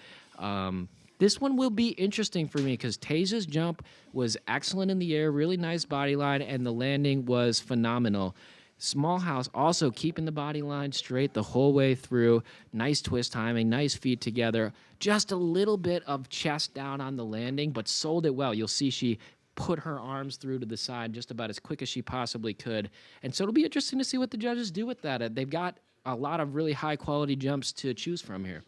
This one will be interesting for me because Tasia's jump was excellent in the air, really nice body line, and the landing was phenomenal. Smallhouse also keeping the body line straight the whole way through. Nice twist timing, nice feet together. Just a little bit of chest down on the landing, but sold it well. You'll see she put her arms through to the side just about as quick as she possibly could. And so it'll be interesting to see what the judges do with that. They've got a lot of really high-quality jumps to choose from here.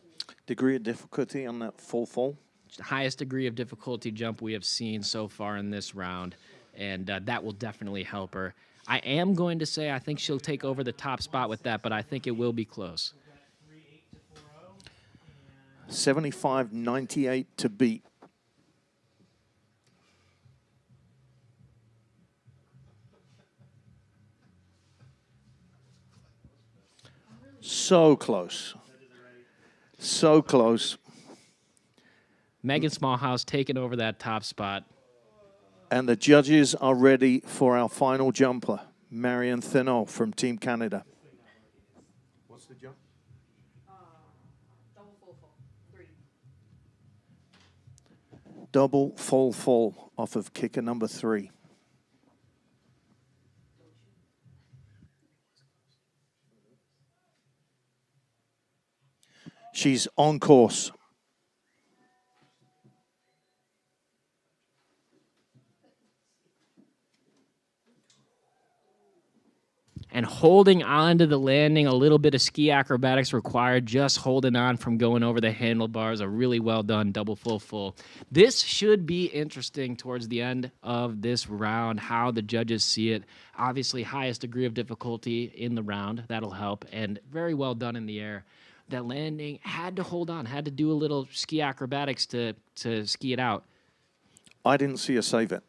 Degree of difficulty on that full? The highest degree of difficulty jump we have seen so far in this round, and that will definitely help her. I am going to say I think she'll take over the top spot with that, but I think it will be close. 75.98 to beat. So close. So close. Megan Smallhouse taking over that top spot. And the judges are ready for our final jumper, Marianne Thénault from Team Canada. What's the jump? Double full, 3. Double full off of kicker number 3. She's on course. And holding on to the landing, a little bit of ski acrobatics required, just holding on from going over the handlebars. A really well done double full. This should be interesting towards the end of this round, how the judges see it. Obviously, highest degree of difficulty in the round. That'll help. And very well done in the air. That landing had to hold on, had to do a little ski acrobatics to ski it out. I didn't see her save it.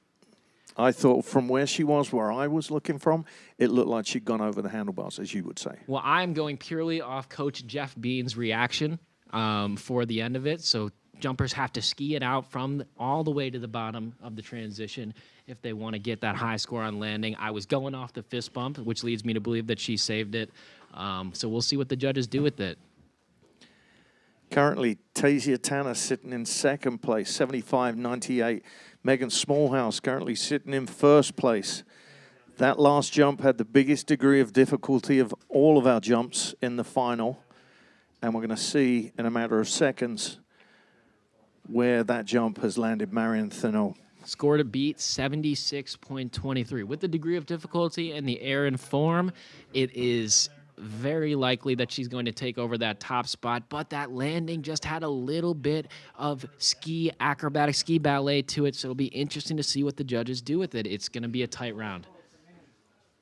I thought from where she was, where I was looking from, it looked like she'd gone over the handlebars, as you would say. Well, I'm going purely off Coach Jeff Bean's reaction for the end of it. So jumpers have to ski it out from all the way to the bottom of the transition if they want to get that high score on landing. I was going off the fist bump, which leads me to believe that she saved it. So we'll see what the judges do with it. Currently, Tasia Tanner sitting in second place, 75.98. Megan Smallhouse currently sitting in first place. That last jump had the biggest degree of difficulty of all of our jumps in the final. And we're going to see in a matter of seconds where that jump has landed Marianne Thénault. Score to beat, 76.23. With the degree of difficulty and the air and form, it is very likely that she's going to take over that top spot, but that landing just had a little bit of ski acrobatic, ski ballet to it, so it'll be interesting to see what the judges do with it. It's going to be a tight round.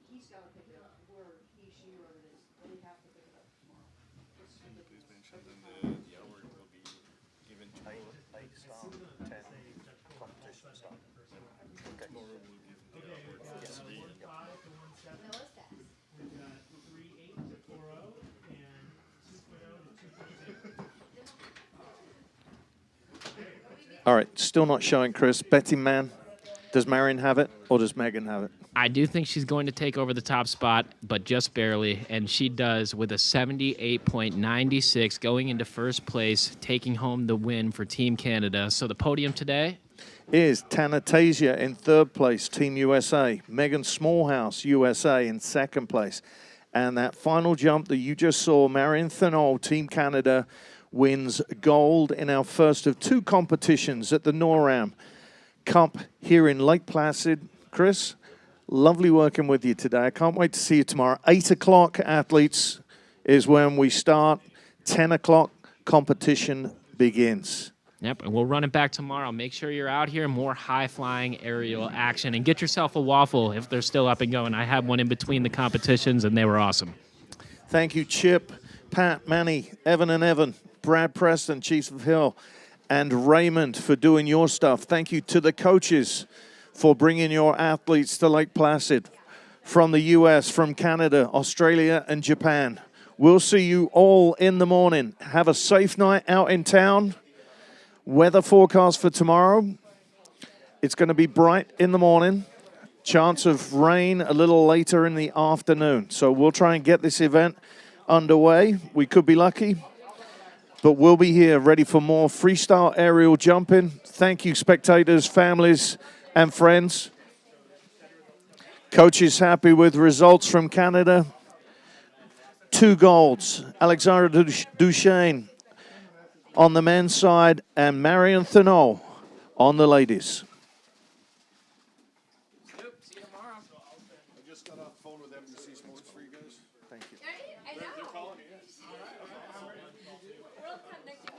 He's got to pick it up. Where he, she, whoever it is, they have to pick it up tomorrow. Please mention then the hour will be given to Okay, we've got 1.5 to 1.7. That was fast. We've got 3.8 to 4.0 and 2.0 to 2.0. All right, still not showing, Chris. Betting man, does Marion have it or does Megan have it? I do think she's going to take over the top spot, but just barely, and she does with a 78.96 going into first place, taking home the win for Team Canada. So the podium today Is Tanatasia in third place, Team USA. Megan Smallhouse, USA, in second place. And that final jump that you just saw, Marion Thanol, Team Canada, wins gold in our first of two competitions at the NorAm Cup here in Lake Placid. Chris, lovely working with you today. I can't wait to see you tomorrow. 8 o'clock, athletes, is when we start. 10 o'clock, competition begins. Yep, and we'll run it back tomorrow. Make sure you're out here, more high-flying aerial action, and get yourself a waffle if they're still up and going. I had one in between the competitions, and they were awesome. Thank you, Chip, Pat, Manny, Evan and Evan, Brad Preston, Chiefs of Hill, and Raymond for doing your stuff. Thank you to the coaches for bringing your athletes to Lake Placid from the U.S., from Canada, Australia, and Japan. We'll see you all in the morning. Have a safe night out in town. Weather forecast for tomorrow. It's going to be bright in the morning. Chance of rain a little later in the afternoon. So we'll try and get this event underway. We could be lucky, but we'll be here ready for more freestyle aerial jumping. Thank you, spectators, families, and friends. Coach is happy with results from Canada. 2 golds. Alexandra Duchesne on the men's side, and Marion Thanol on the ladies. See you tomorrow. I just got off the phone with MBC Sports for you guys. Thank you. I know. They're calling you. World Cup next